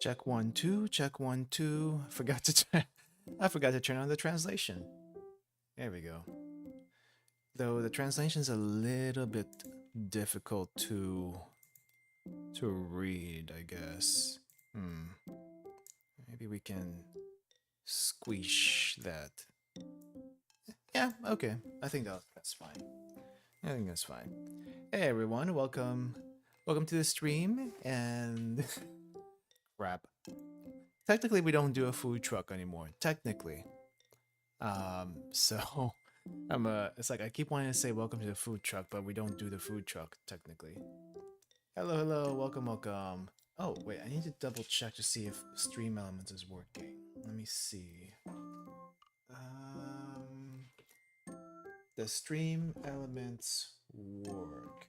Check 1 2, check 1 2. I forgot to turn on the translation. There we go. Though the translation's a little bit difficult to read, I guess. Maybe we can squish that. Yeah, okay. I think that's fine. I think that's fine. Hey everyone, welcome to the stream and crap. Technically we don't do a food truck anymore. Technically. So it's like I keep wanting to say welcome to the food truck, but we don't do the food truck technically. Hello, hello, welcome, welcome. Oh, wait, I need to double check to see if Stream Elements is working. Let me see. The Stream Elements work?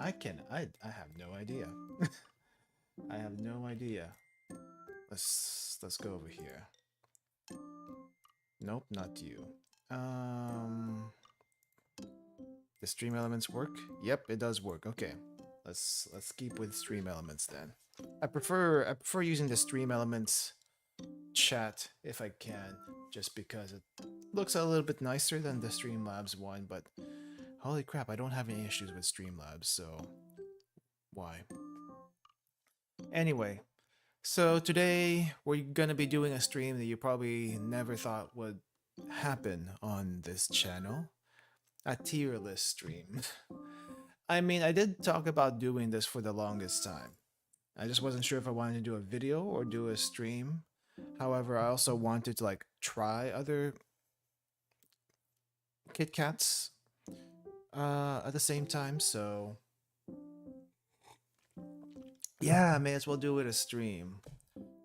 I have no idea. I have no idea. Let's go over here. Nope, not you. The Stream Elements work? Yep, it does work. Okay. Let's keep with Stream Elements then. I prefer using the Stream Elements chat if I can, just because it looks a little bit nicer than the Streamlabs one, but holy crap, I don't have any issues with Streamlabs, so why? Anyway, so today we're gonna be doing a stream that you probably never thought would happen on this channel. A tier list stream. I mean, I did talk about doing this for the longest time. I just wasn't sure if I wanted to do a video or do a stream. However, I also wanted to like try other KitKats at the same time, so yeah, I may as well do it a stream.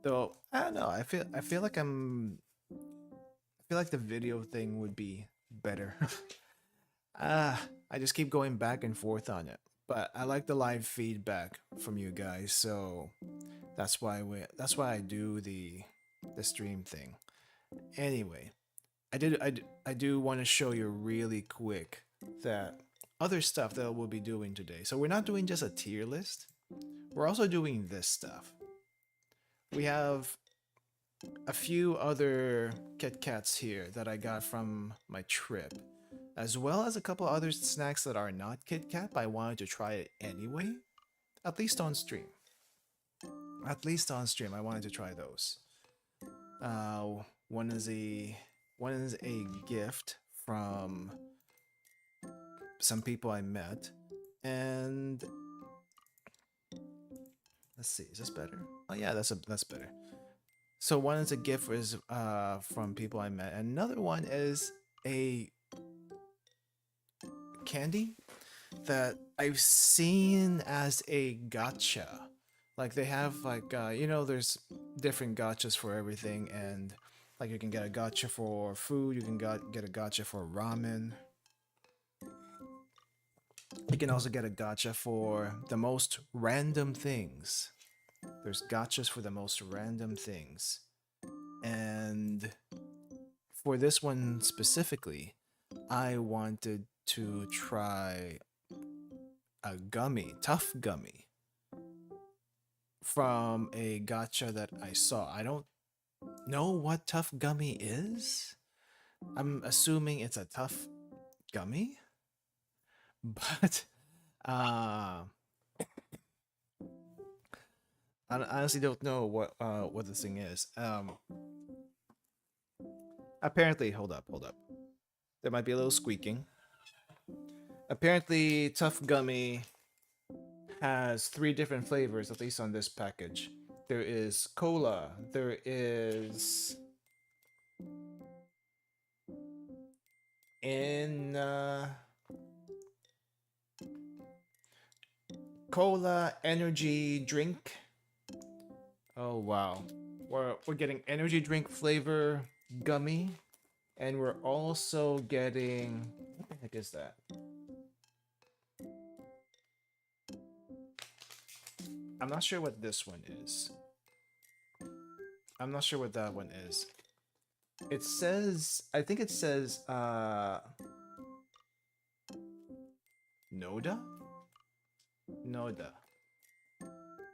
Though I don't know, I feel like the video thing would be better. I just keep going back and forth on it. But I like the live feedback from you guys, so that's why I do the stream thing. Anyway, I do want to show you really quick that other stuff that we'll be doing today. So we're not doing just a tier list. We're also doing this stuff. We have a few other KitKats here that I got from my trip, as well as a couple other snacks that are not KitKat, but I wanted to try it anyway, at least on stream. At least on stream, I wanted to try those. One is a gift from some people I met, and let's see, is this better? Oh yeah, that's better. So one is a gift from people I met. Another one is a candy that I've seen as a gotcha. Like they have like there's different gotchas for everything, and like you can get a gotcha for food, you can get a gotcha for ramen. You can also get a gotcha for the most random things. There's gotchas for the most random things. And for this one specifically, I wanted to try a gummy, tough gummy, from a gotcha that I saw. I don't know what tough gummy is. I'm assuming it's a tough gummy, but I honestly don't know what this thing is. Apparently, hold up. There might be a little squeaking. Apparently, tough gummy has 3 different flavors, at least on this package. There is cola, there is cola energy drink. Oh wow. We're getting energy drink flavor gummy, and we're also getting, what the heck is that? I'm not sure what this one is. I'm not sure what that one is. It says, I think it says Noda? Noda.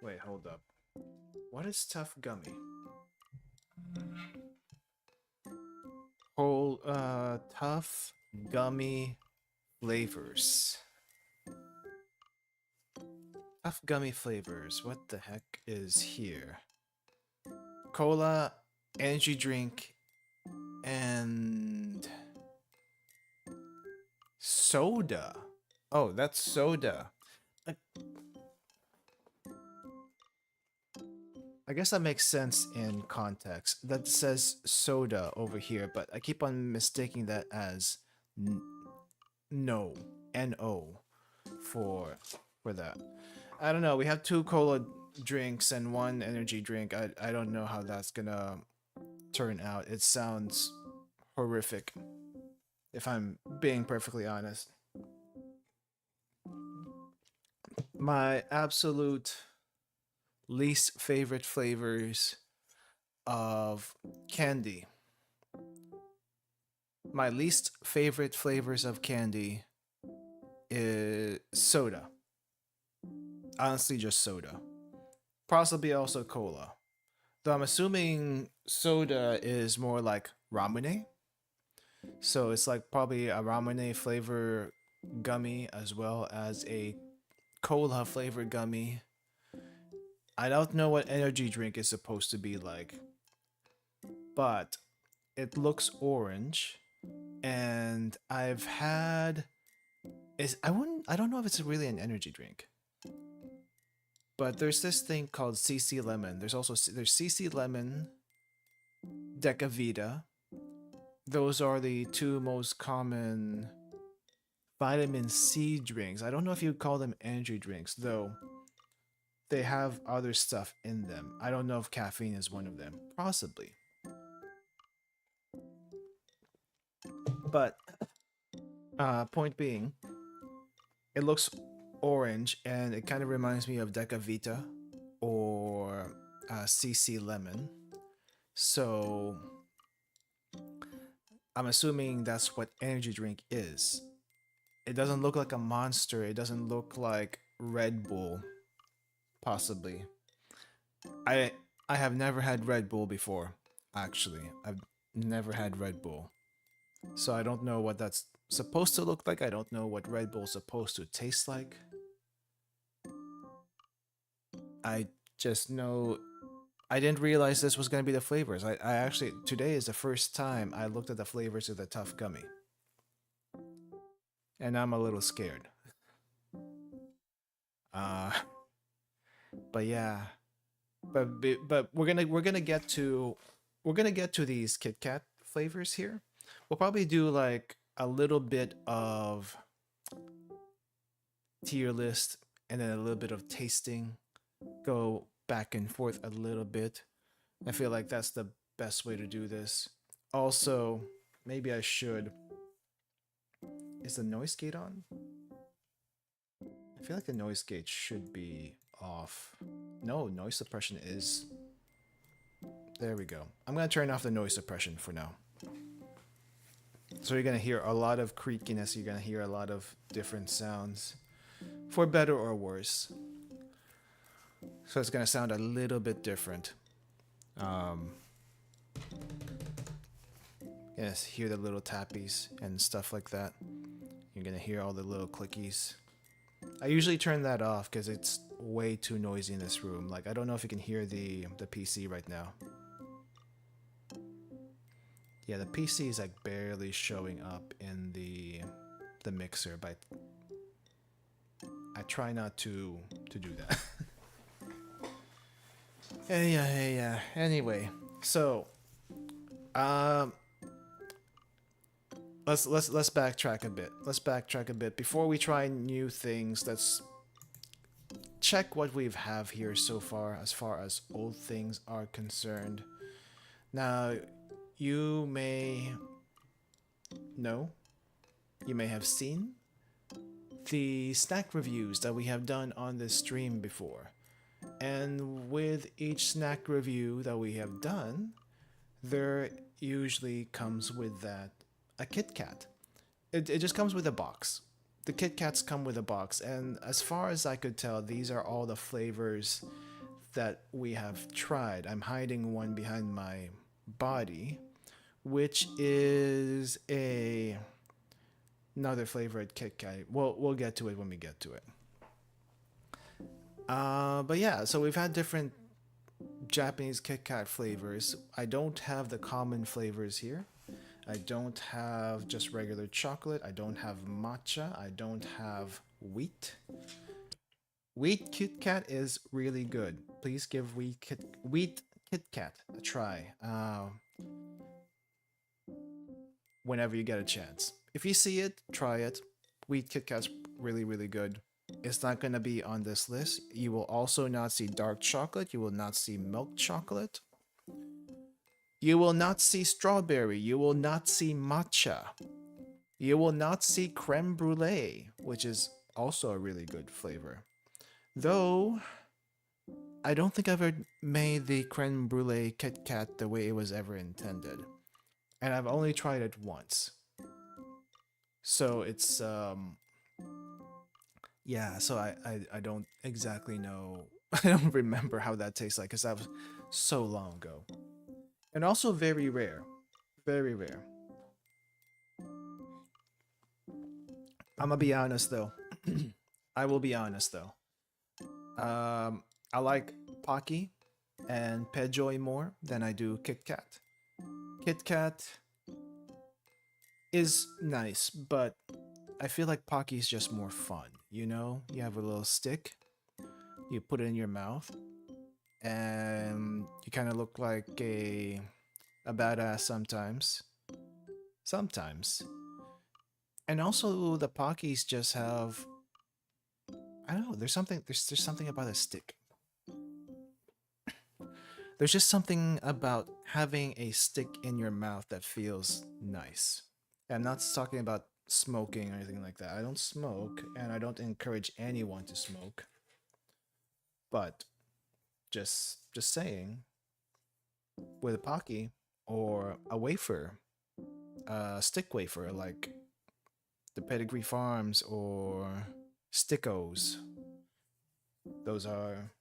Wait, hold up. What is tough gummy? Whole tough gummy flavors. Tough gummy flavors. What the heck is here? Cola, energy drink, and soda. Oh, that's soda. I, I guess that makes sense in context. That says soda over here, but I keep on mistaking that as no, N-O for that. I don't know. We have 2 cola drinks and 1 energy drink. I don't know how that's gonna turn out. It sounds horrific, if I'm being perfectly honest. My absolute least favorite flavors of candy. My least favorite flavors of candy is soda. Honestly, just soda. Possibly also cola. Though I'm assuming soda is more like ramune. So it's like probably a ramune flavor gummy as well as a cola flavored gummy. I don't know what energy drink is supposed to be like, but it looks orange, and I've had is I don't know if it's really an energy drink, but there's this thing called CC Lemon. There's CC Lemon, Decavita. Those are the 2 most common vitamin C drinks. I don't know if you call them energy drinks, though they have other stuff in them. I don't know if caffeine is one of them. Possibly. But point being, it looks orange and it kind of reminds me of Decavita or CC Lemon. So I'm assuming that's what energy drink is. It doesn't look like a Monster. It doesn't look like Red Bull. Possibly. I I have never had Red Bull before. Actually, I've never had Red Bull. So I don't know what that's supposed to look like. I don't know what Red Bull's supposed to taste like. I just know I didn't realize this was going to be the flavors. I actually, today is the first time I looked at the flavors of the Tough Gummy. And I'm a little scared. Uh, but yeah. But we're gonna get to these KitKat flavors here. We'll probably do like a little bit of tier list and then a little bit of tasting. Go back and forth a little bit. I feel like that's the best way to do this. Also, maybe I should. Is the noise gate on? I feel like the noise gate should be off. No, noise suppression is. There we go. I'm gonna turn off the noise suppression for now. So you're gonna hear a lot of creakiness, you're gonna hear a lot of different sounds. For better or worse. So it's gonna sound a little bit different. Yes, hear the little tappies and stuff like that. You're gonna hear all the little clickies. I usually turn that off because it's way too noisy in this room. Like, I don't know if you can hear the PC right now. Yeah, the PC is like barely showing up in the mixer, but I try not to do that. Yeah. Anyway, so let's backtrack a bit. Let's backtrack a bit before we try new things. Let's check what we have here so far as old things are concerned. Now, you may know, you may have seen the snack reviews that we have done on this stream before. And with each snack review that we have done, there usually comes with that a KitKat. It just comes with a box. the Kit Kats come with a box, and as far as I could tell, these are all the flavors that we have tried. I'm hiding one behind my body, which is another flavored Kit Kat. We'll get to it when we get to it. But yeah, so we've had different Japanese Kit Kat flavors. I don't have the common flavors here. I don't have just regular chocolate. I don't have matcha. I don't have wheat. Wheat Kit Kat is really good. Please give wheat Kit Kat a try whenever you get a chance. If you see it, try it. Wheat Kit Kat's really, really good. It's not going to be on this list. You will also not see dark chocolate. You will not see milk chocolate. You will not see strawberry. You will not see matcha. You will not see creme brulee, which is also a really good flavor. Though, I don't think I've ever made the creme brulee Kit Kat the way it was ever intended. And I've only tried it once. So it's, yeah, so I don't exactly know. I don't remember how that tastes like because that was so long ago. And also very rare. Very rare. I'm gonna be honest though. I will be honest though. I like Pocky and Pejoy more than I do Kit Kat. Kit Kat is nice, but I feel like Pocky is just more fun. You know, you have a little stick, you put it in your mouth, and you kind of look like a badass sometimes. Sometimes. And also the Pockies just have, I don't know, there's something about a stick. There's just something about having a stick in your mouth that feels nice. I'm not talking about smoking or anything like that. I don't smoke and I don't encourage anyone to smoke. But just saying, with a Pocky or a wafer, a stick wafer like the Pedigree Farms or Stickos, those are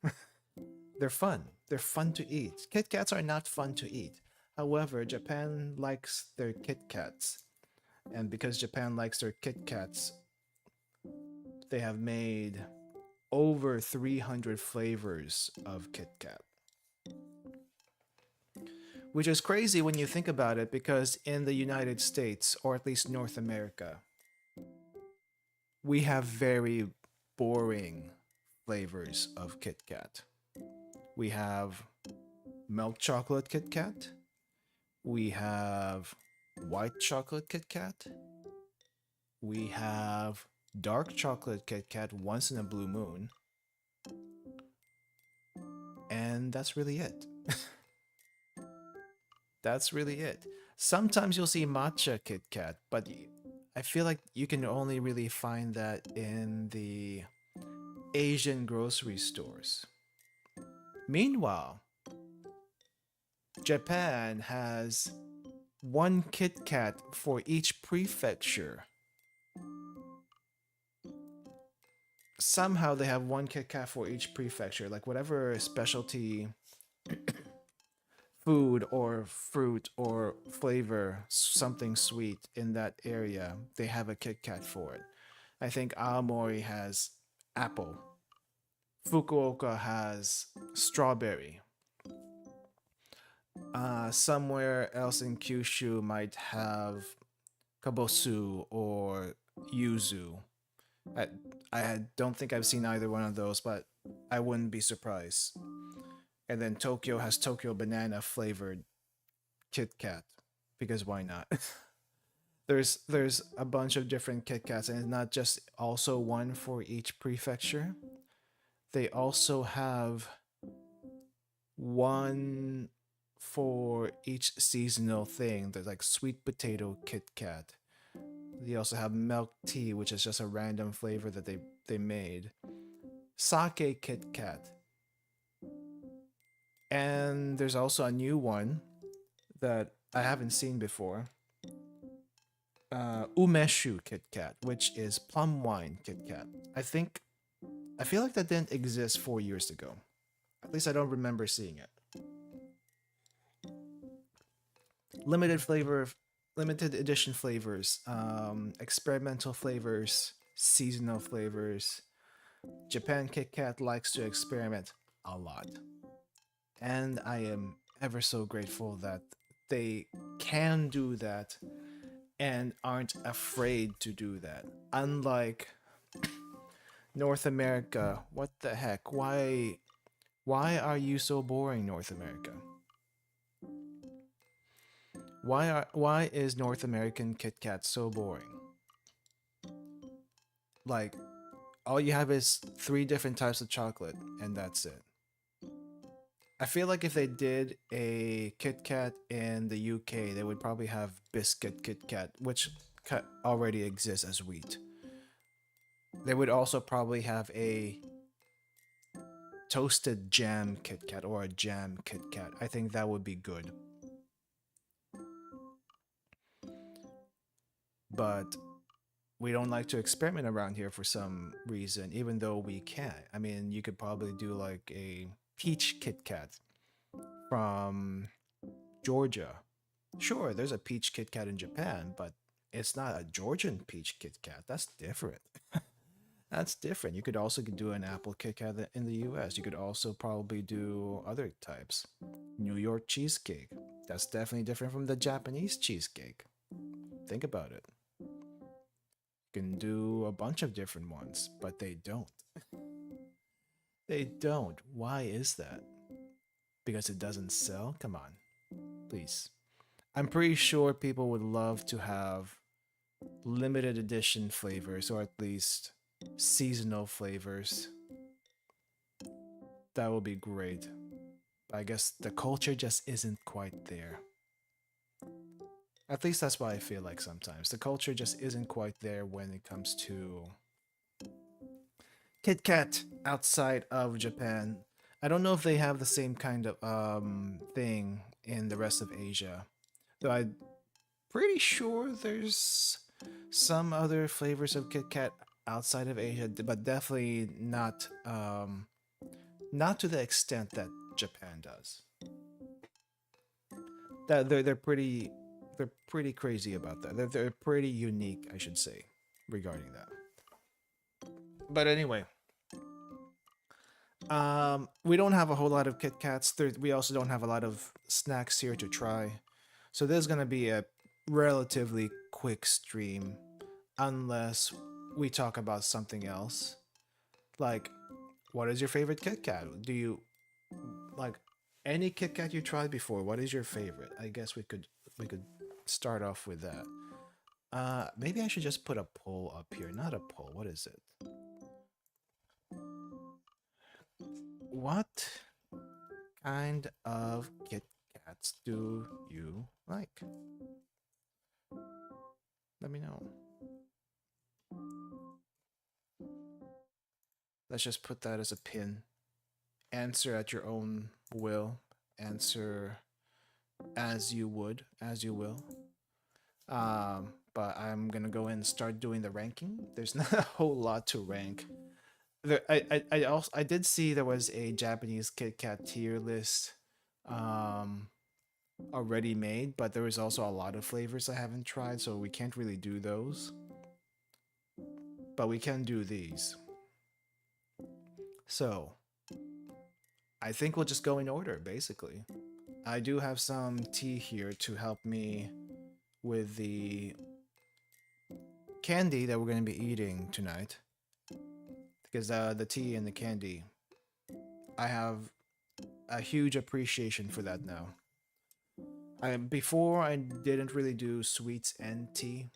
they're fun. They're fun to eat. Kit Kats are not fun to eat. However, Japan likes their Kit Kats. And because Japan likes their Kit Kats, they have made over 300 flavors of Kit Kat. Which is crazy when you think about it because in the United States, or at least North America, we have very boring flavors of Kit Kat. We have milk chocolate Kit Kat. We have white chocolate Kit Kat. We have dark chocolate Kit Kat once in a blue moon. And that's really it. That's really it. Sometimes you'll see matcha Kit Kat, but I feel like you can only really find that in the Asian grocery stores. Meanwhile, Japan has one Kit Kat for each prefecture. Somehow they have one Kit Kat for each prefecture, like whatever specialty food or fruit or flavor, something sweet in that area, they have a Kit Kat for it. I think Aomori has apple. Fukuoka has strawberry. Somewhere else in Kyushu might have kabosu or yuzu. I, I don't think I've seen either one of those, but I wouldn't be surprised. And then Tokyo has Tokyo banana flavored Kit Kat because why not? There's a bunch of different Kit Kats and it's not just also one for each prefecture. They also have one for each seasonal thing. There's like sweet potato Kit Kat. They also have milk tea, which is just a random flavor that they made. Sake Kit Kat. And there's also a new one that I haven't seen before. umeshu KitKat, which is plum wine KitKat. I feel like that didn't exist 4 years ago. At least I don't remember seeing it. Limited flavor, limited edition flavors, experimental flavors, seasonal flavors. Japan KitKat likes to experiment a lot. And I am ever so grateful that they can do that and aren't afraid to do that. Unlike North America, what the heck? Why are you so boring, North America? Why is North American Kit Kat so boring? Like all you have is 3 different types of chocolate and that's it. I feel like if they did a Kit Kat in the UK, they would probably have biscuit Kit Kat, which already exists as wheat. They would also probably have a toasted jam Kit Kat or a jam Kit Kat. I think that would be good. But we don't like to experiment around here for some reason, even though we can. I mean, you could probably do like a peach Kit Kat from Georgia. Sure, there's a peach Kit Kat in Japan, but it's not a Georgian peach Kit Kat. That's different. That's different. You could also do an apple Kit Kat in the US. You could also probably do other types. New York cheesecake. That's definitely different from the Japanese cheesecake. Think about it. You can do a bunch of different ones, but they don't. They don't. Why is that? Because it doesn't sell? Come on. Please. I'm pretty sure people would love to have limited edition flavors, or at least seasonal flavors. That would be great. I guess the culture just isn't quite there. At least that's what I feel like sometimes. The culture just isn't quite there when it comes to Kit Kat outside of Japan. I don't know if they have the same kind of thing in the rest of Asia. Though I'm pretty sure there's some other flavors of Kit Kat outside of Asia, but definitely not to the extent that Japan does. That they're pretty crazy about that. They're pretty unique, I should say, regarding that. But anyway, we don't have a whole lot of Kit Kats. We also don't have a lot of snacks here to try. So this is gonna be a relatively quick stream, unless we talk about something else. Like, what is your favorite Kit Kat? Do you like any Kit Kat you tried before? What is your favorite? I guess we could start off with that. Maybe I should just put a poll up here. Not a poll. What is it? What kind of Kit Kats do you like? Let me know. Let's just put that as a pin. Answer at your own will. Answer as you would, as you will. But I'm gonna go and start doing the ranking. There's not a whole lot to rank. I did see there was a Japanese Kit Kat tier list already made, but there was also a lot of flavors I haven't tried, so we can't really do those. But we can do these. So I think we'll just go in order, basically. I do have some tea here to help me with the candy that we're going to be eating tonight. Because the tea and the candy, I have a huge appreciation for that now. Before I didn't really do sweets and tea,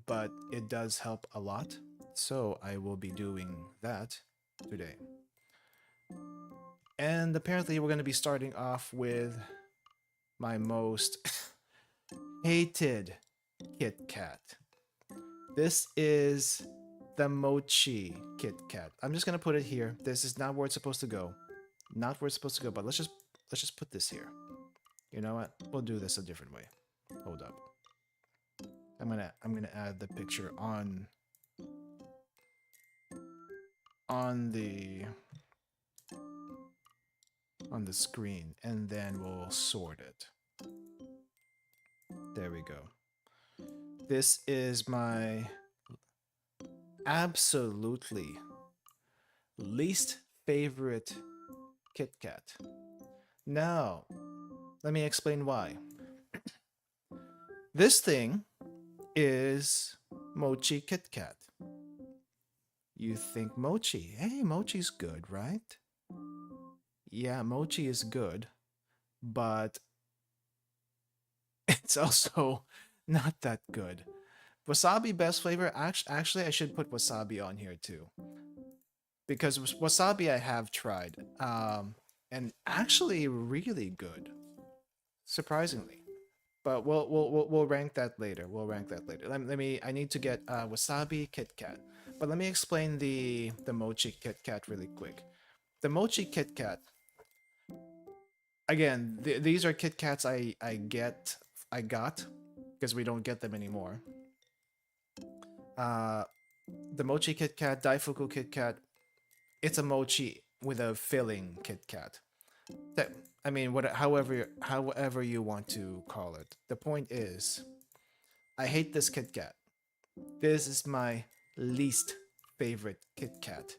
but it does help a lot. So I will be doing that today. And apparently we're going to be starting off with my most hated Kit Kat. This is the mochi Kit Kat. I'm just going to put it here. This is not where it's supposed to go. Not where it's supposed to go, but let's just put this here. You know what? We'll do this a different way. Hold up. I'm gonna add the picture the on the screen, and then we'll sort it. There we go. This is my absolutely least favorite KitKat. Now, let me explain why. This thing is Mochi KitKat. You think Mochi? Hey, Mochi's good, right? Yeah, Mochi is good, but it's also not that good. Wasabi best flavor. Actually, I should put wasabi on here too, because wasabi I have tried, and actually really good, surprisingly. But we'll rank that later. We'll rank that later. Let me. I need to get wasabi KitKat. But let me explain the mochi KitKat really quick. The mochi KitKat. Again, these are KitKats I got because we don't get them anymore. The mochi KitKat, Daifuku KitKat. It's a mochi with a filling KitKat. That, I mean, however you want to call it. The point is, I hate this KitKat. This is my least favorite KitKat.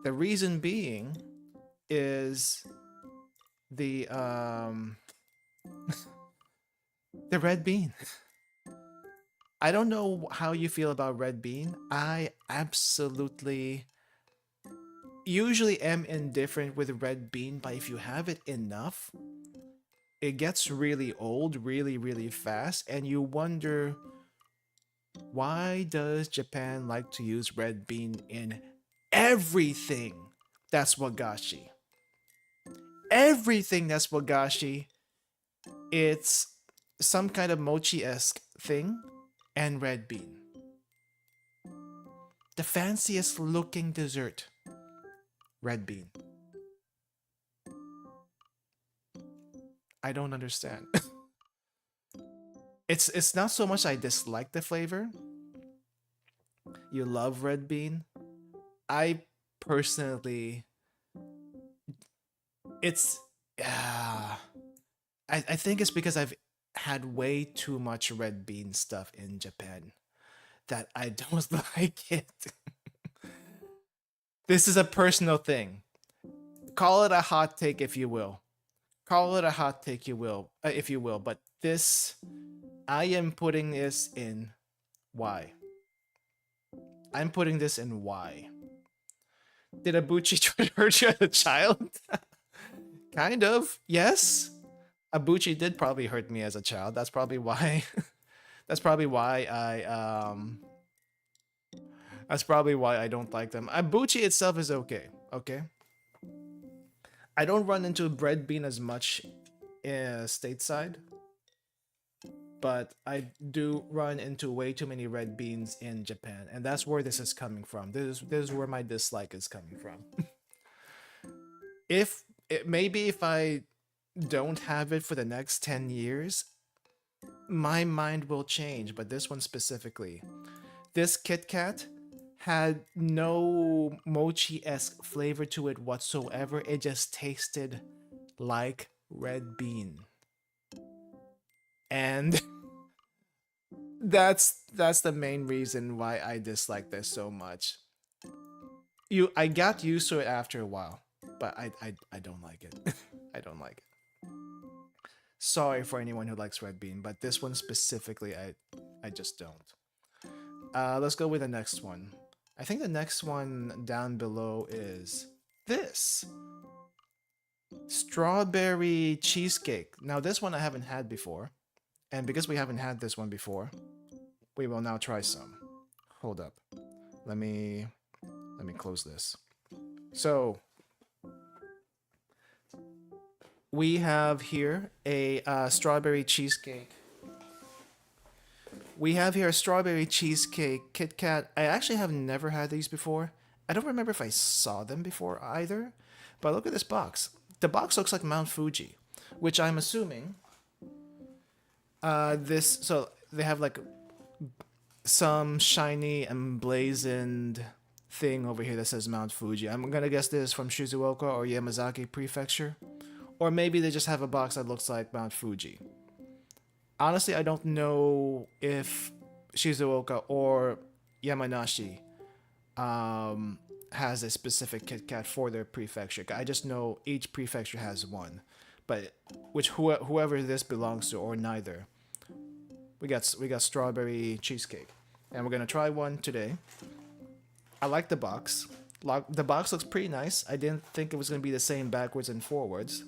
The reason being is the the red bean. I don't know how you feel about red bean. I absolutely usually am indifferent with red bean, but if you have it enough, it gets really old really fast, and you wonder, why does Japan like to use red bean in everything that's wagashi? Everything that's wagashi, it's some kind of mochi-esque thing, and red bean. The fanciest looking dessert, red bean. I don't understand. It's not so much I dislike the flavor. You love red bean. I personally, it's I think it's because I've had way too much red bean stuff in Japan that I don't like it. This is a personal thing. Call it a hot take if you will. Call it a hot take you will, if you will, but this, I am putting this in why. I'm putting this in why. Did Abuchi try to hurt you as a child? Kind of, yes. Abuchi did probably hurt me as a child. That's probably why. That's probably why That's probably why I don't like them. Abuchi itself is okay. Okay. I don't run into bread bean as much stateside, but I do run into way too many red beans in Japan, and that's where this is coming from. This is where my dislike is coming from. Maybe if I don't have it for the next 10 years, my mind will change, but this one specifically. This KitKat had no mochi-esque flavor to it whatsoever. It just tasted like red bean. And that's the main reason why I dislike this so much. I got used to it after a while, but I don't like it. I don't like it. Sorry for anyone who likes red bean, but this one specifically I just don't. Let's go with the next one. I think the next one down below is this. Strawberry cheesecake. Now this one I haven't had before. And because we haven't had this one before, we will now try some. Hold up. Let me close this. So we have here a strawberry cheesecake. We have here a strawberry cheesecake KitKat. I actually have never had these before. I don't remember if I saw them before either. But look at this box. The box looks like Mount Fuji, which I'm assuming so they have like some shiny emblazoned thing over here that says Mount Fuji. I'm gonna guess this is from Shizuoka or Yamazaki Prefecture. Or maybe they just have a box that looks like Mount Fuji. Honestly, I don't know if Shizuoka or Yamanashi has a specific KitKat for their prefecture. I just know each prefecture has one. But whoever this belongs to or neither. We got strawberry cheesecake. And we're gonna try one today. I like the box. The box looks pretty nice. I didn't think it was gonna be the same backwards and forwards.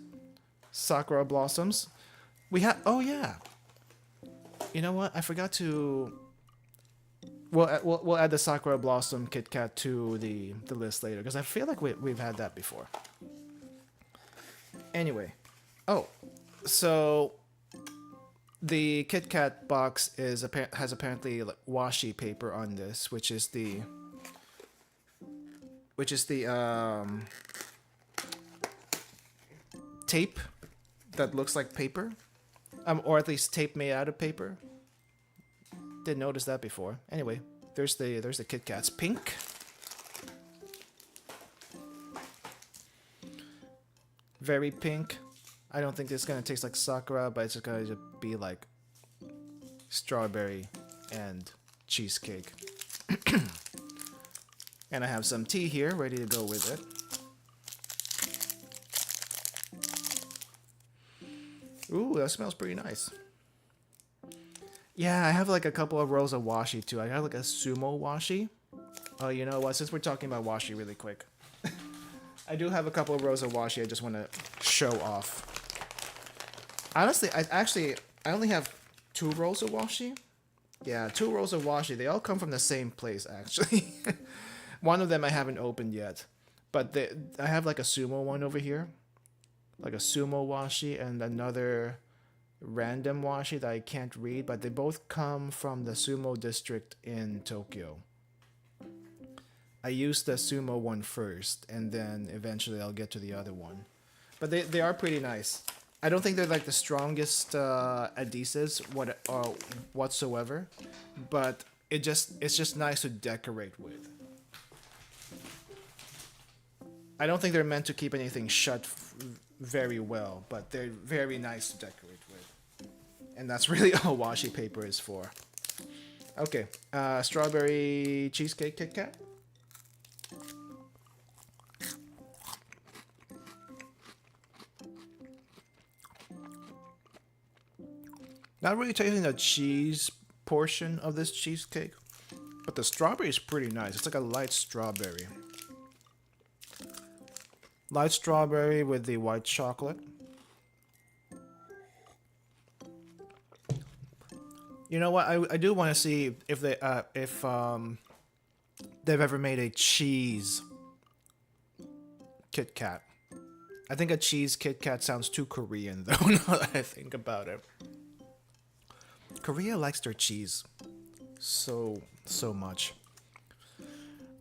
Sakura blossoms. We have. Oh yeah. You know what? I forgot to. We'll add the Sakura blossom KitKat to the list later because I feel like we've had that before. Anyway. Oh, so the KitKat box has apparently like washi paper on this, which is the tape that looks like paper, or at least tape made out of paper. Didn't notice that before. Anyway, there's the KitKats. Pink. Very pink. I don't think this is gonna taste like Sakura, but it's just gonna be like strawberry and cheesecake. And I have some tea here ready to go with it. Ooh, that smells pretty nice. Yeah, I have like a couple of rolls of washi too. I have like a sumo washi. Oh, you know what? Since we're talking about washi really quick. I do have a couple of rows of washi I just want to show off. Honestly, I only have 2 rolls of washi. Yeah, 2 rolls of washi. They all come from the same place, actually. One of them I haven't opened yet. But I have like a sumo one over here. Like a sumo washi and another random washi that I can't read. But they both come from the sumo district in Tokyo. I used the sumo one first, and then eventually I'll get to the other one. But they are pretty nice. I don't think they're like the strongest adhesives whatsoever, but it's just nice to decorate with. I don't think they're meant to keep anything shut very well, but they're very nice to decorate with. And that's really all washi paper is for. Okay, strawberry cheesecake KitKat. Not really tasting the cheese portion of this cheesecake, but the strawberry is pretty nice. It's like a light strawberry. Light strawberry with the white chocolate. You know what? I do want to see if they've ever made a cheese KitKat. I think a cheese KitKat sounds too Korean though. Now that I think about it. Korea likes their cheese so much.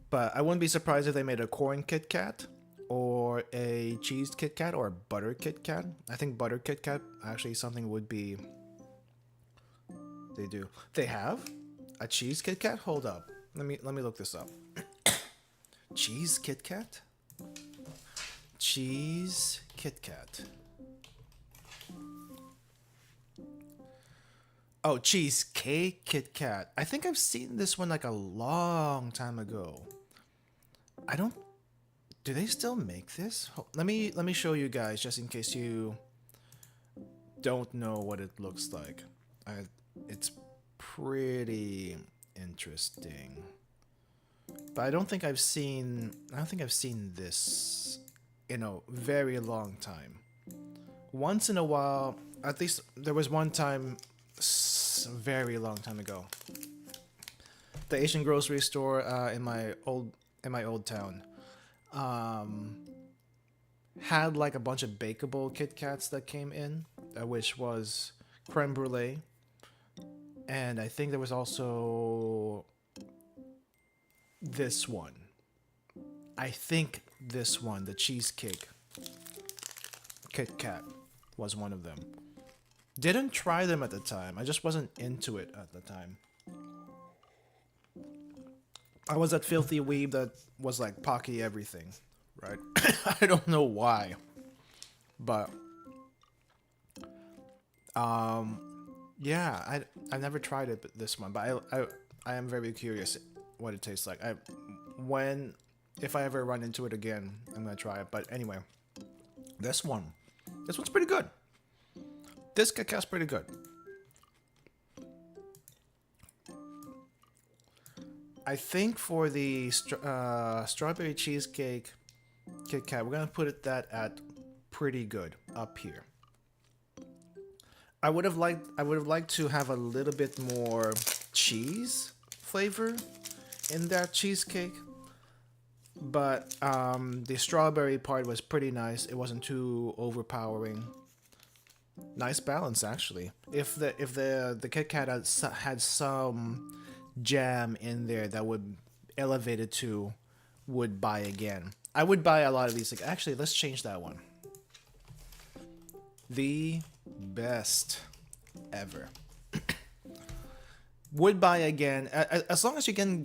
But I wouldn't be surprised if they made a corn KitKat or a cheese KitKat or a butter KitKat. I think butter KitKat actually something would be. They do. They have a cheese KitKat? Hold up. Let me look this up. Cheese KitKat? Cheese KitKat. Oh, cheesecake KitKat. I think I've seen this one like a long time ago. Do they still make this? Let me show you guys just in case you don't know what it looks like. It's pretty interesting. But I don't think I've seen this in a very long time. Once in a while, at least there was one time a very long time ago. The Asian grocery store in my old town had like a bunch of bakeable KitKats that came in, which was creme brulee, and I think there was also this one. I think this one, the cheesecake KitKat, was one of them. Didn't try them at the time. I just wasn't into it at the time. I was that filthy weeb that was like Pocky everything, right? I don't know why, but yeah, I never tried it this one, but I am very curious what it tastes like. When if I ever run into it again, I'm gonna try it. But anyway, this one's pretty good. This KitKat's pretty good. I think for the strawberry cheesecake KitKat, we're gonna put that at pretty good up here. I would have liked to have a little bit more cheese flavor in that cheesecake, but the strawberry part was pretty nice. It wasn't too overpowering. Nice balance actually. If the KitKat had some jam in there that would elevate it to would buy again. I would buy a lot of these. Like, actually, let's change that one. The best ever. Would buy again. As long as you can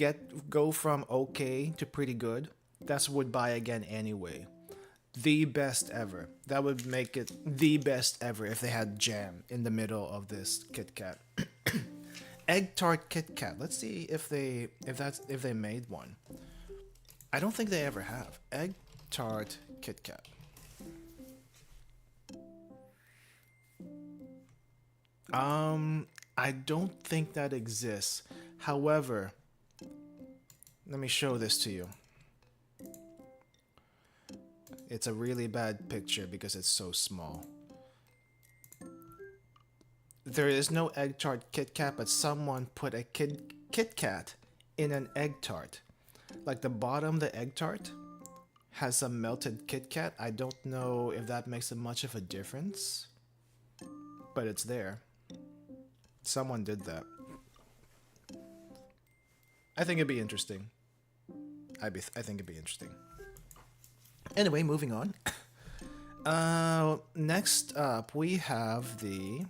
go from okay to pretty good, that's would buy again anyway. The best ever. That would make it the best ever if they had jam in the middle of this KitKat. Egg tart KitKat. Let's see if they made one. I don't think they ever have. Egg tart KitKat. I don't think that exists. However, let me show this to you. It's a really bad picture because it's so small. There is no egg tart KitKat, but someone put a KitKat in an egg tart. Like the bottom of the egg tart has some melted KitKat. I don't know if that makes much of a difference, but it's there. Someone did that. I think it'd be interesting. I think it'd be interesting. Anyway, moving on. Next up, we have the...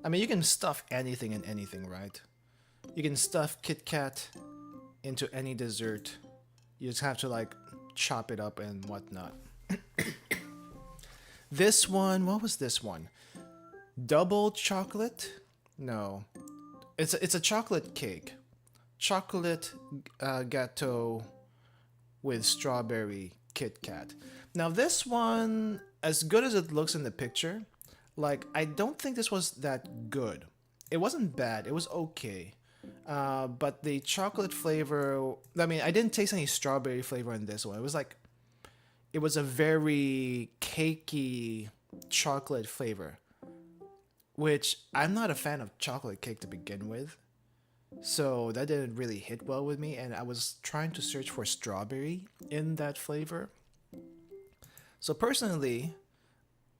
I mean, you can stuff anything in anything, right? You can stuff KitKat into any dessert. You just have to, like, chop it up and whatnot. This one, what was this one? Double chocolate? No. It's a chocolate cake. Chocolate gâteau with strawberry KitKat. Now this one, as good as it looks in the picture, like, I don't think this was that good. It wasn't bad. It was okay. But the chocolate flavor, I mean, I didn't taste any strawberry flavor in this one. It was a very cakey chocolate flavor, which I'm not a fan of chocolate cake to begin with. So that didn't really hit well with me, and I was trying to search for strawberry in that flavor. So personally,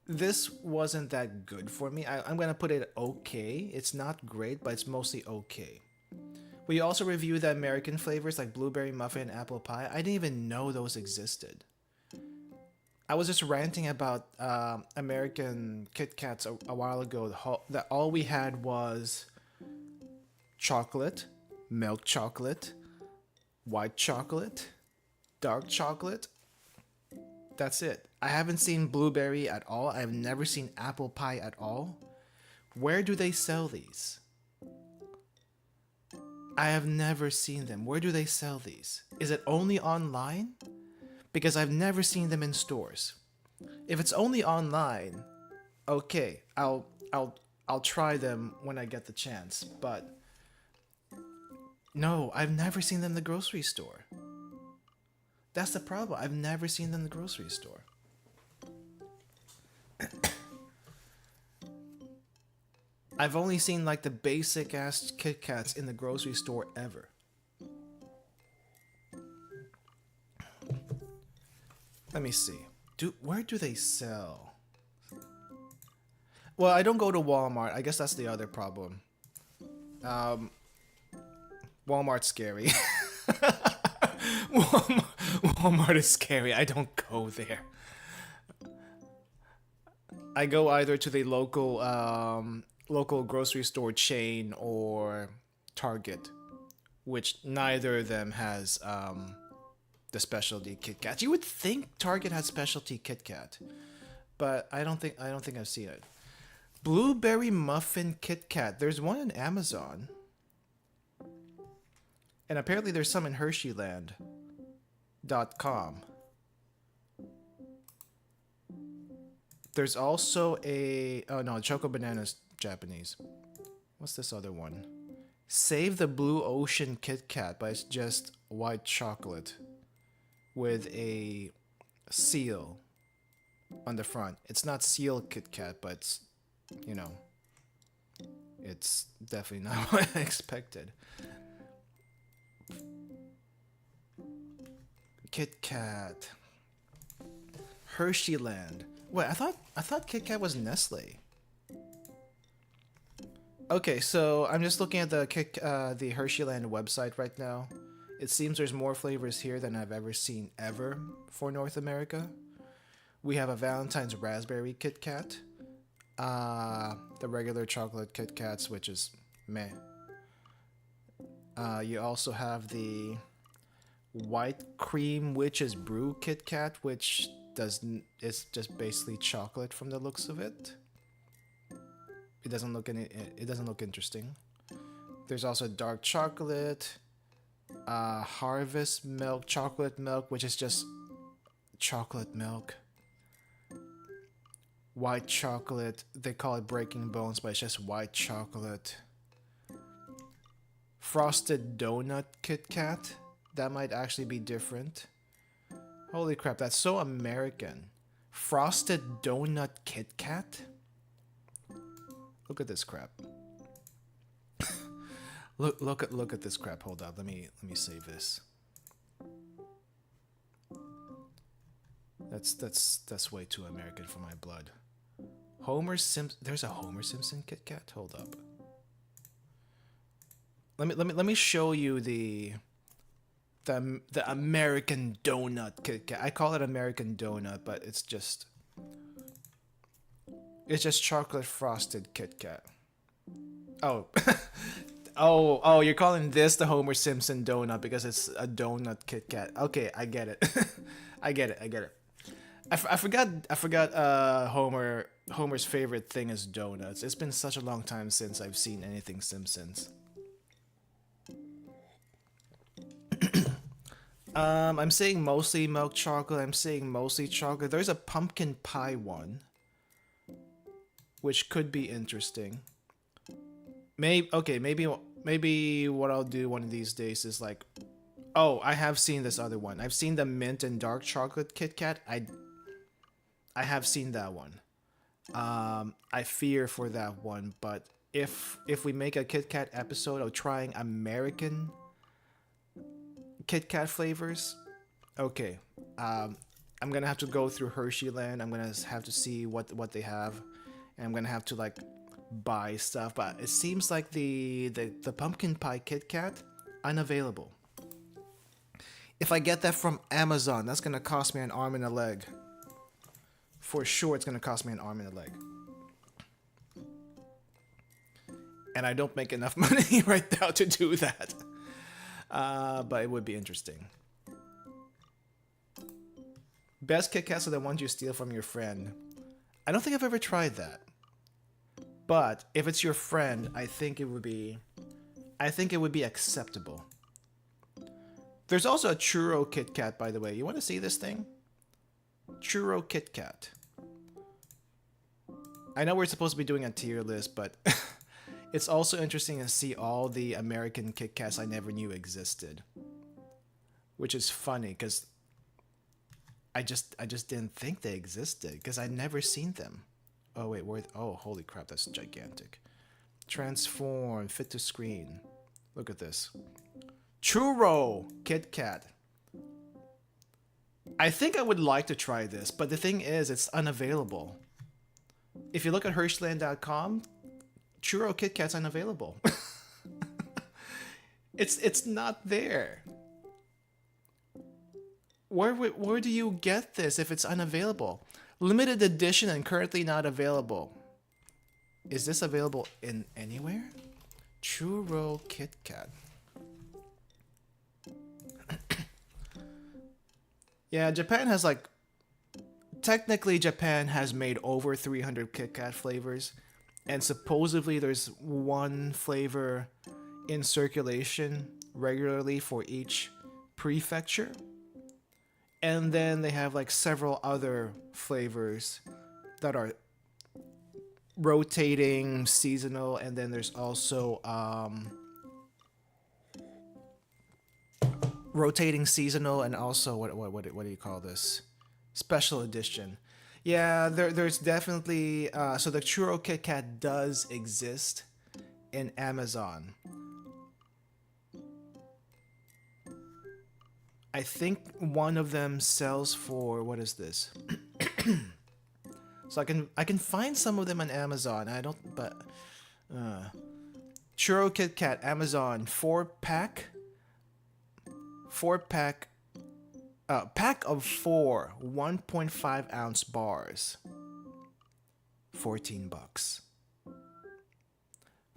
this wasn't that good for me. I'm gonna put it okay. It's not great, but it's mostly okay. We also reviewed the American flavors like blueberry muffin and apple pie. I didn't even know those existed. I was just ranting about American Kit Kats a while ago. That all we had was chocolate, milk chocolate, white chocolate, dark chocolate. That's it. I haven't seen blueberry at all. I've never seen apple pie at all. Where do they sell these? I have never seen them. Where do they sell these? Is it only online? Because I've never seen them in stores. If it's only online, okay, I'll try them when I get the chance. But no, I've never seen them in the grocery store. That's the problem. I've never seen them in the grocery store. I've only seen like the basic ass Kit Kats in the grocery store ever. Let me see. Where do they sell? Well, I don't go to Walmart. I guess that's the other problem. Walmart's scary. Walmart is scary. I don't go there. I go either to the local grocery store chain or Target, which neither of them has the specialty KitKat. You would think Target has specialty KitKat, but I don't think I've seen it. Blueberry muffin KitKat. There's one in Amazon, and apparently there's some in HersheyLand.com. There's also a Choco Banana's Japanese. What's this other one? Save the Blue Ocean KitKat, but it's just white chocolate with a seal on the front. It's not seal KitKat, but it's, you know, it's definitely not what I expected. KitKat. Hersheyland. Wait, I thought KitKat was Nestle. Okay, so I'm just looking at the Hersheyland website right now. It seems there's more flavors here than I've ever seen ever for North America. We have a Valentine's Raspberry KitKat, the regular chocolate KitKats, which is meh. You also have the White Cream Witch's Brew KitKat, which it's just basically chocolate from the looks of it. It doesn't look interesting. There's also dark chocolate, harvest milk, chocolate milk, which is just chocolate milk. White chocolate, they call it breaking bones, but it's just white chocolate. Frosted donut KitKat, that might actually be different. Holy crap, that's so American. Frosted donut KitKat? Look at this crap. look at this crap. Hold on. Let me save this. That's way too American for my blood. There's a Homer Simpson KitKat. Hold up. Let me show you the American donut KitKat. I call it American donut, but it's just chocolate frosted KitKat. Oh. oh, you're calling this the Homer Simpson donut because it's a donut KitKat. Okay, I get it. I get it. I forgot Homer's favorite thing is donuts. It's been such a long time since I've seen anything Simpsons. I'm saying mostly milk chocolate. I'm saying mostly chocolate. There's a pumpkin pie one, which could be interesting. Maybe what I'll do one of these days is like, oh, I have seen this other one. I've seen the mint and dark chocolate KitKat. I have seen that one. I fear for that one, but if we make a KitKat episode of trying American KitKat flavors, okay. I'm gonna have to go through Hersheyland. I'm gonna have to see what they have, and I'm gonna have to like buy stuff. But it seems like the pumpkin pie KitKat unavailable. If I get that from Amazon, that's gonna cost me an arm and a leg. For sure, it's gonna cost me an arm and a leg. And I don't make enough money right now to do that. But it would be interesting. Best KitKats are the ones you steal from your friend. I don't think I've ever tried that. But if it's your friend, I think it would be acceptable. There's also a churro KitKat, by the way. You want to see this thing? Churro KitKat. I know we're supposed to be doing a tier list, but it's also interesting to see all the American KitKats I never knew existed. Which is funny, because I just didn't think they existed, because I'd never seen them. Oh, wait, oh, holy crap, that's gigantic. Transform, fit to screen. Look at this. Churro KitKat. I think I would like to try this, but the thing is, it's unavailable. If you look at Hersheyland.com, churro KitKat's unavailable. It's not there. Where do you get this if it's unavailable? Limited edition and currently not available. Is this available in anywhere? Churro KitKat. Yeah, Japan has like... Technically, Japan has made over 300 KitKat flavors. And supposedly there's one flavor in circulation regularly for each prefecture. And then they have like several other flavors that are rotating, seasonal, and then there's also rotating seasonal and also what do you call this? Special edition. Yeah, there's definitely so the Churro KitKat does exist in Amazon. I think one of them sells for, what is this? So I can find some of them on Amazon. I don't, but Churro KitKat Amazon 4-pack pack of 4 1.5 ounce bars. 14 bucks.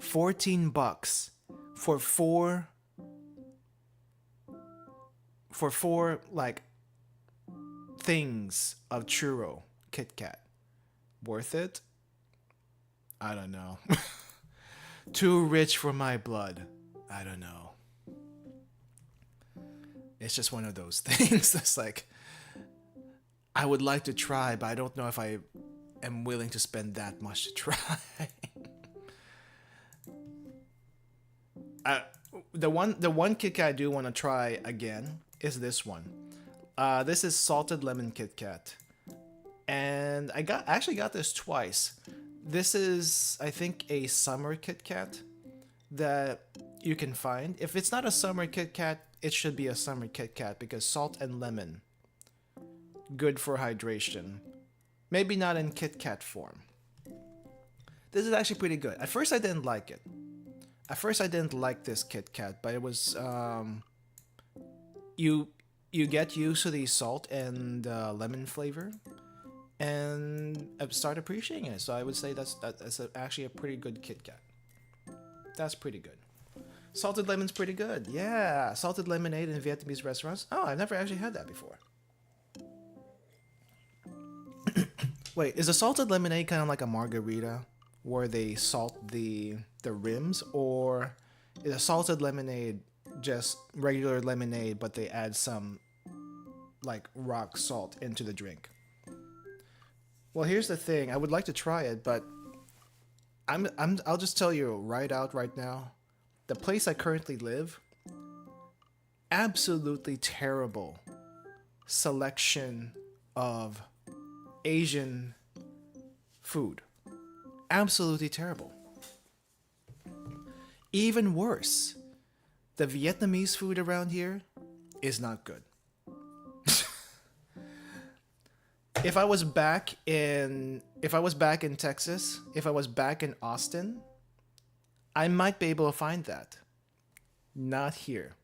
14 bucks for four like things of churro KitKat. Worth it? I don't know. Too rich for my blood. I don't know. It's just one of those things that's like, I would like to try, but I don't know if I am willing to spend that much to try. The one KitKat I do want to try again is this one. This is salted lemon KitKat, and I actually got this twice. This is, I think, a summer KitKat that you can find. If it's not a summer KitKat, it should be a summer KitKat because salt and lemon, good for hydration. Maybe not in KitKat form. This is actually pretty good. At first I didn't like it. At first I didn't like this KitKat, but it was you get used to the salt and lemon flavor, and I start appreciating it. So I would say that's actually a pretty good KitKat. That's pretty good. Salted lemon's pretty good. Yeah, salted lemonade in Vietnamese restaurants. Oh, I've never actually had that before. Wait, is a salted lemonade kind of like a margarita, where they salt the rims, or is a salted lemonade just regular lemonade, but they add some like rock salt into the drink? Well, here's the thing. I would like to try it, but I'll just tell you right now. The place I currently live, absolutely terrible selection of Asian food. Absolutely terrible. Even worse, the Vietnamese food around here is not good. If I was back in Texas, if I was back in Austin, I might be able to find that. Not here.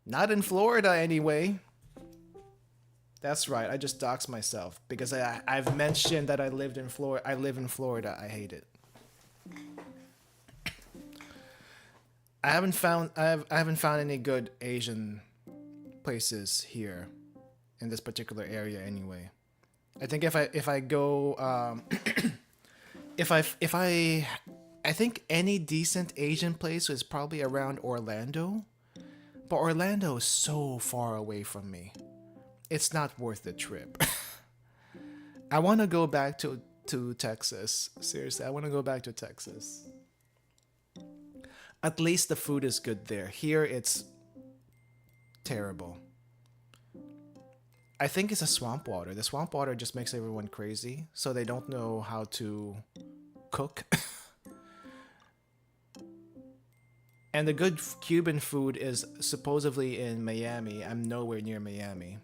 Not in Florida anyway. That's right, I just doxed myself because I've mentioned that I live in Florida. I hate it. I haven't found any good Asian places here in this particular area anyway. I think if I go I think any decent Asian place is probably around Orlando, but Orlando is so far away from me. It's not worth the trip. I want to go back to Texas. Seriously, I want to go back to Texas. At least the food is good there. Here it's terrible. I think it's a swamp water. The swamp water just makes everyone crazy, so they don't know how to cook. And the good Cuban food is supposedly in Miami. I'm nowhere near Miami.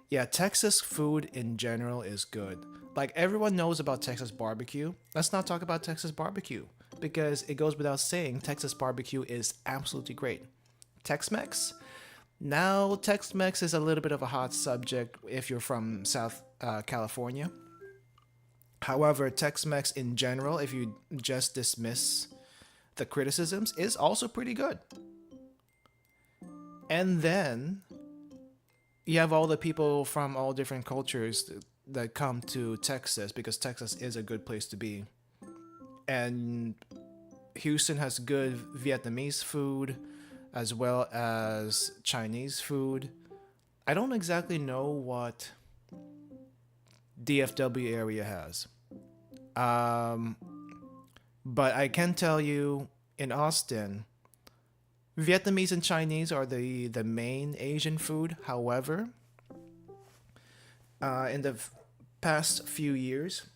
Yeah, Texas food in general is good. Like, everyone knows about Texas barbecue. Let's not talk about Texas barbecue, because it goes without saying Texas barbecue is absolutely great. Tex-Mex, Now, Tex-Mex is a little bit of a hot subject if you're from South California. However, Tex-Mex in general, if you just dismiss the criticisms, is also pretty good. And then you have all the people from all different cultures that come to Texas because Texas is a good place to be. And Houston has good Vietnamese food as well as Chinese food. I don't exactly know what DFW area has. Um, but I can tell you in Austin, Vietnamese and Chinese are the main Asian food. However, in the past few years,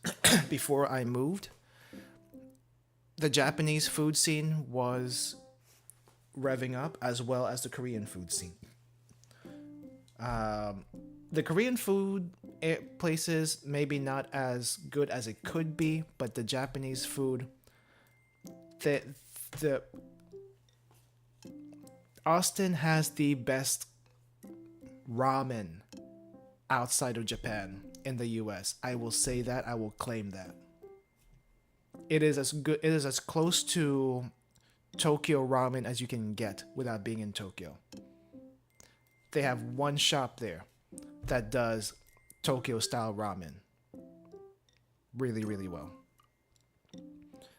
before I moved, the Japanese food scene was revving up as well as the Korean food scene. The Korean food places maybe not as good as it could be, but the Japanese food, the Austin has the best ramen outside of Japan in the US. I will say that. I will claim that. It is as good. It is as close to Tokyo ramen as you can get without being in Tokyo. They have one shop there that does Tokyo style ramen really, really well.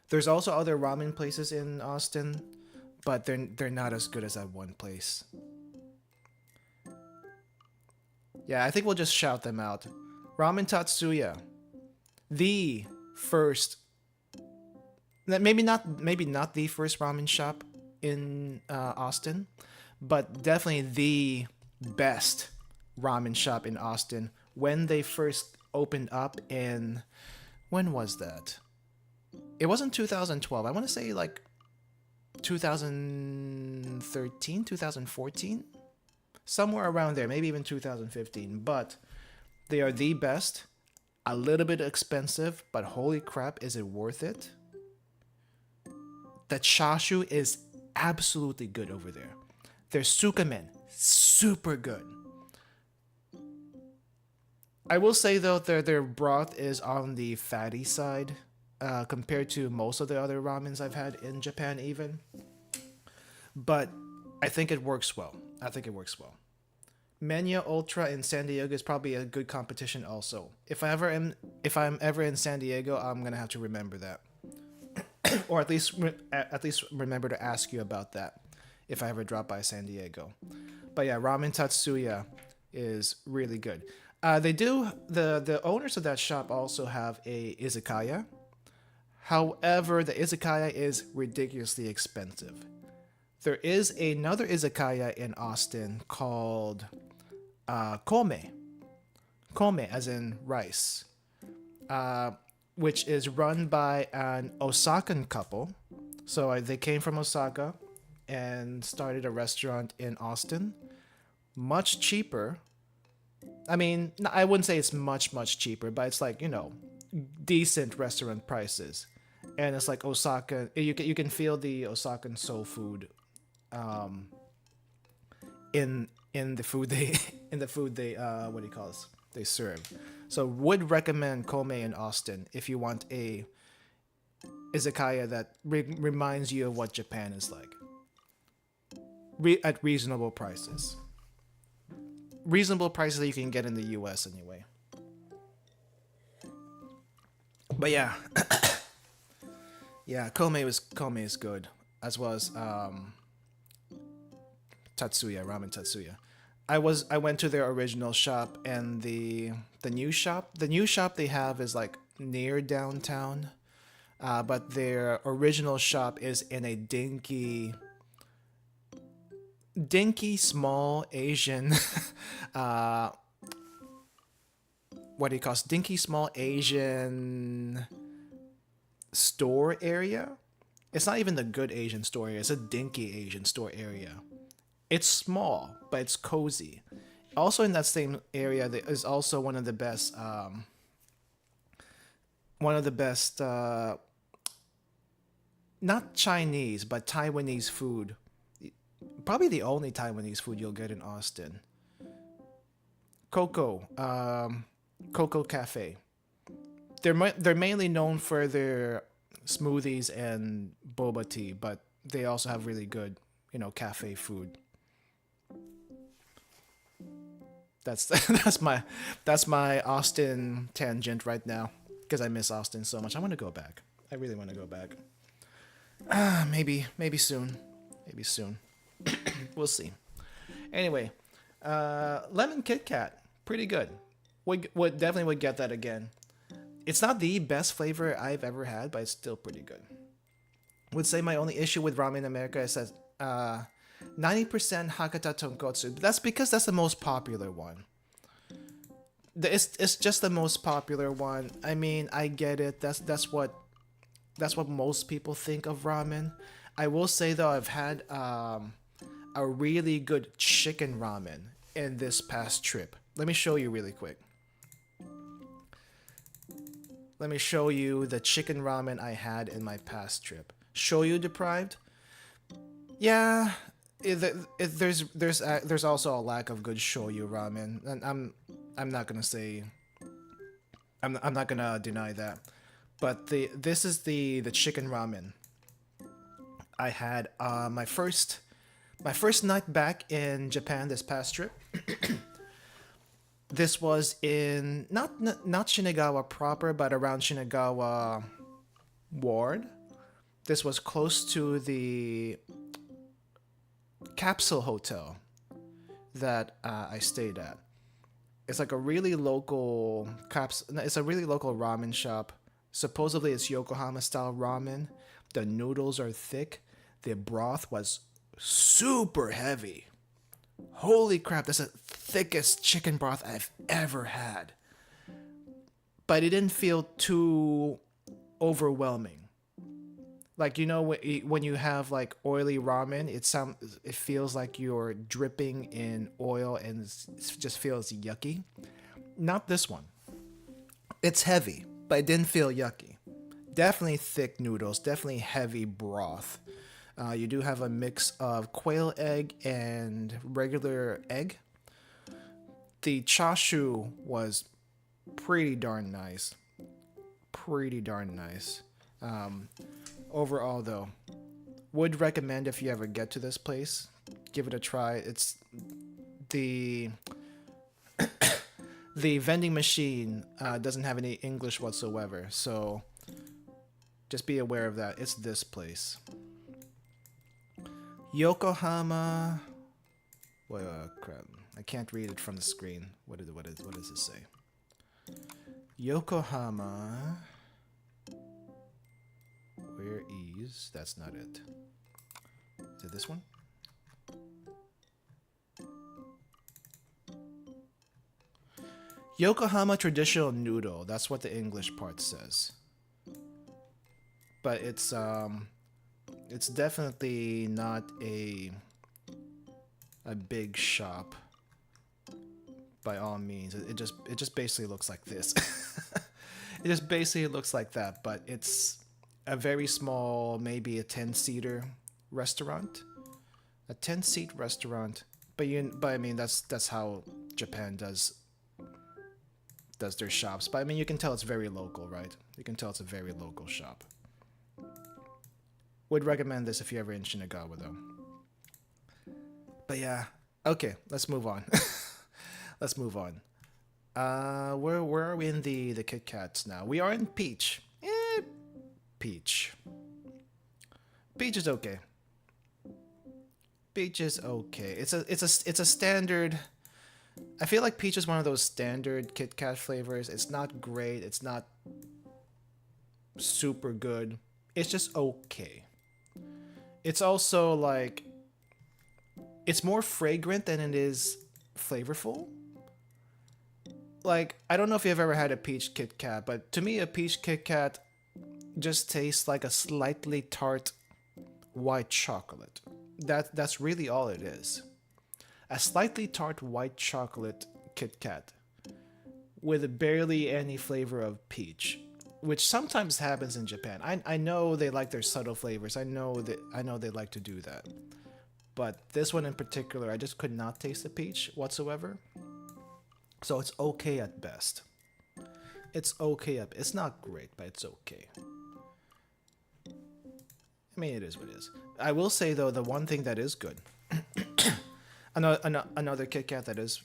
There's also other ramen places in Austin, but they're not as good as that one place. Yeah, I think we'll just shout them out. Ramen Tatsuya, the first, maybe not the first ramen shop in Austin, but definitely the best ramen shop in Austin when they first opened up in, when was that? It wasn't 2012. I want to say like 2013, 2014, somewhere around there, maybe even 2015. But they are the best. A little bit expensive, but holy crap, is it worth it? The chashu is absolutely good over there. Their sukamen, super good. I will say though, their broth is on the fatty side compared to most of the other ramens I've had in Japan, even. But I think it works well. I think it works well. Menya Ultra in San Diego is probably a good competition also. If I'm ever in San Diego, I'm gonna have to remember that, or at least remember to ask you about that if I ever drop by San Diego. But yeah, Ramen Tatsuya is really good. They do the owners of that shop also have a izakaya. However, the izakaya is ridiculously expensive. There is another izakaya in Austin called Kome. Kome, as in rice, which is run by an Osakan couple. So they came from Osaka and started a restaurant in Austin. Much cheaper. I mean, I wouldn't say it's much cheaper, but it's like, decent restaurant prices. And it's like Osaka. You can feel the Osakan soul food in the food they what do you call this? They serve. So would recommend Kome in Austin if you want a izakaya that reminds you of what Japan is like. At reasonable prices. Reasonable prices that you can get in the US anyway. But yeah. Yeah, Kome is good. As well as Tatsuya, Ramen Tatsuya. I went to their original shop and the new shop they have is like near downtown, but their original shop is in a dinky small Asian what do you call it? Dinky small Asian store area. It's not even the good Asian store area. It's a dinky Asian store area. It's small, but it's cozy. Also in that same area, there is also one of the best, not Chinese, but Taiwanese food probably the only Taiwanese food you'll get in Austin. Coco, Coco Cafe. They're mainly known for their smoothies and boba tea, but they also have really good, cafe food. That's that's my Austin tangent right now because I miss Austin so much. I want to go back. I really want to go back. Maybe soon. Maybe soon. We'll see. Anyway, lemon KitKat, pretty good. Would definitely would get that again. It's not the best flavor I've ever had, but it's still pretty good. Would say my only issue with ramen in America is that 90% Hakata tonkotsu. That's because that's the most popular one. It's just the most popular one. I mean, I get it. That's what most people think of ramen. I will say though, I've had a really good chicken ramen in this past trip. Let me show you really quick. Let me show you the chicken ramen I had in my past trip. Shoyu deprived? Yeah, there's also a lack of good shoyu ramen, and I'm not gonna say I'm not gonna deny that. But this is the chicken ramen I had my first night back in Japan this past trip. This was in not Shinagawa proper, but around Shinagawa Ward. This was close to the capsule hotel that I stayed at. It's like a really local It's a really local ramen shop. Supposedly it's Yokohama style ramen. The noodles are thick. The broth was super heavy. Holy crap, that's the thickest chicken broth I've ever had. But it didn't feel too overwhelming. Like, when you have like oily ramen, it feels like you're dripping in oil and it just feels yucky. Not this one. It's heavy, but it didn't feel yucky. Definitely thick noodles, definitely heavy broth. You do have a mix of quail egg and regular egg. The chashu was pretty darn nice. Pretty darn nice. Overall, though, would recommend if you ever get to this place, give it a try. It's the the vending machine doesn't have any English whatsoever, so just be aware of that. It's this place. Yokohama. Wait, crap! I can't read it from the screen. What does it say? Yokohama. Where is? That's not it. Is it this one? Yokohama traditional noodle. That's what the English part says. But it's definitely not a big shop by all means. It just basically looks like this. It just basically looks like that, but it's a very small, maybe a 10-seater restaurant. A 10-seat restaurant. But I mean that's how Japan does their shops. But I mean you can tell it's very local, right? You can tell it's a very local shop. Would recommend this if you're ever in Shinagawa though. But yeah, okay, let's move on. Let's move on. Where are we in the KitKats now? We are in Peach. Peach. Peach is okay. Peach is okay. It's a standard. I feel like Peach is one of those standard KitKat flavors. It's not great. It's not super good. It's just okay. It's also like it's more fragrant than it is flavorful. Like, I don't know if you've ever had a peach KitKat, but to me a peach KitKat just tastes like a slightly tart white chocolate. That's really all it is. A slightly tart white chocolate KitKat with barely any flavor of peach, which sometimes happens in Japan. I know they like their subtle flavors. I know they like to do that. but this one in particular, I just could not taste the peach whatsoever. So it's okay at best. It's okay up. It's not great, but it's okay. I mean, it is what it is. I will say though, the one thing that is good, another KitKat that is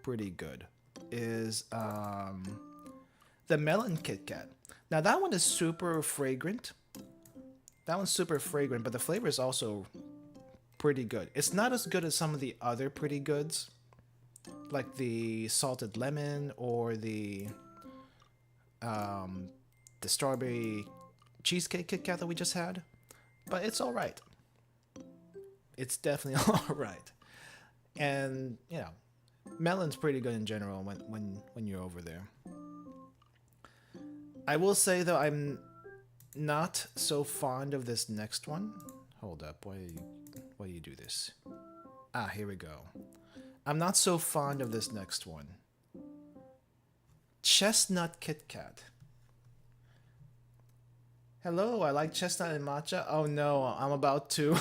pretty good, is the melon KitKat. Now that one is super fragrant. That one's super fragrant, but the flavor is also pretty good. It's not as good as some of the other pretty goods, like the salted lemon or the strawberry cheesecake KitKat that we just had, but it's all right. It's definitely all right. And you know, melon's pretty good in general when you're over there. I will say though, I'm not so fond of this next one. Hold up, why do you do this? Ah, here we go. I'm not so fond of this next one. Chestnut KitKat. Hello, I like chestnut and matcha. Oh no, I'm about to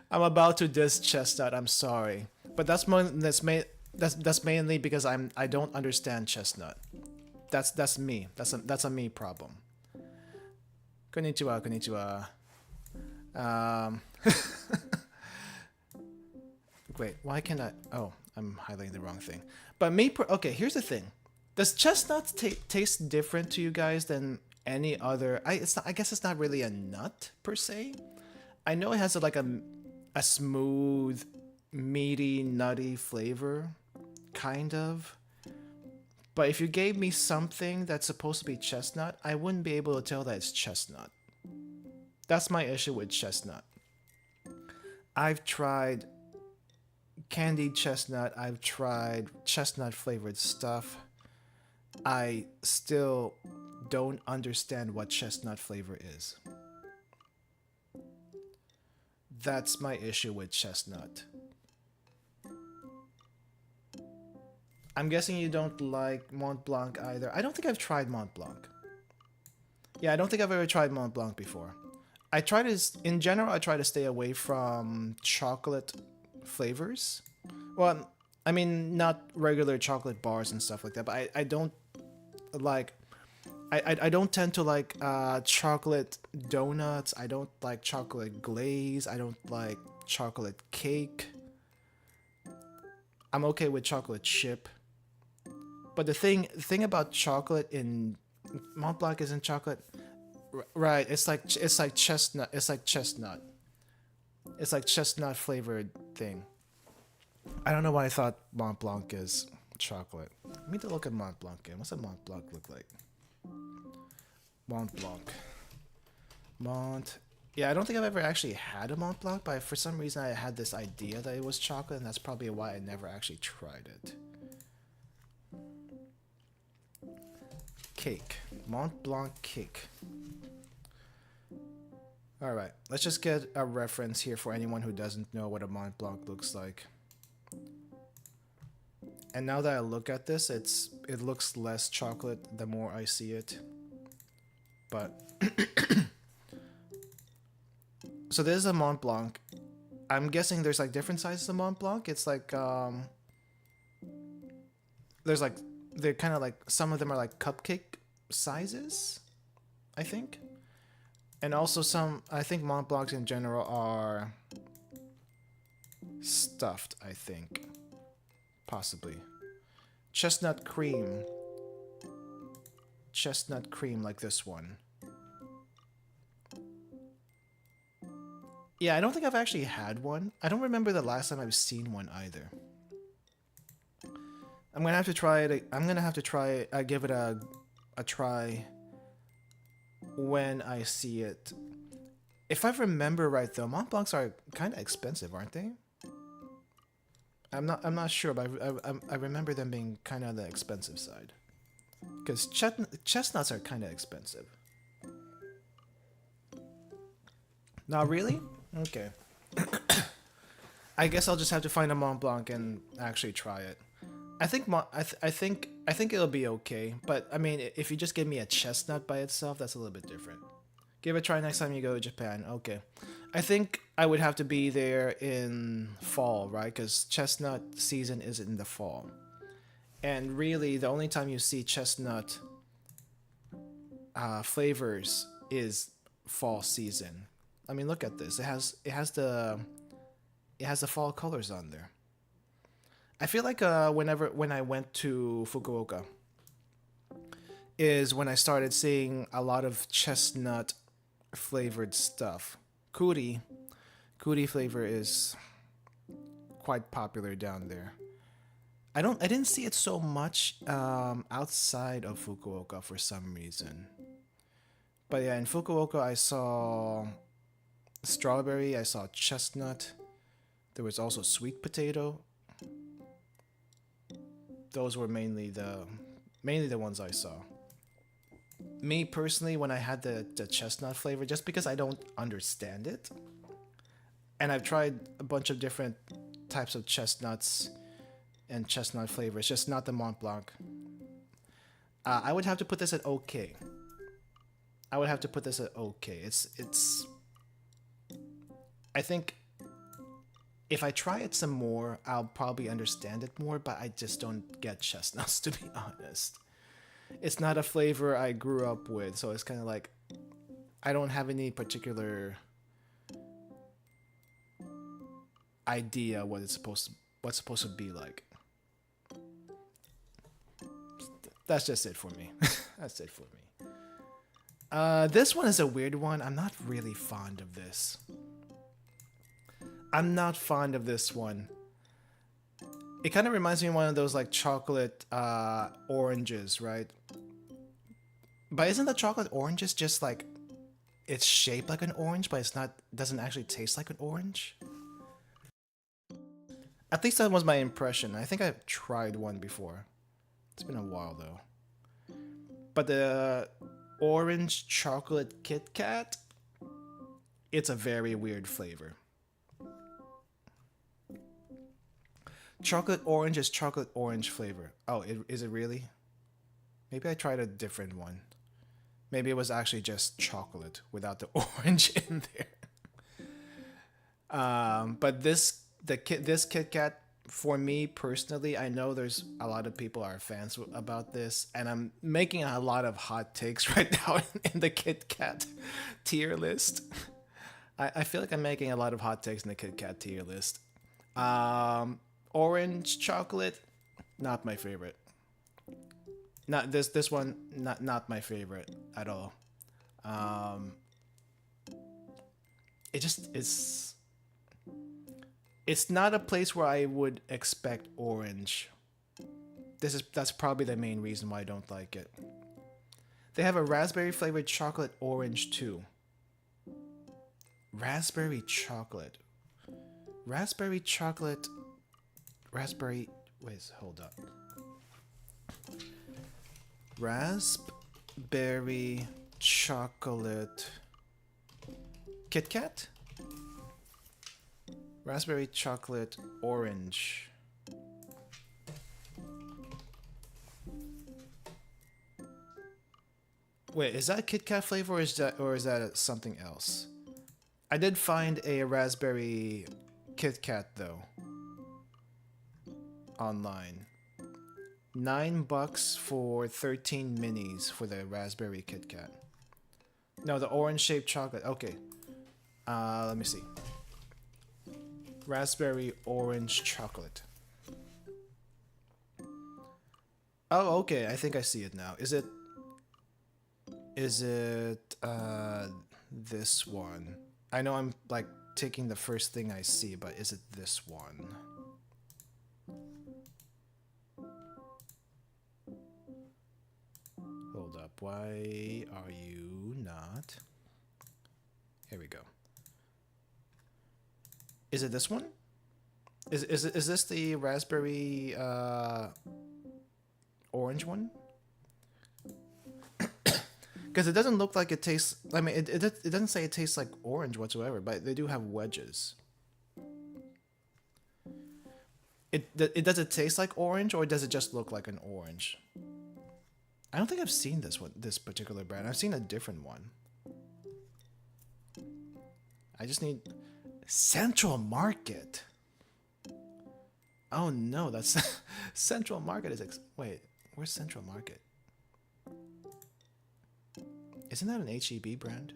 I'm about to diss chestnut. I'm sorry, but that's mainly because I don't understand chestnut. That's me. That's a me problem. Konnichiwa, konnichiwa. Wait, why can't I? Oh, I'm highlighting the wrong thing. But okay, here's the thing. Does chestnut taste different to you guys than any other? I guess it's not really a nut per se. I know it has like a smooth, meaty, nutty flavor, kind of. But if you gave me something that's supposed to be chestnut, I wouldn't be able to tell that it's chestnut. That's my issue with chestnut. I've tried candied chestnut. I've tried chestnut flavored stuff. I still don't understand what chestnut flavor is. That's my issue with chestnut. I'm guessing you don't like Mont Blanc either. I don't think I've tried Mont Blanc. Yeah, I don't think I've ever tried Mont Blanc before. In general, I try to stay away from chocolate flavors. Well, I mean, not regular chocolate bars and stuff like that, but I don't like... I don't tend to like chocolate donuts. I don't like chocolate glaze. I don't like chocolate cake. I'm okay with chocolate chip. But the thing about chocolate in Mont Blanc isn't chocolate, right? It's like chestnut. It's like chestnut. It's like chestnut flavored thing. I don't know why I thought Mont Blanc is chocolate. Let me look at Mont Blanc again. What's a Mont Blanc look like? Mont Blanc. Yeah, I don't think I've ever actually had a Mont Blanc, but for some reason I had this idea that it was chocolate, and that's probably why I never actually tried it. Cake. Mont Blanc cake. Alright, let's just get a reference here for anyone who doesn't know what a Mont Blanc looks like. And now that I look at this, it looks less chocolate the more I see it. But so this is a Mont Blanc. I'm guessing there's like different sizes of Mont Blanc. It's like there's like they're kind of like some of them are like cupcake sizes, I think. And also I think Mont Blancs in general are stuffed, I think. Possibly. Chestnut cream like this one. Yeah, I don't think I've actually had one. I don't remember the last time I've seen one either. I'm gonna have to try it. I'm gonna have to try. Give it a try when I see it. If I remember right, though, Mont Blancs are kind of expensive, aren't they? I'm not sure, but I remember them being kind of on the expensive side. Because chestnuts are kind of expensive. Not really? Okay. I guess I'll just have to find a Mont Blanc and actually try it. I think it'll be okay, but I mean, if you just give me a chestnut by itself, that's a little bit different. Give it a try next time you go to Japan. Okay. I think I would have to be there in fall, right? Because chestnut season is in the fall. And really, the only time you see chestnut flavors is fall season. I mean, look at this. It has the fall colors on there. I feel like when I went to Fukuoka is when I started seeing a lot of chestnut flavored stuff. Kuri flavor is quite popular down there. I didn't see it so much outside of Fukuoka for some reason. But yeah, in Fukuoka I saw strawberry, I saw chestnut. There was also sweet potato. Those were mainly the ones I saw. Me personally, when I had the chestnut flavor, just because I don't understand it, and I've tried a bunch of different types of chestnuts and chestnut flavors, just not the Mont Blanc. I would have to put this at okay. I would have to put this at okay. It's. I think if I try it some more, I'll probably understand it more, but I just don't get chestnuts, to be honest. It's not a flavor I grew up with, so it's kind of like I don't have any particular idea what's supposed to be like. That's just it for me. That's it for me. This one is a weird one. I'm not really fond of this. I'm not fond of this one. It kind of reminds me of one of those like chocolate oranges, right? But isn't the chocolate oranges just like it's shaped like an orange, but it's not doesn't actually taste like an orange? At least that was my impression. I think I've tried one before. It's been a while though. But the orange chocolate KitKat, it's a very weird flavor. Chocolate orange is chocolate orange flavor. Oh, is it really? Maybe I tried a different one. Maybe it was actually just chocolate without the orange in there. But this Kit Kat, for me personally, I know there's a lot of people are fans about this, and I'm making a lot of hot takes right now in the Kit Kat tier list. I feel like I'm making a lot of hot takes in the Kit Kat tier list. Orange chocolate, not my favorite. Not this one, not my favorite at all. It just it's not a place where I would expect orange. That's probably the main reason why I don't like it. They have a raspberry flavored chocolate orange too. Raspberry chocolate. Raspberry chocolate. Raspberry. Wait, hold up. Raspberry chocolate. Kit Kat? Raspberry chocolate orange. Wait, is that a Kit Kat flavor or is that something else? I did find a raspberry Kit Kat though. Online. $9 for 13 minis for the raspberry Kit Kat. No, the orange shaped chocolate. Okay. Let me see. Raspberry orange chocolate. Oh, okay. I think I see it now. Is it this one? I know I'm like taking the first thing I see, but is it this one? Hold up. Why are you not? Here we go. Is it this one? Is this the raspberry orange one? Because it doesn't look like it tastes. I mean, it doesn't say it tastes like orange whatsoever, but they do have wedges. Does it taste like orange, or does it just look like an orange? I don't think I've seen this particular brand. I've seen a different one. I just need Central Market. Oh no, that's Central Market is wait, where's Central Market? Isn't that an HEB brand?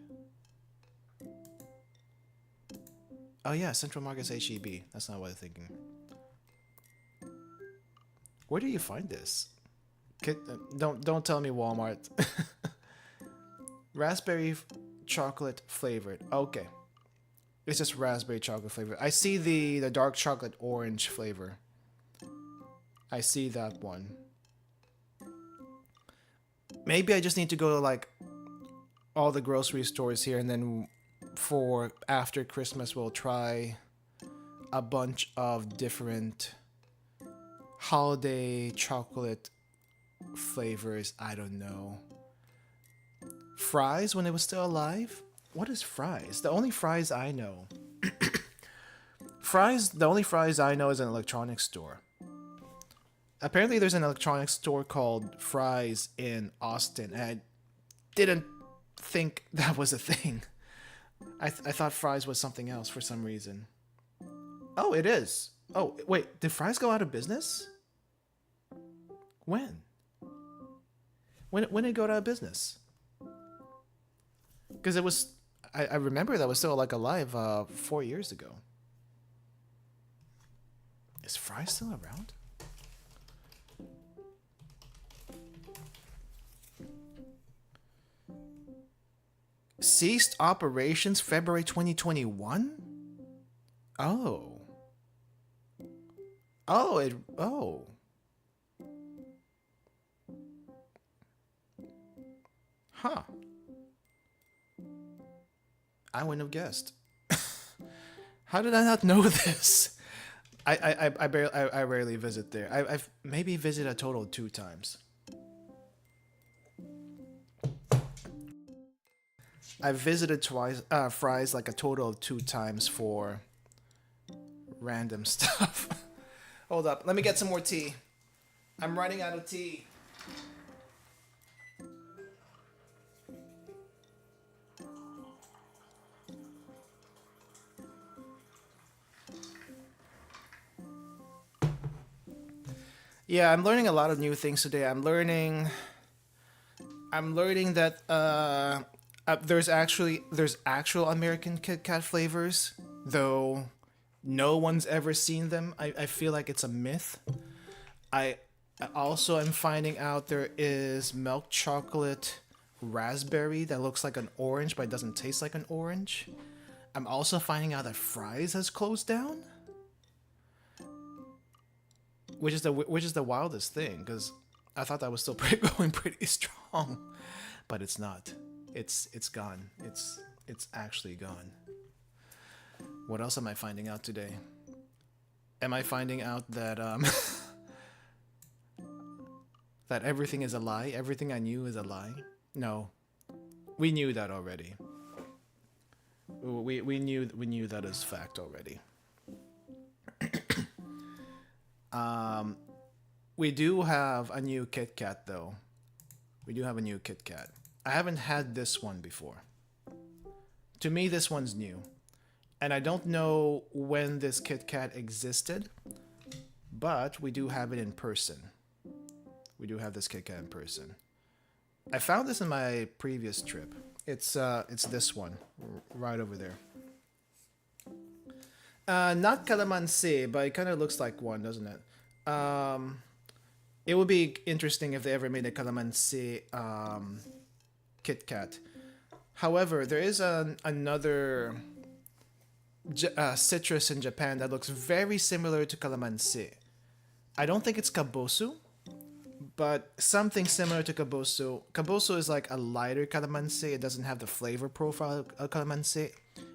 Oh yeah, Central Market's HEB. That's not what I'm thinking. Where do you find this? Don't tell me Walmart. Raspberry chocolate flavored. Okay. It's just raspberry chocolate flavored. I see the dark chocolate orange flavor. I see that one. Maybe I just need to go to like all the grocery stores here, and then for after Christmas we'll try a bunch of different holiday chocolate flavors. I don't know. Fries when it was still alive? What is Fries? The only Fries I know. The only Fries I know is an electronics store. Apparently there's an electronics store called Fries in Austin, and I didn't think that was a thing. I thought Fries was something else for some reason. Oh, it is. Oh, wait, did Fries go out of business? When? When did it go out of business? Because it was, I remember that was still like alive 4 years ago. Is Fries still around? Ceased operations February 2021? Oh. Oh. Huh. I wouldn't have guessed. How did I not know this? I rarely visit there. I've maybe visited a total of 2 times. I've visited Fries like a total of 2 times for random stuff. Hold up, let me get some more tea. I'm running out of tea. Yeah, I'm learning a lot of new things today. I'm learning that there's actual American KitKat flavors, though no one's ever seen them. I feel like it's a myth. I also am finding out there is milk chocolate raspberry that looks like an orange but it doesn't taste like an orange. I'm also finding out that Fries has closed down, which is the wildest thing, because I thought that was still going pretty strong, but it's not. It's gone. It's actually gone. What else am I finding out today? Am I finding out that that everything is a lie? Everything I knew is a lie? No, we knew that already. We knew that as fact already. We do have a new KitKat though. We do have a new KitKat. I haven't had this one before. To me, this one's new. And I don't know when this KitKat existed, but we do have it in person. We do have this KitKat in person. I found this in my previous trip. It's this one, right over there. Not calamansi, but it kind of looks like one, doesn't it? It would be interesting if they ever made a calamansi KitKat. However, there is another citrus in Japan that looks very similar to calamansi. I don't think it's kabosu, but something similar to kabosu. Kabosu is like a lighter calamansi. It doesn't have the flavor profile of calamansi.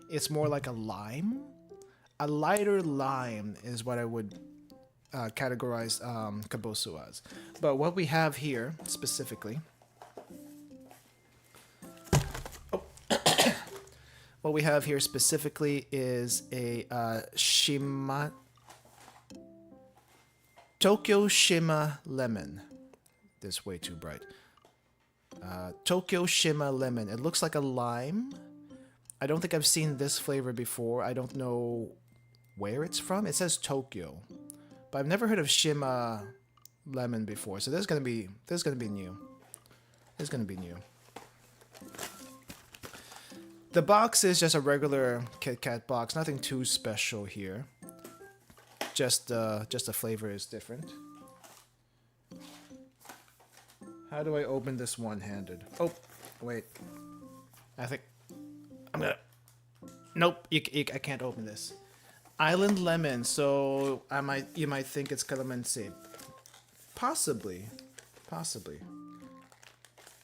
It's more like a lime. A lighter lime is what I would categorize kabosu as. But what we have here specifically, what we have here specifically is a Tokyo Shima lemon. This is way too bright. Tokyo Shima lemon. It looks like a lime. I don't think I've seen this flavor before. I don't know where it's from. It says Tokyo, but I've never heard of Shima lemon before. So this is gonna be new. This is gonna be new. The box is just a regular KitKat box. Nothing too special here. Just the flavor is different. How do I open this one-handed? Oh, wait. I think I'm gonna. Nope, I can't open this. Island lemon. So you might think it's calamansi. Possibly.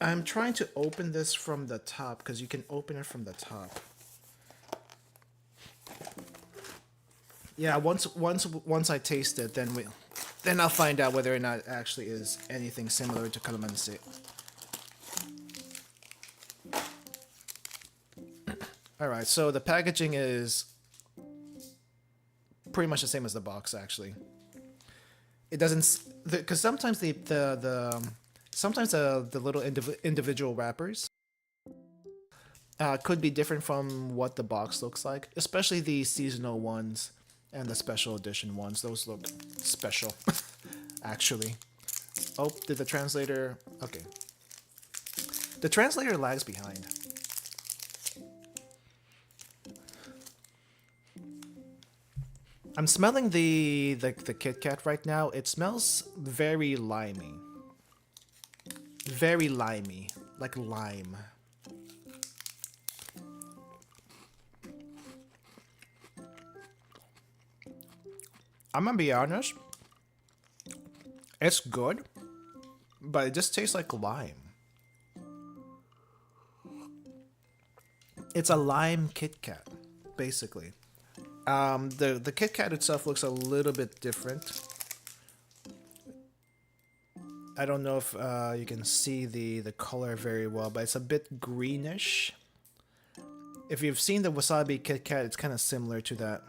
I'm trying to open this from the top because you can open it from the top. Yeah, once I taste it, then I'll find out whether or not it actually is anything similar to calamansi. All right, so the packaging is pretty much the same as the box, actually. It doesn't, because sometimes the little individual wrappers could be different from what the box looks like, especially the seasonal ones and the special edition ones. Those look special, actually. Oh, did the translator? Okay. The translator lags behind. I'm smelling the KitKat right now. It smells very limey. Very limey, like lime. I'm gonna be honest. It's good, but it just tastes like lime. It's a lime KitKat, basically. The KitKat itself looks a little bit different. I don't know if you can see the color very well, but it's a bit greenish. If you've seen the wasabi KitKat, it's kind of similar to that,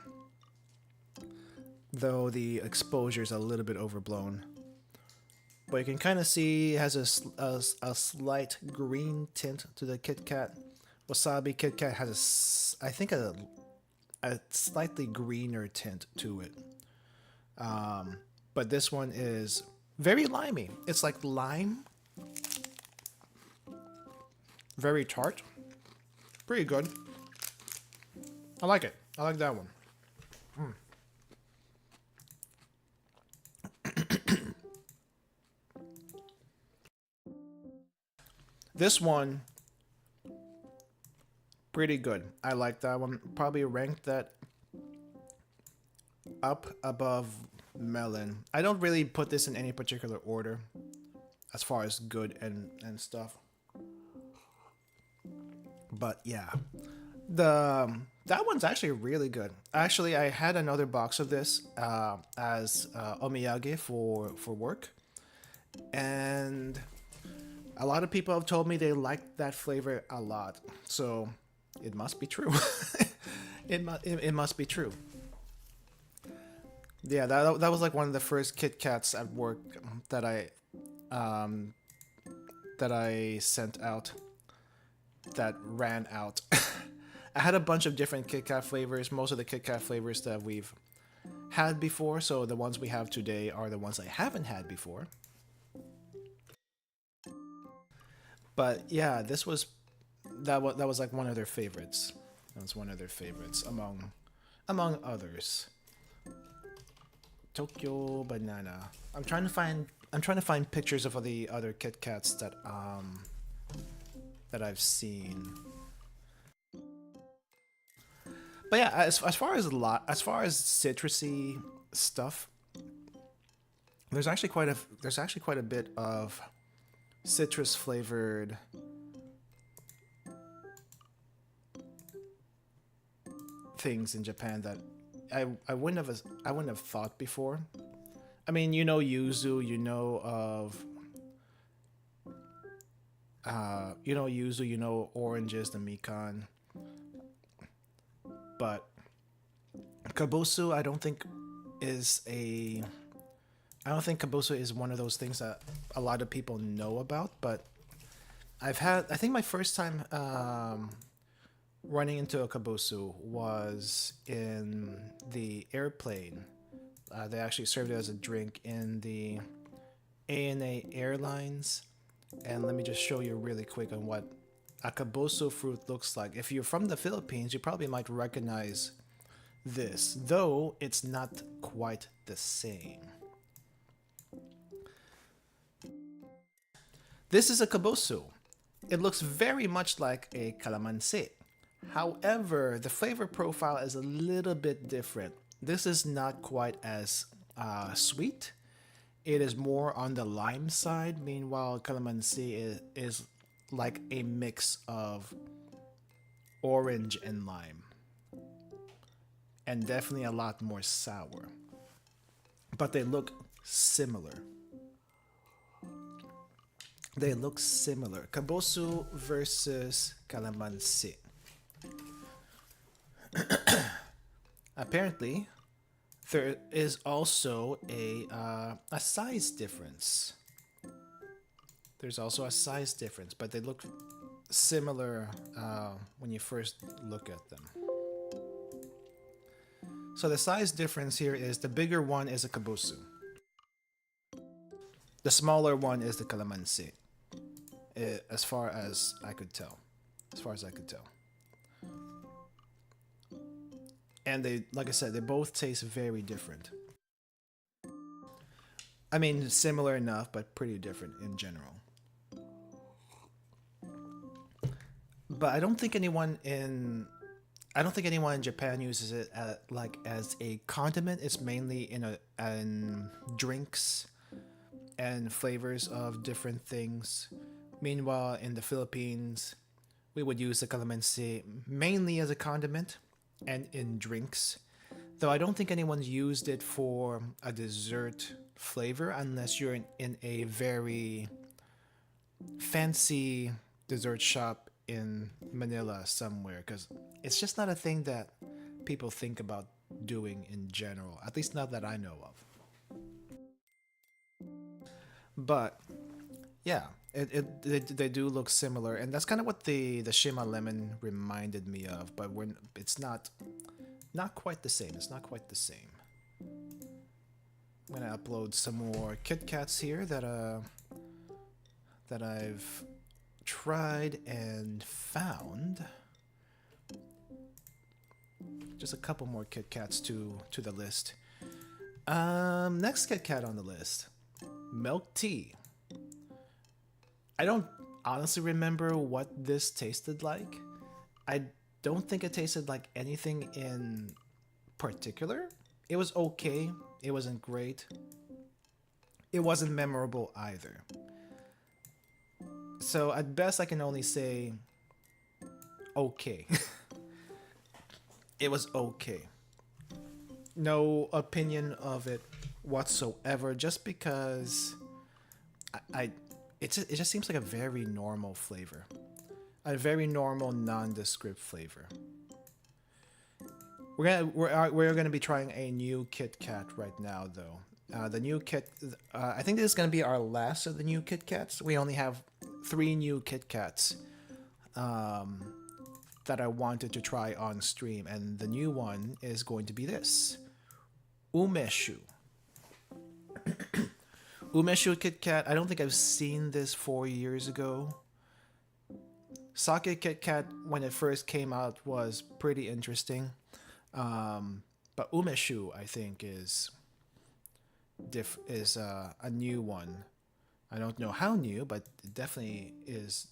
though the exposure is a little bit overblown. But you can kind of see it has a slight green tint to the KitKat. Wasabi KitKat has I think a slightly greener tint to it. But this one is very limey. It's like lime. Very tart. Pretty good. I like it. I like that one. This one, pretty good. I like that one. Probably ranked that up above melon. I don't really put this in any particular order as far as good and stuff. But yeah, that one's actually really good. Actually, I had another box of this as omiyage for work, and a lot of people have told me they like that flavor a lot. So it must be true. it must be true. Yeah, that was like one of the first KitKats at work that I sent out that ran out. I had a bunch of different KitKat flavors. Most of the KitKat flavors that we've had before, so the ones we have today are the ones I haven't had before. But yeah, that was like one of their favorites. That was one of their favorites among others. Tokyo banana. I'm trying to find pictures of the other KitKats that I've seen. But yeah, as far as citrusy stuff, there's actually quite a bit of citrus flavored things in Japan that I wouldn't have thought before. I mean, you know yuzu, you know yuzu, you know oranges, the mikan. But kabosu, I don't think kabosu is one of those things that a lot of people know about, but I think my first time running into a kabusu was in the airplane. They actually served it as a drink in the ANA Airlines. And let me just show you really quick on what a kabusu fruit looks like. If you're from the Philippines, you probably might recognize this, though it's not quite the same. This is a kabusu. It looks very much like a calamansi. However, the flavor profile is a little bit different. This is not quite as sweet. It is more on the lime side. Meanwhile, calamansi is like a mix of orange and lime. And definitely a lot more sour. But they look similar. They look similar. Kabusu versus calamansi. Apparently, there is also a size difference. There's also a size difference, but they look similar when you first look at them. So the size difference here is the bigger one is a kabusu. The smaller one is the calamansi. As far as I could tell. And they, like I said, they both taste very different. I mean, similar enough, but pretty different in general. But I don't think anyone in Japan uses it like as a condiment. It's mainly in drinks and flavors of different things. Meanwhile, in the Philippines, we would use the calamansi mainly as a condiment and in drinks. Though I don't think anyone's used it for a dessert flavor unless you're in a very fancy dessert shop in Manila somewhere, because it's just not a thing that people think about doing in general, at least not that I know of. But yeah, they do look similar, and that's kind of what the Shima lemon reminded me of. But it's not quite the same. It's not quite the same. I'm gonna upload some more KitKats here that I've tried and found. Just a couple more KitKats to the list. Next KitKat on the list, milk tea. I don't honestly remember what this tasted like. I don't think it tasted like anything in particular. It was okay. It wasn't great. It wasn't memorable either. So at best I can only say okay. It was okay. No opinion of it whatsoever, just because it just seems like a very normal flavor. A very normal nondescript flavor. We're gonna be trying a new KitKat right now, though. The new I think this is gonna be our last of the new KitKats. We only have 3 new KitKats that I wanted to try on stream, and the new one is going to be this umeshu. Umeshu KitKat. I don't think I've seen this 4 years ago. Sake KitKat, when it first came out, was pretty interesting. But umeshu, I think, is a new one. I don't know how new, but it definitely is.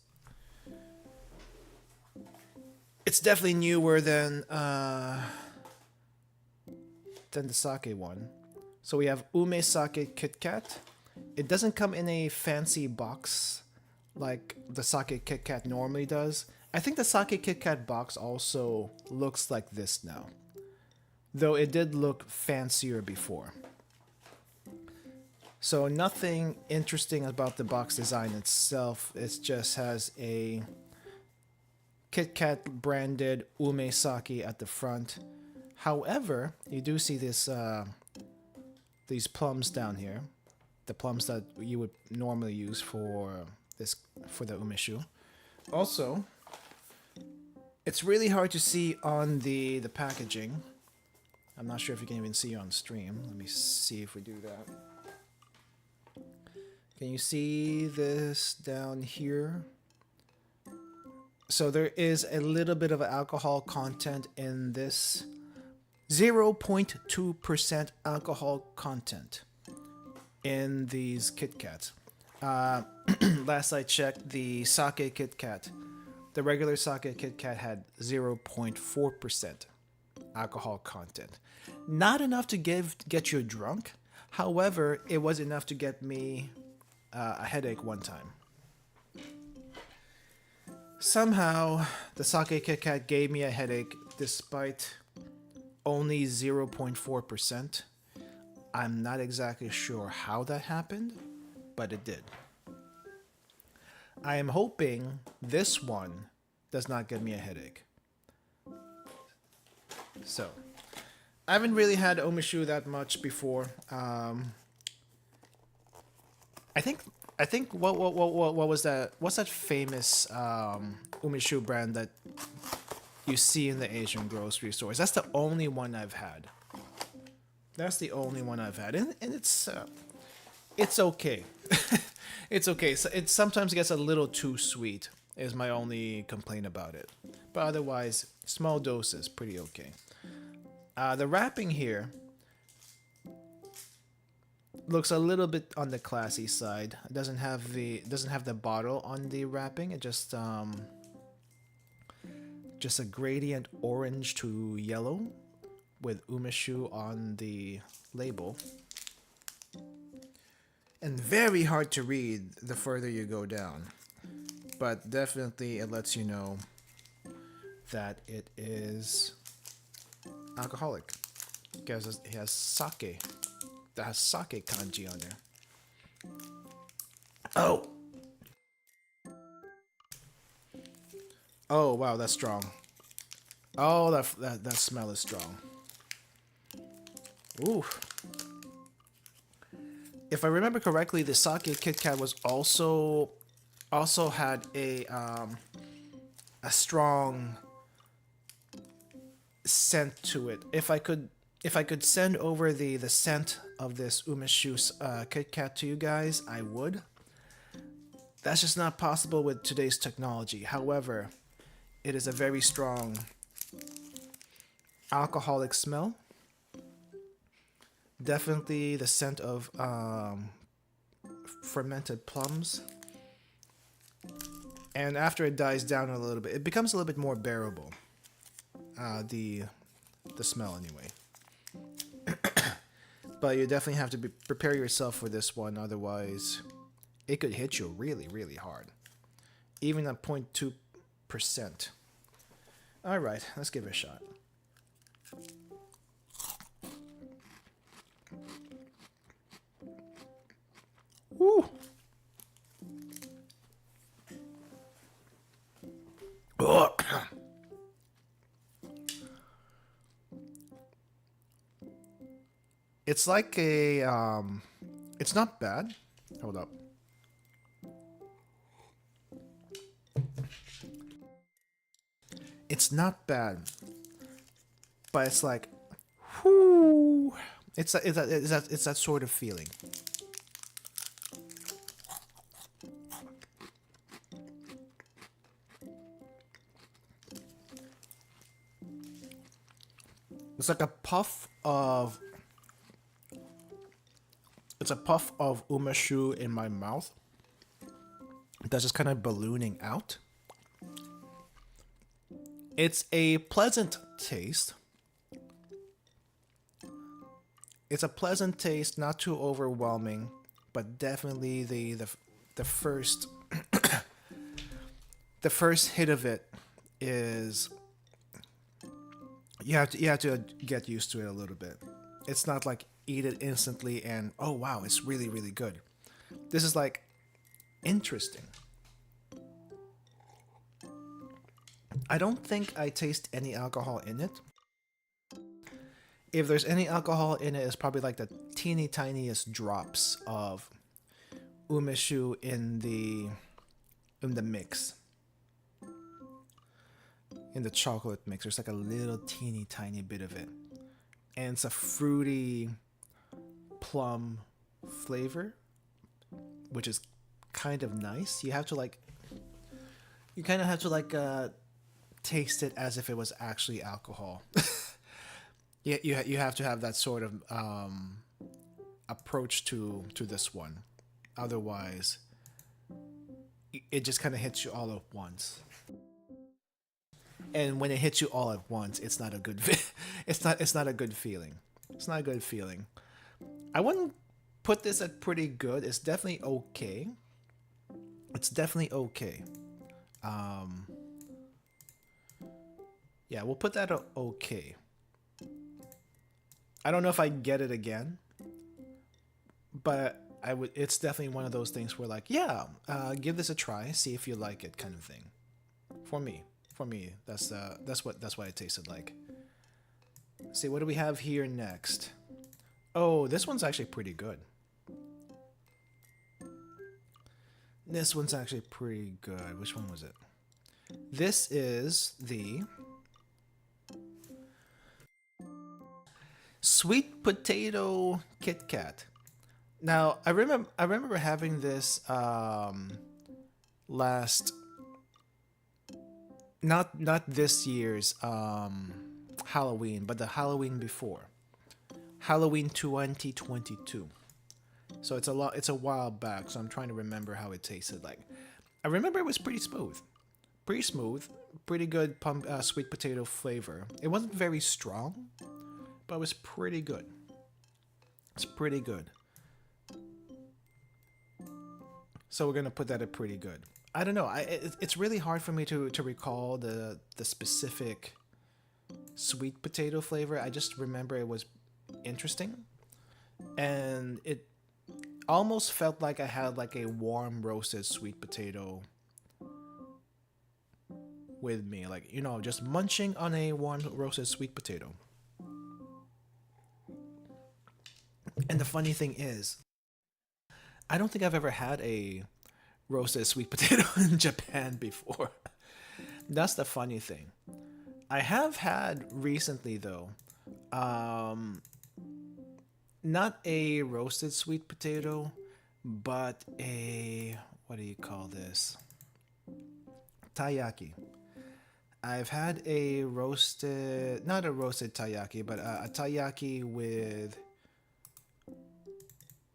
It's definitely newer than the sake one. So we have Ume Sake KitKat. It doesn't come in a fancy box like the sake KitKat normally does. I think the sake KitKat box also looks like this now, though it did look fancier before. So nothing interesting about the box design itself. It just has a KitKat branded Ume Sake at the front. However, you do see this these plums down here, the plums that you would normally use for the umeshu. Also, It's really hard to see on the packaging. I'm not sure if you can even see on stream. Let me see if we do that. Can you see this down here? So there is a little bit of alcohol content in this. 0.2% alcohol content in these KitKats. Last I checked, the sake KitKat, the regular sake KitKat had 0.4% alcohol content. Not enough to get you drunk. However, it was enough to get me a headache one time. Somehow, the sake KitKat gave me a headache despite only 0.4%. I'm not exactly sure how that happened, but it did. I am hoping this one does not give me a headache. So, I haven't really had umishu that much before. I think what was that? What's that famous umishu brand that you see in the Asian grocery stores? That's the only one I've had. That's the only one I've had, and it's okay. It's okay. So it sometimes gets a little too sweet. Is my only complaint about it. But otherwise, small doses, pretty okay. The wrapping here looks a little bit on the classy side. It doesn't have the bottle on the wrapping. It just a gradient orange to yellow with umishu on the label. And very hard to read the further you go down. But definitely it lets you know that it is alcoholic. Because it has sake. That has sake kanji on there. Oh! Oh, wow, that's strong. Oh, that smell is strong. Ooh. If I remember correctly, the sake KitKat was also had a strong scent to it. If I could send over the scent of this umishu KitKat to you guys, I would. That's just not possible with today's technology. However, it is a very strong alcoholic smell. Definitely the scent of fermented plums. And after it dies down a little bit, it becomes a little bit more bearable. The smell anyway. But you definitely have to prepare yourself for this one, otherwise it could hit you really, really hard. Even at 0.2%. Alright, let's give it a shot. Woo! It's like a it's not bad. Hold up. It's not bad, but it's like, whoo! It's that sort of feeling. It's like a puff of. It's a puff of umishu in my mouth. That's just kind of ballooning out. It's a pleasant taste. It's a pleasant taste, not too overwhelming, but definitely the first the first hit of it is you have to get used to it a little bit. It's not like eat it instantly and oh wow, it's really, really good. This is like interesting. I don't think I taste any alcohol in it. If there's any alcohol in it, it's probably like the teeny tiniest drops of umishu in the mix. in the chocolate mix. There's like a little teeny tiny bit of it, and it's a fruity plum flavor, which is kind of nice. You have to like, you kind of have to like taste it as if it was actually alcohol. Yeah, you have to have that sort of approach to this one. Otherwise, it just kind of hits you all at once. And when it hits you all at once, it's not a good. It's not a good feeling. It's not a good feeling. I wouldn't put this at pretty good. It's definitely okay. It's definitely okay. Um, yeah, we'll put that at okay. I don't know if I get it again, but I would. It's definitely one of those things where like, yeah, give this a try, see if you like it, kind of thing. For me, that's what it tasted like. Let's see, what do we have here next? Oh, this one's actually pretty good. This one's actually pretty good. Which one was it? This is the sweet potato KitKat. Now, I remember having this last, not this year's Halloween, but the Halloween before. Halloween 2022. So it's a while back, so I'm trying to remember how it tasted like. I remember it was pretty smooth. Pretty smooth, pretty good sweet potato flavor. It wasn't very strong, but it was pretty good. It's pretty good. So we're gonna put that at pretty good. I don't know. It's really hard for me to recall the specific sweet potato flavor. I just remember it was interesting, and it almost felt like I had like a warm roasted sweet potato with me, like, you know, just munching on a warm roasted sweet potato. And the funny thing is, I don't think I've ever had a roasted sweet potato in Japan before. That's the funny thing. I have had recently though, not a roasted sweet potato, but a, what do you call this? Taiyaki. I've had a roasted, not a roasted taiyaki, but a taiyaki with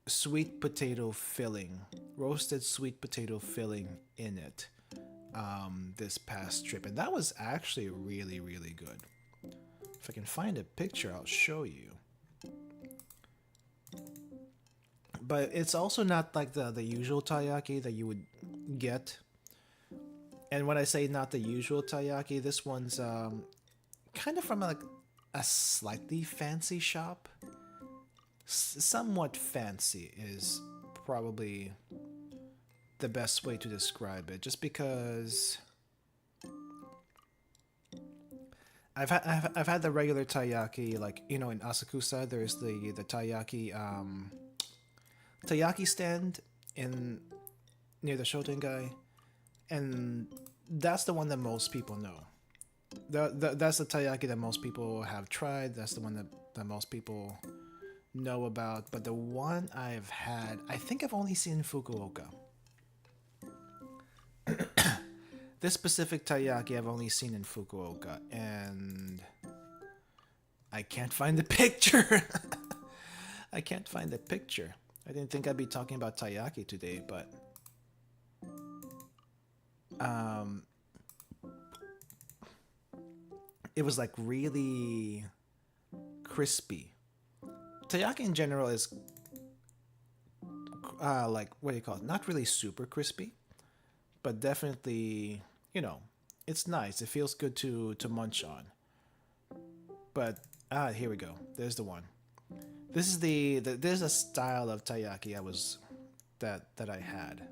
sweet potato filling, roasted sweet potato filling in it, this past trip, and that was actually really, really good. If I can find a picture, I'll show you. But it's also not like the usual taiyaki that you would get. And when I say not the usual taiyaki, this one's kind of from like a slightly fancy shop. Somewhat fancy is probably the best way to describe it, just because I've had the regular taiyaki, like, you know, in Asakusa there's the taiyaki stand in near the Shotengai, and that's the one that most people know. That's the taiyaki that most people have tried. That's the one that most people know about. But the one I've had, I think I've only seen in Fukuoka. This specific taiyaki I've only seen in Fukuoka, and I can't find the picture. I can't find the picture. I didn't think I'd be talking about taiyaki today, but it was like really crispy. Taiyaki in general is like, what do you call it? Not really super crispy, but definitely, you know, it's nice. It feels good to munch on. But here we go. There's the one. This is there's a style of taiyaki that I had.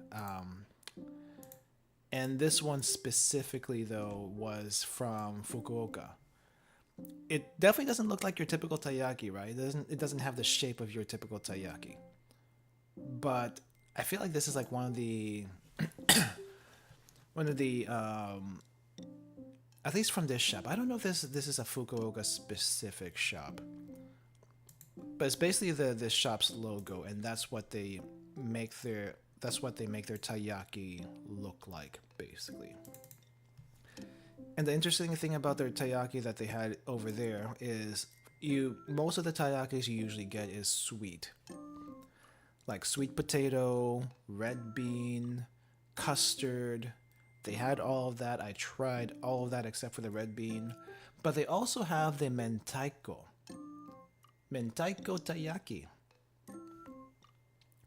And this one specifically though was from Fukuoka. It definitely doesn't look like your typical taiyaki, right? It doesn't have the shape of your typical taiyaki. But I feel like this is like one of the At least from this shop. I don't know if this is a Fukuoka specific shop, but it's basically this shop's logo, and that's what they make their taiyaki look like, basically. And the interesting thing about their taiyaki that they had over there is most of the taiyakis you usually get is sweet. Like sweet potato, red bean, custard. They had all of that. I tried all of that except for the red bean. But they also have the mentaiko. Mentaiko taiyaki.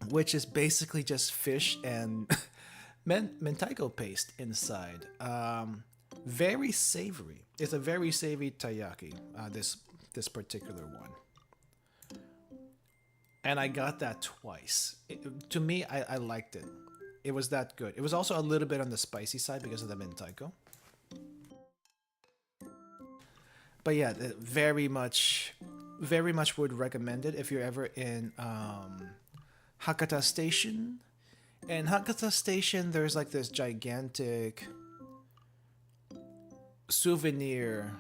Which is basically just fish and mentaiko paste inside. Very savory. It's a very savory taiyaki, this particular one. And I got that twice. To me, I liked it. It was that good. It was also a little bit on the spicy side because of the mentaiko. But yeah, very much would recommend it if you're ever in Hakata Station. In Hakata Station, there's like this gigantic souvenir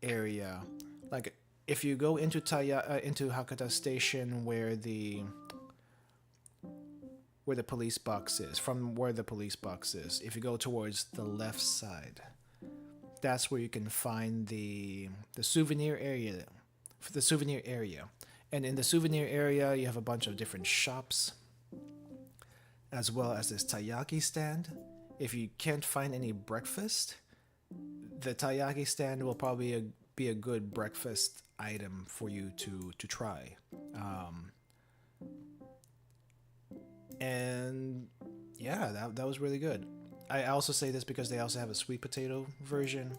area. Like if you go into Hakata Station where the police box is, from where the police box is, if you go towards the left side, that's where you can find the souvenir area. For the souvenir area. And in the souvenir area, you have a bunch of different shops, as well as this taiyaki stand. If you can't find any breakfast, the taiyaki stand will probably be a good breakfast item for you to try. And yeah, that was really good. I also say this because they also have a sweet potato version,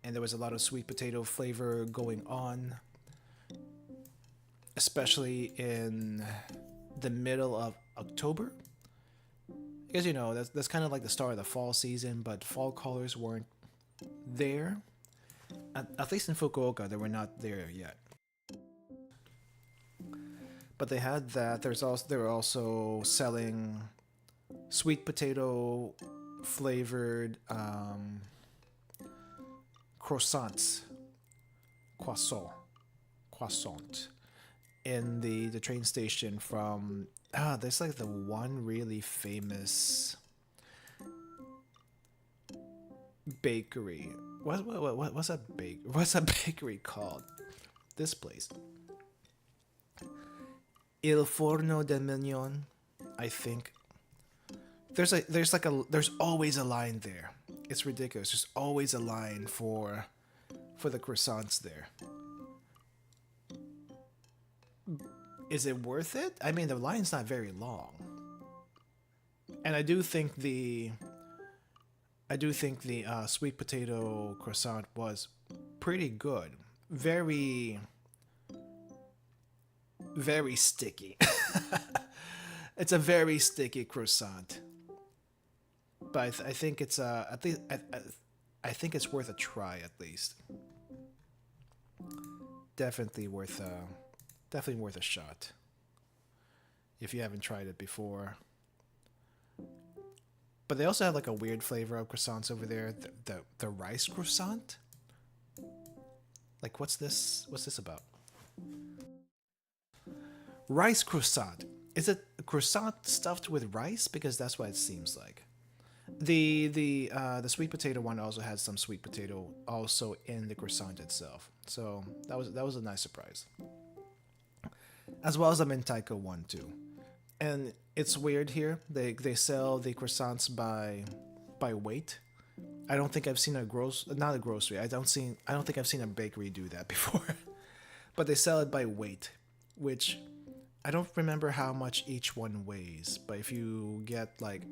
and there was a lot of sweet potato flavor going on, especially in the middle of October. Because, you know, that's kind of like the start of the fall season, but fall colors weren't there. At least in Fukuoka, they were not there yet. But they had that. They were also selling sweet potato flavored croissant in the train station from there's like the one really famous bakery. What's a bakery called? This place. Il Forno del Mignon, I think. There's always a line there. It's ridiculous. There's always a line for the croissants there. Is it worth it? I mean, the line's not very long. And I do think the sweet potato croissant was pretty good. Very sticky. It's a very sticky croissant. But I think it's at least I think it's worth a try at least. Definitely worth a shot if you haven't tried it before. But they also have like a weird flavor of croissants over there. The rice croissant. Like what's this about? Rice croissant. Is it a croissant stuffed with rice? Because that's what it seems like. The sweet potato one also had some sweet potato also in the croissant itself. So that was a nice surprise. As well as the mentaiko one too. And it's weird here. They sell the croissants by weight. I don't think I've seen not a grocery. I don't think I've seen a bakery do that before. But they sell it by weight, which I don't remember how much each one weighs, but if you get like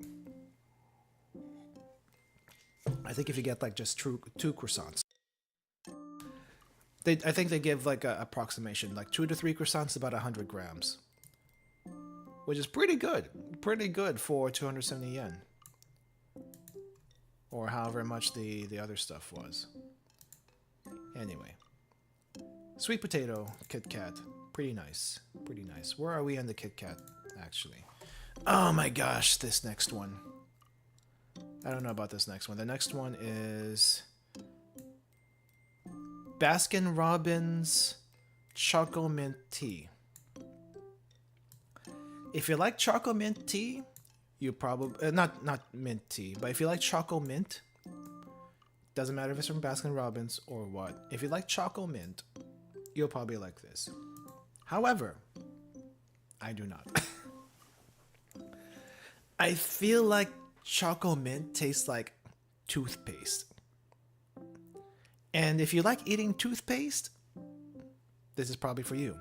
just two croissants, I think they give like an approximation, like 2 to 3 croissants, about 100 grams, which is pretty good for 270 yen, or however much the other stuff was. Anyway, sweet potato KitKat, pretty nice. Where are we on the KitKat actually? Oh my gosh, this next one. I don't know about this next one. The next one is Baskin Robbins Choco Mint Tea. If you like choco mint tea, you probably not mint tea, but if you like choco mint, doesn't matter if it's from Baskin Robbins or what. If you like choco mint, you'll probably like this. However, I do not. I feel like choco mint tastes like toothpaste. And if you like eating toothpaste, this is probably for you.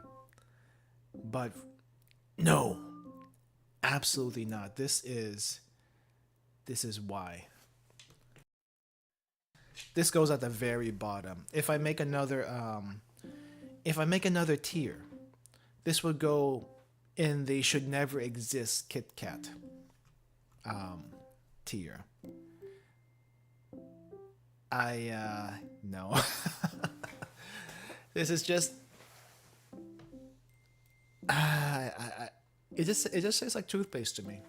But no, absolutely not. This is why. This goes at the very bottom. If I make another tier, this would go in the should never exist KitKat tier. No. This is just it just tastes like toothpaste to me.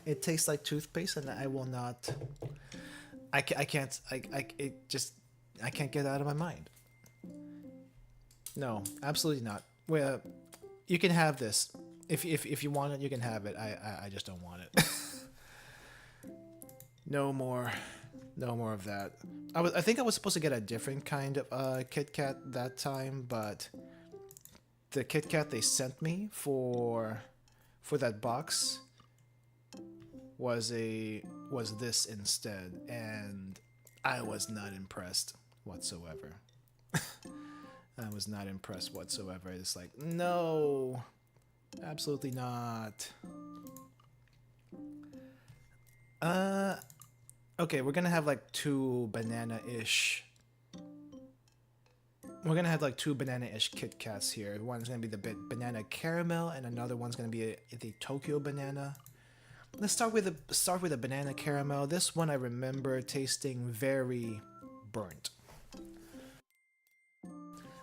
It tastes like toothpaste, and I will not. I can't. I can't get it out of my mind. No, absolutely not. Well, you can have this if you want it. You can have it. I just don't want it. No more of that. I think I was supposed to get a different kind of KitKat that time, but the KitKat they sent me for that box was this instead, and I was not impressed whatsoever. I was not impressed whatsoever. It's like, no, absolutely not. Okay, we're gonna have like two banana-ish. We're gonna have like two banana-ish Kit Kats here. One's gonna be the banana caramel, and another one's gonna be the Tokyo banana. Let's start with the banana caramel. This one I remember tasting very burnt.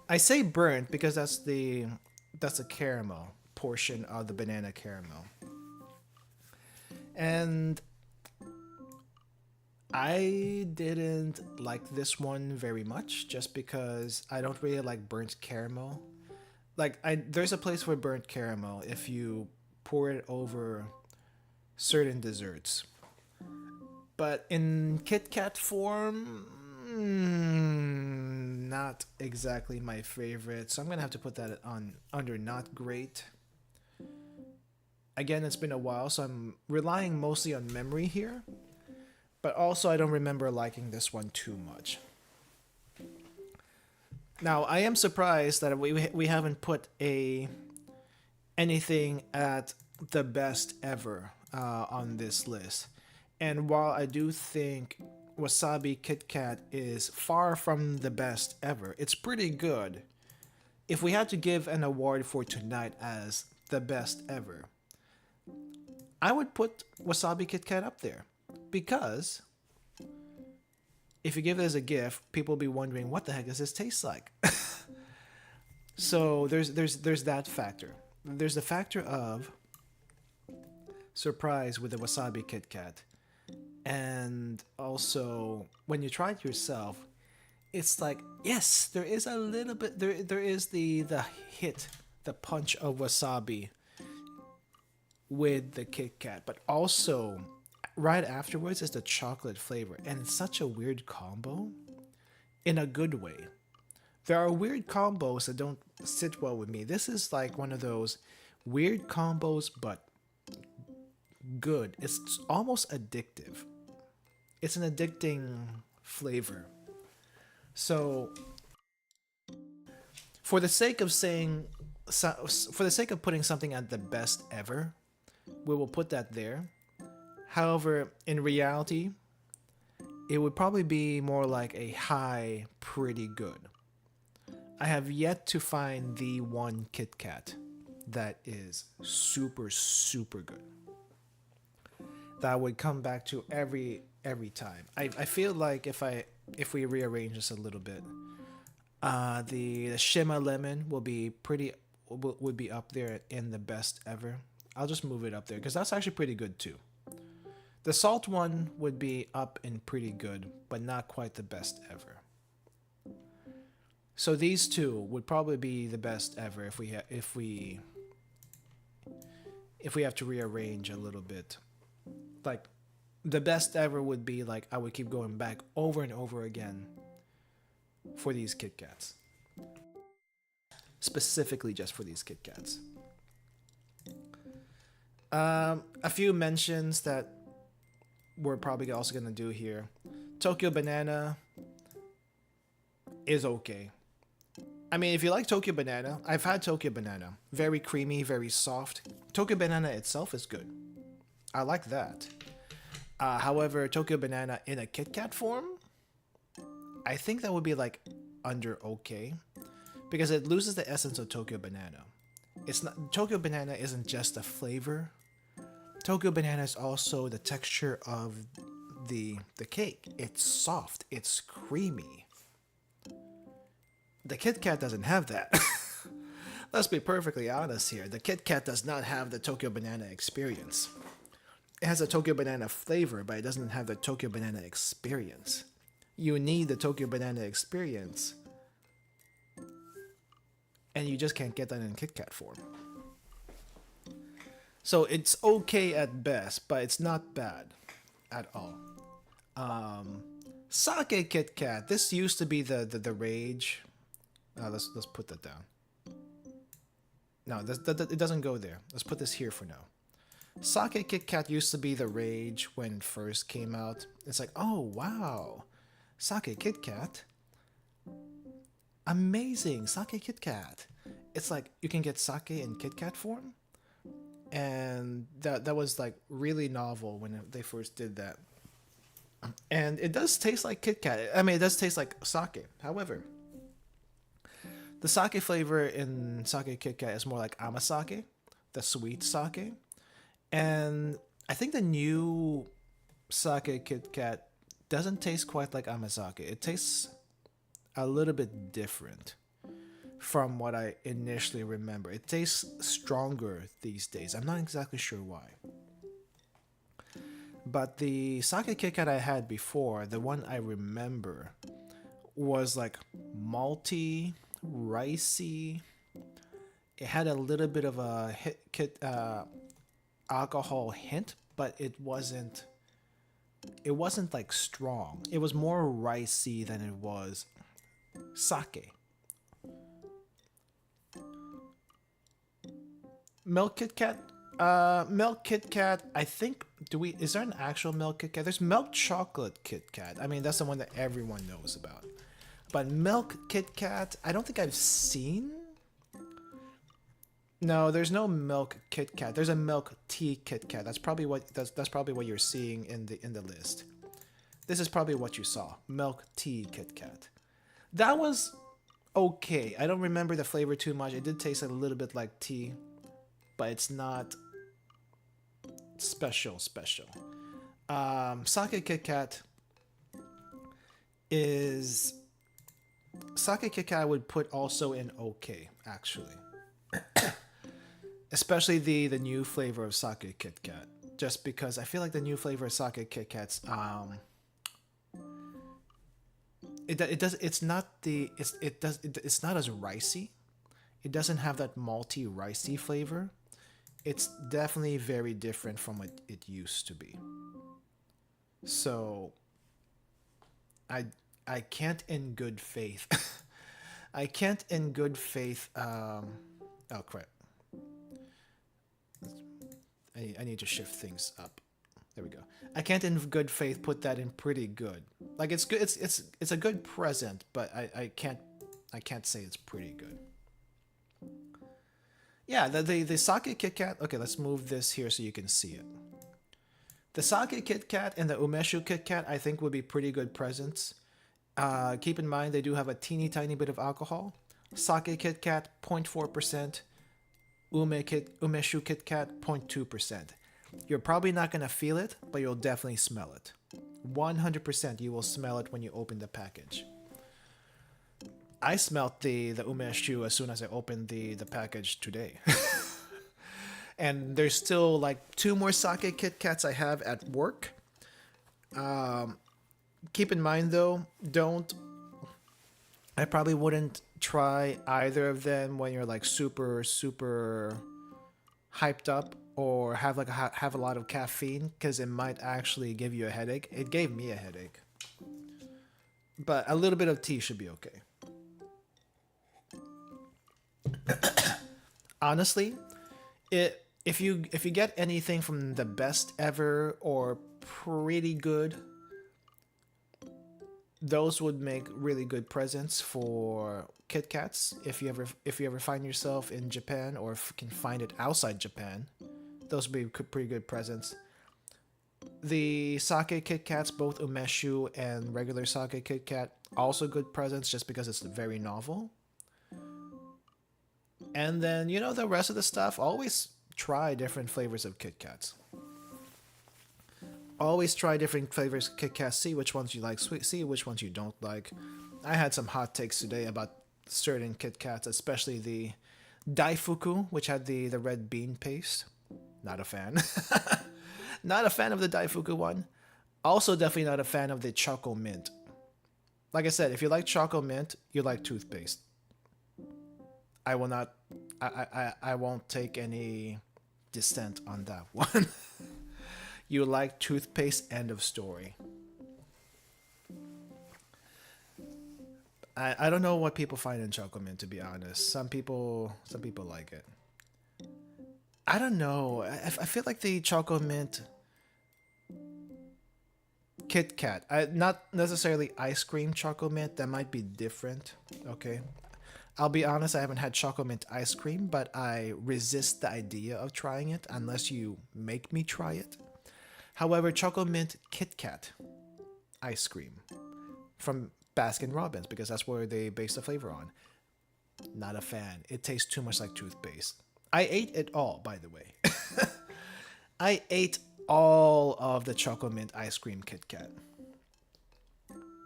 I say burnt because that's the caramel portion of the banana caramel. And I didn't like this one very much just because I don't really like burnt caramel. Like there's a place for burnt caramel if you pour it over certain desserts. But in KitKat form, not exactly my favorite. So I'm gonna have to put that on under not great. Again, it's been a while, so I'm relying mostly on memory here. But also, I don't remember liking this one too much. Now, I am surprised that we haven't put anything at the best ever on this list. And while I do think Wasabi KitKat is far from the best ever, it's pretty good. If we had to give an award for tonight as the best ever, I would put Wasabi KitKat up there. Because if you give it as a gift, people will be wondering, what the heck does this taste like? So there's that factor. There's the factor of surprise with the Wasabi KitKat. And also, when you try it yourself, it's like, yes, there is a little bit, there is the hit, the punch of wasabi with the KitKat. But also, right afterwards is the chocolate flavor, and it's such a weird combo in a good way. There are weird combos that don't sit well with me. This is like one of those weird combos, but good. It's almost addictive. It's an addicting flavor. So, for the sake of putting something at the best ever, we will put that there. However, in reality, it would probably be more like a high, pretty good. I have yet to find the one KitKat that is super, super good, that I would come back to every time. I feel like if we rearrange this a little bit, the Shima Lemon would be up there in the best ever. I'll just move it up there because that's actually pretty good too. The salt one would be up in pretty good, but not quite the best ever. So these two would probably be the best ever if we have to rearrange a little bit. Like the best ever would be like I would keep going back over and over again for these KitKats. Specifically just for these KitKats. A few mentions that we're probably also gonna do here. Tokyo Banana is okay. I mean, if you like Tokyo Banana, I've had Tokyo Banana. Very creamy, very soft. Tokyo Banana itself is good. I like that. However, Tokyo Banana in a KitKat form, I think that would be like under okay. Because it loses the essence of Tokyo Banana. It's not Tokyo Banana isn't just a flavor. Tokyo Banana is also the texture of the cake. It's soft, it's creamy. The KitKat doesn't have that. Let's be perfectly honest here. The KitKat does not have the Tokyo Banana experience. It has a Tokyo Banana flavor, but it doesn't have the Tokyo Banana experience. You need the Tokyo Banana experience, and you just can't get that in KitKat form. So it's okay at best, but it's not bad at all. Sake KitKat. This used to be the rage. Let's put that down. No, it doesn't go there. Let's put this here for now. Sake KitKat used to be the rage when it first came out. It's like, oh wow, Sake KitKat. Amazing, Sake KitKat. It's like you can get sake in KitKat form, and that was like really novel when they first did that. And it does taste like KitKat. I mean, it does taste like sake. However, the sake flavor in sake KitKat is more like amasake, the sweet sake. And I think the new sake KitKat doesn't taste quite like amasake. It tastes a little bit different from what I initially remember. It tastes stronger these days. I'm not exactly sure why. But the sake KitKat I had before, the one I remember, was like malty, ricey. It had a little bit of a alcohol hint, but it wasn't like strong. It was more ricey than it was sake. Milk KitKat. Milk KitKat. I think. Is there an actual milk KitKat? There's milk chocolate KitKat. I mean, that's the one that everyone knows about. But milk KitKat, I don't think I've seen. No, there's no milk KitKat. There's a milk tea KitKat. That's probably what you're seeing in the list. This is probably what you saw. Milk tea KitKat. That was okay. I don't remember the flavor too much. It did taste a little bit like tea, but it's not special. Sake KitKat is sake KitKat I would put also in okay, actually. Especially the new flavor of sake KitKat, just because I feel like the new flavor of sake KitKats, it's not as ricey. It doesn't have that malty ricey flavor. It's definitely very different from what it used to be. So I can't in good faith. I can't in good faith. Oh crap. I need to shift things up. There we go. I can't in good faith put that in pretty good. Like it's good. It's a good present, but I can't say it's pretty good. Yeah, the sake KitKat. Okay, let's move this here so you can see it. The sake KitKat and the umeshu KitKat I think would be pretty good presents. Keep in mind they do have a teeny tiny bit of alcohol. Sake KitKat 0.4%. Umeshu KitKat 0.2%. You're probably not going to feel it, but you'll definitely smell it. 100% you will smell it when you open the package. I smelled the umeshu as soon as I opened the package today. And there's still like 2 more sake KitKats I have at work. Keep in mind though, don't I probably wouldn't try either of them when you're like super hyped up or have like have a lot of caffeine, because it might actually give you a headache. It gave me a headache, but a little bit of tea should be okay. Honestly, if you get anything from the best ever or pretty good, those would make really good presents for KitKats. If you ever find yourself in Japan, or if you can find it outside Japan, those would be pretty good presents. The sake KitKats, both umeshu and regular sake KitKat, also good presents just because it's very novel. And then, you know, the rest of the stuff, always try different flavors of KitKats. Always try different flavors of KitKats, see which ones you like, see which ones you don't like. I had some hot takes today about certain KitKats, especially the Daifuku, which had the red bean paste. Not a fan. Not a fan of the Daifuku one. Also, definitely not a fan of the Choco Mint. Like I said, if you like Choco Mint, you like toothpaste. I will not. I won't take any dissent on that one. You like toothpaste, end of story. I don't know what people find in Choco Mint, to be honest. Some people like it. I don't know. I feel like the Choco Mint Kit Kat. Not necessarily ice cream Choco Mint. That might be different. Okay. I'll be honest, I haven't had Choco Mint ice cream, but I resist the idea of trying it unless you make me try it. However, Choco Mint Kit Kat ice cream from Baskin Robbins, because that's where they base the flavor on. Not a fan. It tastes too much like toothpaste. I ate it all, by the way. I ate all of the Choco Mint ice cream Kit Kat,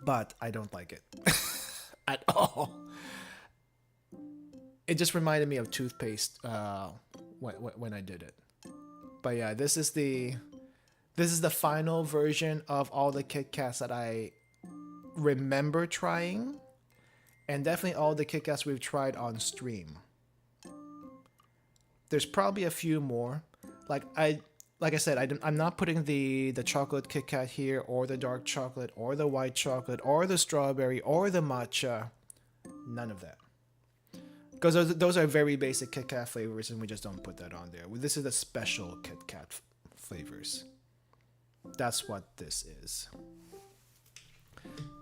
but I don't like it at all. It just reminded me of toothpaste when I did it. But yeah, this is the final version of all the Kit Kats that I remember trying, and definitely all the Kit Kats we've tried on stream. There's probably a few more. Like I said, I'm not putting the chocolate Kit Kat here, or the dark chocolate, or the white chocolate, or the strawberry, or the matcha. None of that. Because those are very basic Kit Kat flavors, and we just don't put that on there. This is the special Kit Kat flavors. That's what this is.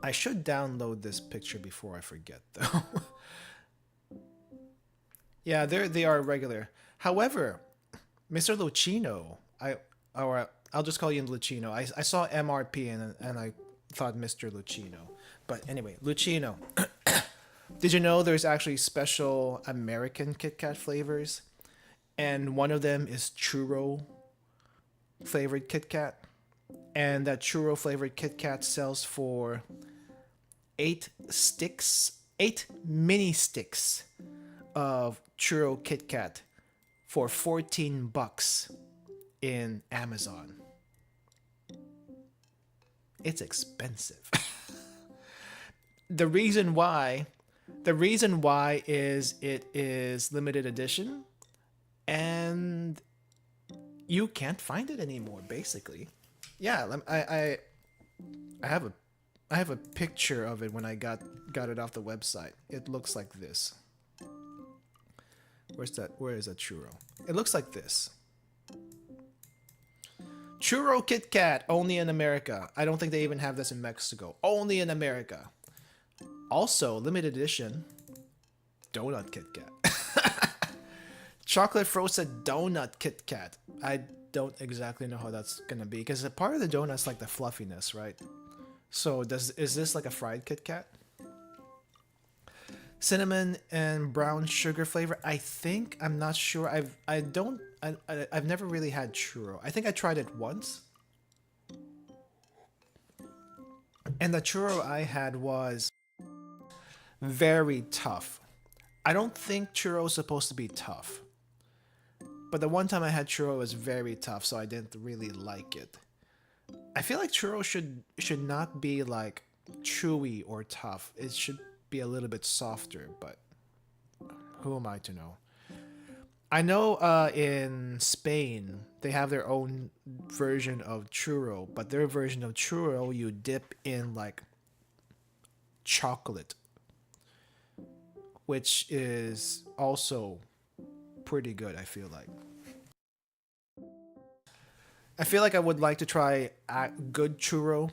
I should download this picture before I forget, though. Yeah, they are regular. However, Mr. Lucino, I'll just call you Lucino. I saw MRP and I thought Mr. Lucino. But anyway, Lucino. Did you know there's actually special American Kit Kat flavors? And one of them is churro flavored Kit Kat. And that churro flavored Kit Kat sells for 8 mini sticks of churro Kit Kat for $14 in Amazon. It's expensive. The reason why is it is limited edition, and you can't find it anymore, basically. Yeah, I have a picture of it when I got it off the website. It looks like this. Where is that churro? It looks like this. Churro Kit Kat, only in America. I don't think they even have this in Mexico. Only in America. Also, limited edition, donut Kit Kat. Chocolate frosted donut Kit Kat. I don't exactly know how that's gonna be, because a part of the donut's like the fluffiness, right? So is this like a fried Kit Kat? Cinnamon and brown sugar flavor. I think, I'm not sure. I've never really had churro. I think I tried it once. And the churro I had was very tough. I don't think churro is supposed to be tough. But the one time I had churro, it was very tough, so I didn't really like it. I feel like churro should not be like chewy or tough. It should be a little bit softer, but who am I to know? I know in Spain they have their own version of churro, but their version of churro you dip in like chocolate, which is also pretty good, I feel like. I feel like I would like to try good churro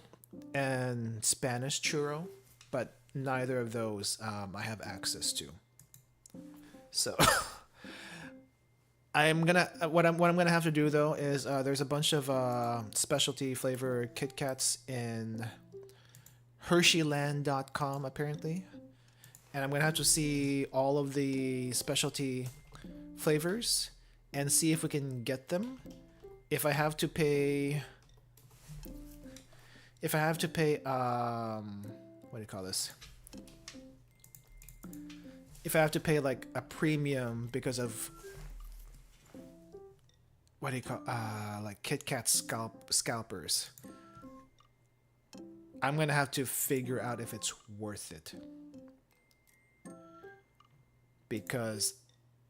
and Spanish churro, but neither of those I have access to. So I'm gonna what I'm gonna have to do though is there's a bunch of specialty flavor Kit Kats in Hersheyland.com apparently, and I'm gonna have to see all of the specialty flavors and see if we can get them. If I have to pay, what do you call this? If I have to pay like a premium because of what do you call like Kit Kat scalpers, I'm gonna have to figure out if it's worth it, because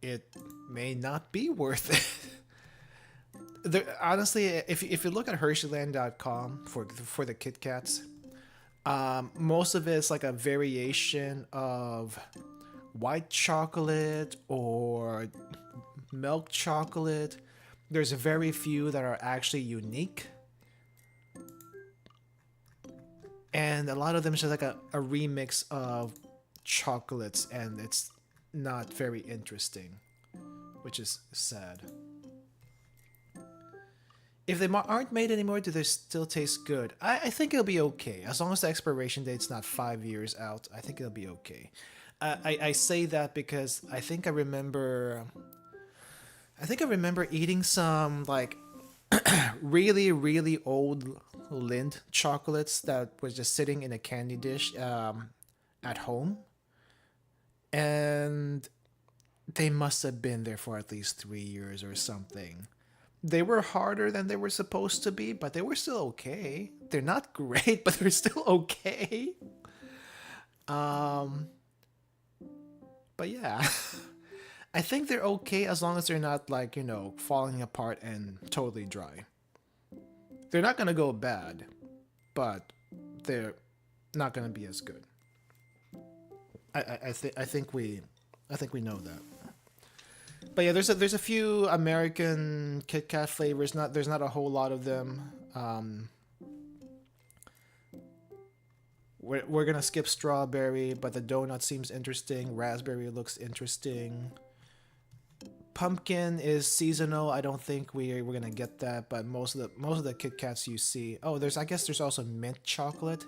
it may not be worth it. Honestly, if you look at Hersheyland.com for the Kit Kats, most of it's like a variation of white chocolate or milk chocolate. There's very few that are actually unique, and a lot of them is just like a remix of chocolates, and it's not very interesting, which is sad. If they aren't made anymore, do they still taste good? I think it'll be okay. As long as the expiration date's not 5 years out, I think it'll be okay. I say that because I think I remember eating some like really, really old Lind chocolates that was just sitting in a candy dish at home. And they must have been there for at least 3 years or something. They were harder than they were supposed to be, but they were still okay. They're not great, but they're still okay. But yeah, I think they're okay as long as they're not like, you know, falling apart and totally dry. They're not gonna go bad, but they're not gonna be as good. I think we know that. But yeah, there's a few American Kit Kat flavors. There's not a whole lot of them. We're gonna skip strawberry, but the donut seems interesting. Raspberry looks interesting. Pumpkin is seasonal. I don't think we're gonna get that, but most of the Kit Kats you see. Oh, I guess there's also mint chocolate,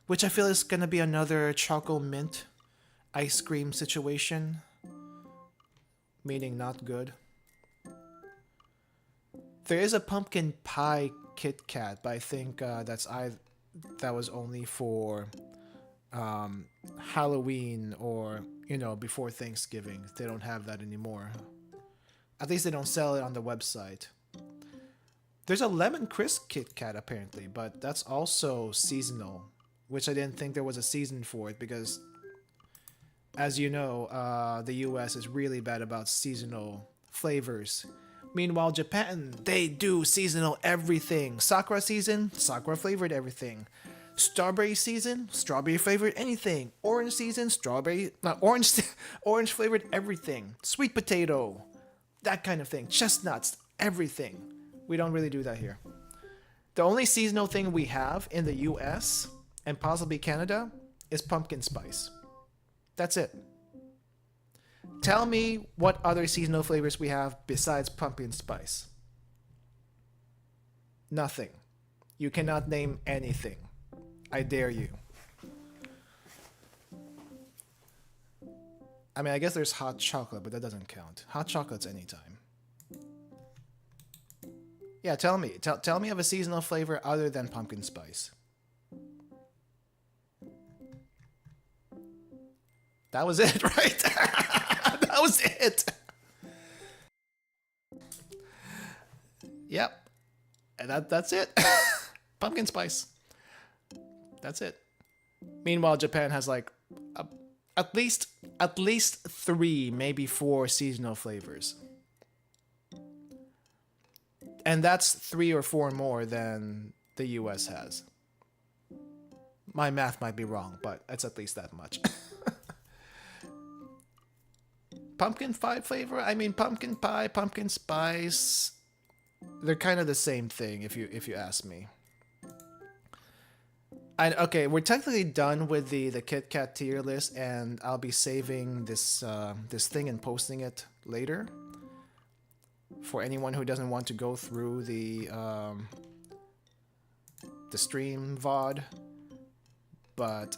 which I feel is gonna be another choco mint ice cream situation. Meaning not good. There is a pumpkin pie Kit Kat, but I think that was only for Halloween or, you know, before Thanksgiving. They don't have that anymore. At least they don't sell it on the website. There's a lemon crisp Kit Kat apparently, but that's also seasonal, which I didn't think there was a season for it because, as you know, the US is really bad about seasonal flavors. Meanwhile, Japan, they do seasonal everything. Sakura season, sakura flavored everything. Strawberry season, strawberry flavored anything. Orange season, orange flavored everything. Sweet potato, that kind of thing. Chestnuts, everything. We don't really do that here. The only seasonal thing we have in the US and possibly Canada is pumpkin spice. That's it. Tell me what other seasonal flavors we have besides pumpkin spice. Nothing. You cannot name anything. I dare you. I mean, I guess there's hot chocolate, but that doesn't count. Hot chocolate's anytime. Yeah, tell me. Tell me of a seasonal flavor other than pumpkin spice. That was it, right? That was it. Yep. And that's it. Pumpkin spice. That's it. Meanwhile, Japan has like at least 3, maybe 4 seasonal flavors. And that's 3 or 4 more than the US has. My math might be wrong, but it's at least that much. Pumpkin pie flavor? I mean, pumpkin pie, pumpkin spice, they're kind of the same thing if you ask me. Okay, we're technically done with the KitKat tier list, and I'll be saving this this thing and posting it later. For anyone who doesn't want to go through the stream VOD, but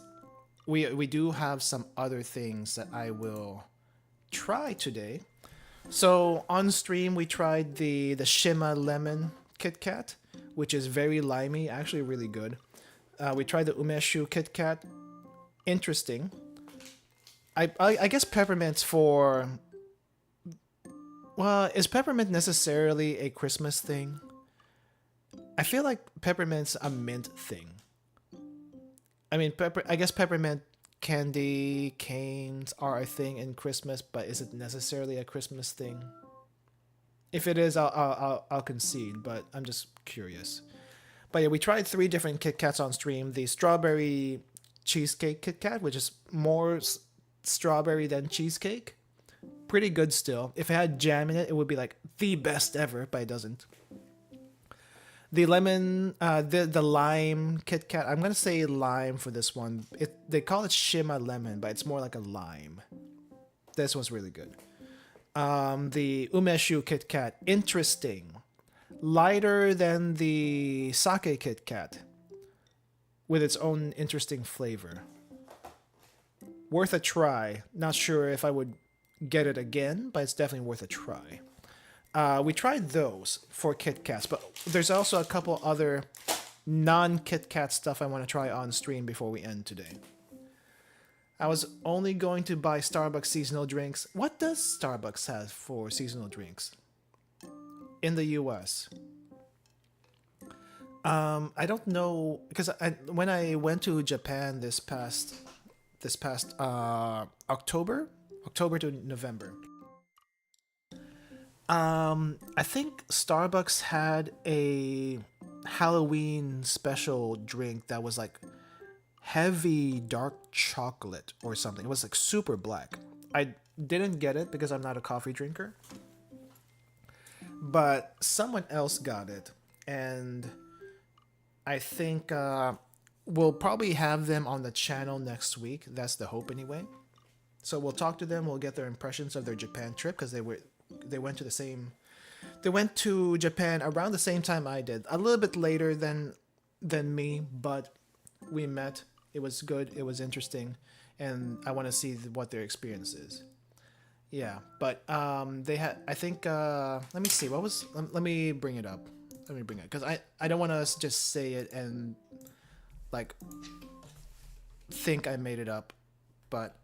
we do have some other things that I will try today. So on stream we tried the Shima Lemon KitKat, which is very limey, actually really good. We tried the Umeshu KitKat, interesting. I guess peppermint's for... Well, is peppermint necessarily a Christmas thing? I feel like peppermint's a mint thing. I mean, I guess peppermint candy canes are a thing in Christmas, but is it necessarily a Christmas thing? If it is, I'll concede, but I'm just curious. But yeah, we tried 3 different Kit Kats on stream. The strawberry cheesecake Kit Kat, which is more strawberry than cheesecake. Pretty good still. If it had jam in it, it would be like the best ever, but it doesn't. The lemon, the lime Kit Kat. I'm gonna say lime for this one. They call it Shima Lemon, but it's more like a lime. This one's really good. The Umeshu Kit Kat, interesting. Lighter than the sake Kit Kat, with its own interesting flavor. Worth a try. Not sure if I would get it again, but it's definitely worth a try. We tried those for Kit Kats, but there's also a couple other non-Kit Kat stuff I want to try on stream before we end today. I was only going to buy Starbucks seasonal drinks. What does Starbucks have for seasonal drinks in the US? I don't know, because when I went to Japan this past October to November, I think Starbucks had a Halloween special drink that was like heavy dark chocolate or something. It was like super black. I didn't get it because I'm not a coffee drinker, but someone else got it, and I think we'll probably have them on the channel next week. That's the hope anyway. So we'll talk to them. We'll get their impressions of their Japan trip, because they went to Japan around the same time I did. A little bit later than me, but we met. It was good. It was interesting, and I want to see what their experience is. Yeah, but they had, I think, let me see, let me bring it up. Let me bring it, because I don't want to just say it and like think I made it up. But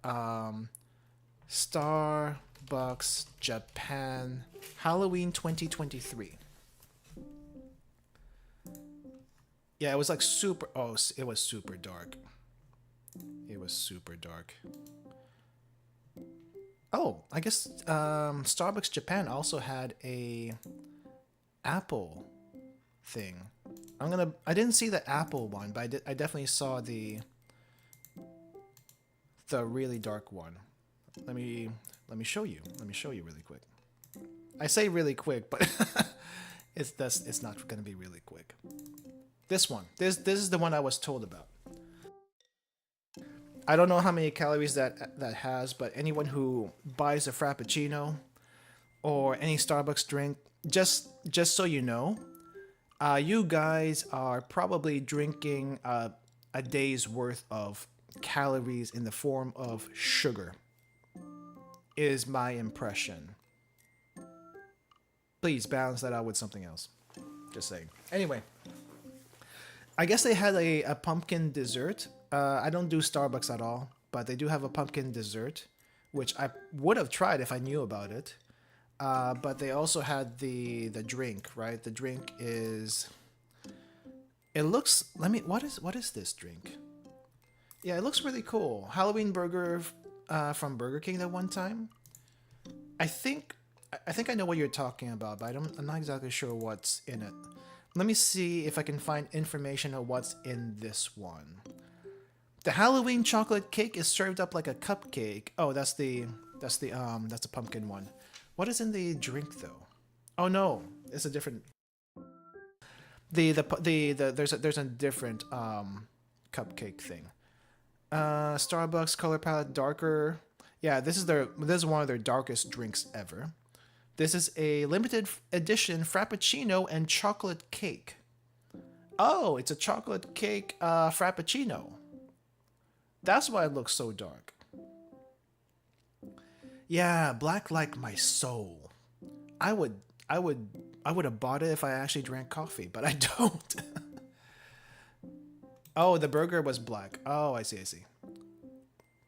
Starbucks Japan Halloween 2023. Yeah, it was like super, oh, it was super dark. It was super dark. Oh, I guess Starbucks Japan also had a Apple thing. I didn't see the Apple one, but I definitely saw the really dark one. Let me show you. Let me show you really quick. I say really quick, but it's not going to be really quick. This one. This is the one I was told about. I don't know how many calories that has, but anyone who buys a Frappuccino or any Starbucks drink, just so you know, you guys are probably drinking a day's worth of calories in the form of sugar, is my impression. Please balance that out with something else. Just saying. Anyway, I guess they had a pumpkin dessert. I don't do Starbucks at all, but they do have a pumpkin dessert, which I would have tried if I knew about it. But they also had the drink, right? The drink is... It looks... What is this drink? Yeah, it looks really cool. Halloween burger from Burger King that one time. I think I know what you're talking about, but I'm not exactly sure what's in it. Let me see if I can find information on what's in this one. The Halloween chocolate cake is served up like a cupcake. Oh, that's the pumpkin one. What is in the drink though? Oh no, it's a different. There's a different cupcake thing. Starbucks color palette darker. Yeah, this is one of their darkest drinks ever. This is a limited edition frappuccino and chocolate cake. Oh, it's a chocolate cake frappuccino. That's why it looks so dark. Yeah, black like my soul. I would have bought it if I actually drank coffee, but I don't. Oh, the burger was black. Oh, I see.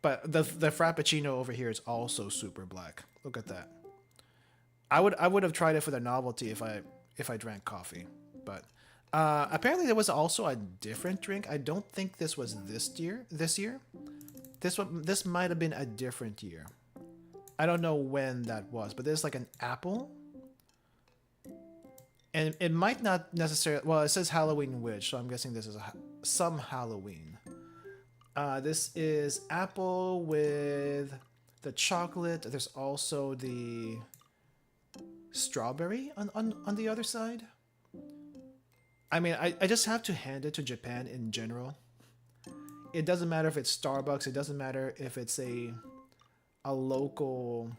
But the frappuccino over here is also super black. Look at that. I would have tried it for the novelty if I drank coffee, but apparently there was also a different drink. I don't think this was this year. This might have been a different year. I don't know when that was, but there's like an apple. And it might not necessarily... Well, it says Halloween Witch, so I'm guessing this is some Halloween. This is apple with the chocolate. There's also the strawberry on the other side. I mean, I just have to hand it to Japan in general. It doesn't matter if it's Starbucks. It doesn't matter if it's a local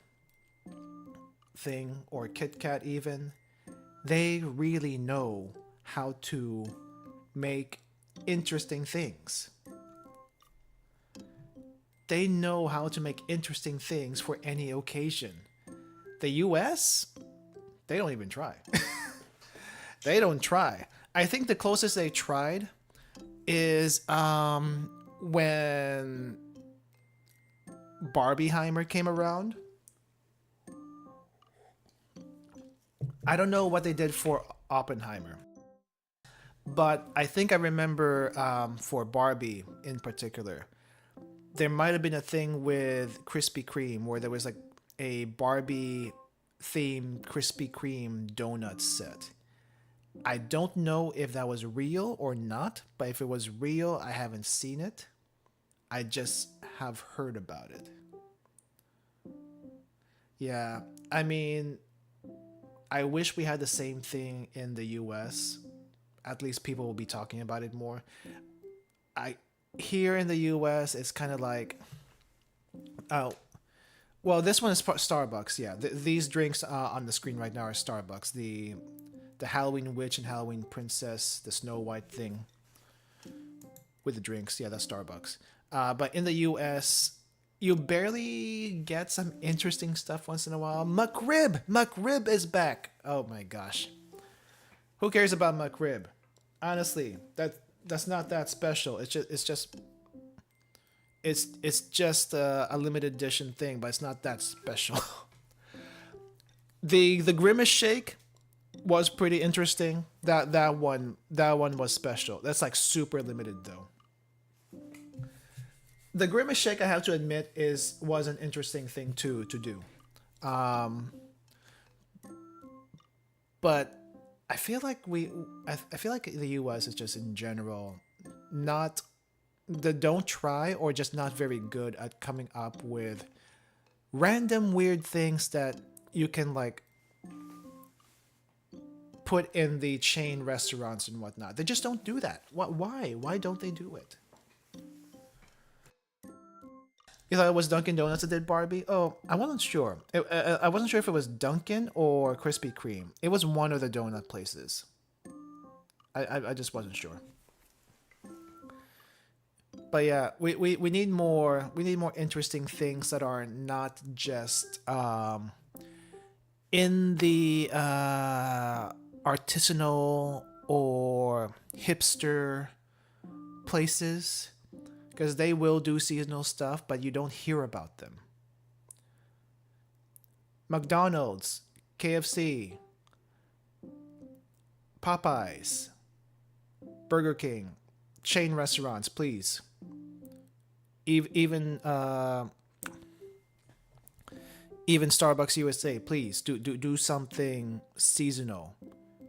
thing or KitKat even. They really know how to make interesting things. They know how to make interesting things for any occasion. The US, they don't even try. They don't try. I think the closest they tried is when Barbieheimer came around. I don't know what they did for Oppenheimer, but I think I remember for Barbie in particular, there might have been a thing with Krispy Kreme where there was like a Barbie themed Krispy Kreme donut set. I don't know if that was real or not, but if it was real, I haven't seen it. I just have heard about it. Yeah, I mean, I wish we had the same thing in the US. At least people will be talking about it more. Here in the US, it's kind of like, oh, well, this one is Starbucks. Yeah, these drinks on the screen right now are Starbucks. The Halloween Witch and Halloween Princess, the Snow White thing with the drinks. Yeah, that's Starbucks. But in the US, you barely get some interesting stuff once in a while. McRib is back. Oh my gosh. Who cares about McRib? Honestly, that's not that special. It's just a limited edition thing, but it's not that special. The Grimace Shake was pretty interesting. That one was special. That's like super limited though. The Grimace Shake, I have to admit, was an interesting thing to do. But I feel like I feel like the US is just in general don't try or just not very good at coming up with random weird things that you can like put in the chain restaurants and whatnot. They just don't do that. Why? Why don't they do it? You thought it was Dunkin' Donuts that did Barbie? Oh, I wasn't sure. I wasn't sure if it was Dunkin' or Krispy Kreme. It was one of the donut places. I just wasn't sure. But yeah, we need more interesting things that are not just in the artisanal or hipster places. Because they will do seasonal stuff, but you don't hear about them. McDonald's, KFC, Popeyes, Burger King, chain restaurants, please. Even Even Starbucks USA, please do something seasonal.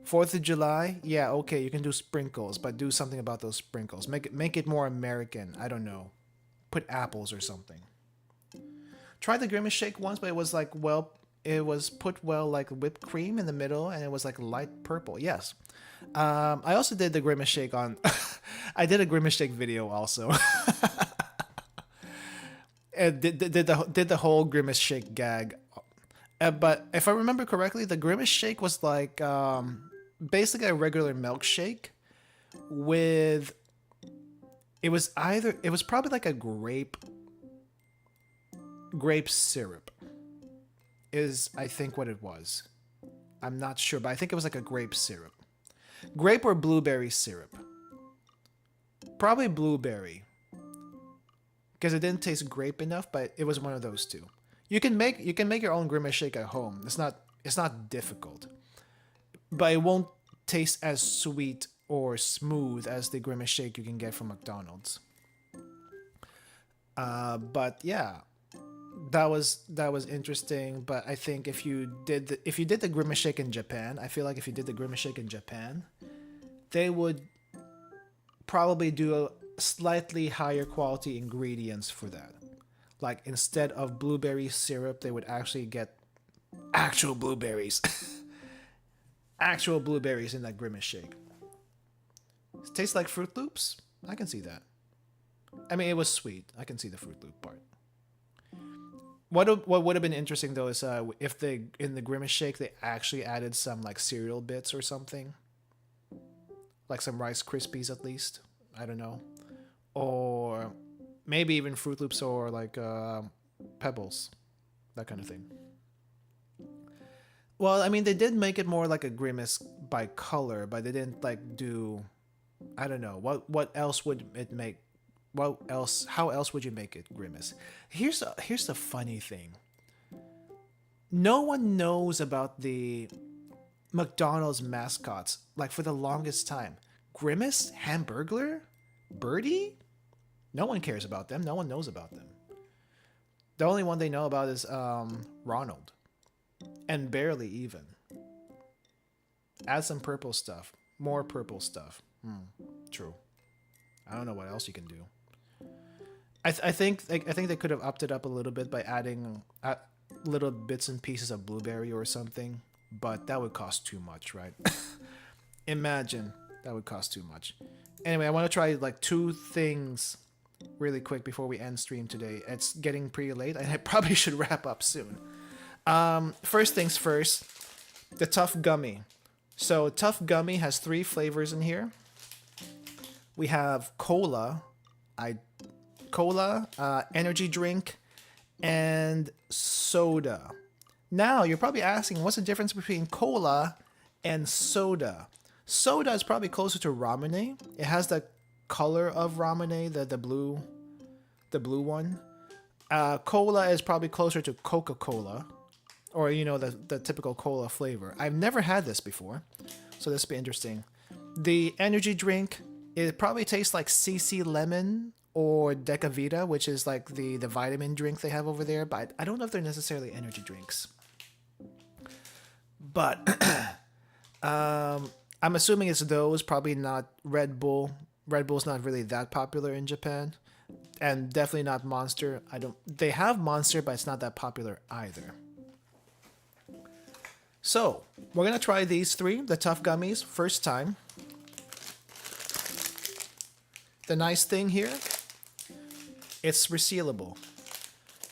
4th of July, yeah, okay, you can do sprinkles, but do something about those sprinkles. Make it more American. I don't know. Put apples or something. Tried the Grimace shake once, but it was like, well, it was put well like whipped cream in the middle, and it was like light purple. Yes. I also did the Grimace shake on. I did a Grimace shake video also. And did the whole Grimace shake gag. But if I remember correctly, the Grimace shake was like basically a regular milkshake with. It was probably like a grape syrup is I think what it was. I'm not sure, but I think it was like a grape syrup. Grape or blueberry syrup. Probably blueberry. Because it didn't taste grape enough, but it was one of those two. You can make your own Grimace shake at home. It's not difficult. But it won't taste as sweet or smooth as the Grimace shake you can get from McDonald's. But yeah, that was interesting. But I think if you did the Grimace shake in Japan, I feel like if you did the Grimace shake in Japan, they would probably do a slightly higher quality ingredients for that. Like instead of blueberry syrup, they would actually get actual blueberries. Actual blueberries in that Grimace shake. It tastes like Fruit Loops. I can see that. I mean, it was sweet. I can see the Fruit Loop part. What would have been interesting though is if they in the Grimace shake they actually added some like cereal bits or something, like some Rice Krispies at least. I don't know, or maybe even Fruit Loops or like Pebbles, that kind of thing. Well, I mean, they did make it more like a Grimace by color, but they didn't like do. I don't know what else would it make. What else? How else would you make it Grimace? Here's the funny thing. No one knows about the McDonald's mascots. Like for the longest time, Grimace, Hamburglar, Birdie. No one cares about them. No one knows about them. The only one they know about is Ronald, and barely even. Add some purple stuff. More purple stuff. True. I don't know what else you can do. I think they could have upped it up a little bit by adding little bits and pieces of blueberry or something, but that would cost too much, right? Imagine that would cost too much. Anyway, I want to try like two things really quick before we end stream today. It's getting pretty late, and I probably should wrap up soon. First things first, the Tough Gummy. So Tough Gummy has 3 flavors in here. We have cola, energy drink, and soda. Now you're probably asking, what's the difference between cola and soda? Soda is probably closer to ramune. It has the color of ramune, the blue one. Cola is probably closer to Coca-Cola, or the typical cola flavor. I've never had this before, so this will be interesting. The energy drink, it probably tastes like CC Lemon or Decavita, which is like the vitamin drink they have over there, but I don't know if they're necessarily energy drinks. But I'm assuming it's those, probably not Red Bull. Red Bull's not really that popular in Japan, and definitely not Monster. They have Monster, but it's not that popular either. So we're gonna try these 3, the Tough Gummies, first time. The nice thing here, it's resealable.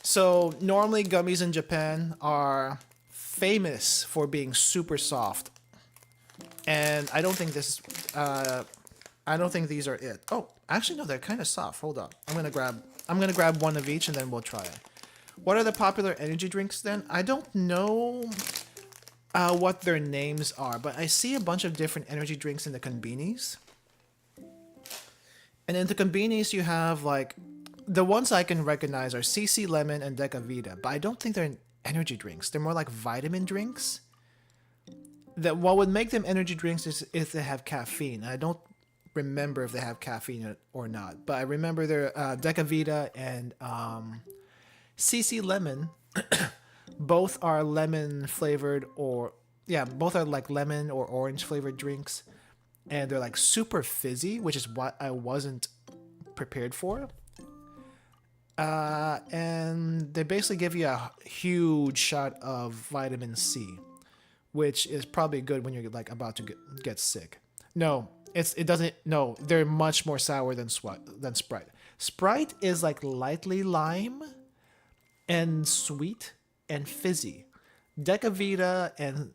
So normally gummies in Japan are famous for being super soft, and I don't think these are it. Oh, actually no, they're kind of soft. Hold on, I'm gonna grab one of each and then we'll try it. What are the popular energy drinks then? I don't know what their names are, but I see a bunch of different energy drinks in the konbinis. And in the konbinis, you have like the ones I can recognize are CC Lemon and Decavita, but I don't think they're energy drinks. They're more like vitamin drinks. That what would make them energy drinks is if they have caffeine. I don't remember if they have caffeine or not, but I remember they're Decavita and CC Lemon Both are lemon flavored, or yeah, both are like lemon or orange flavored drinks, and they're like super fizzy, which is what I wasn't prepared for. And they basically give you a huge shot of vitamin C, which is probably good when you're like about to get sick. No, it doesn't. No, they're much more sour than Sprite. Sprite is like lightly lime and sweet and fizzy. Decavita and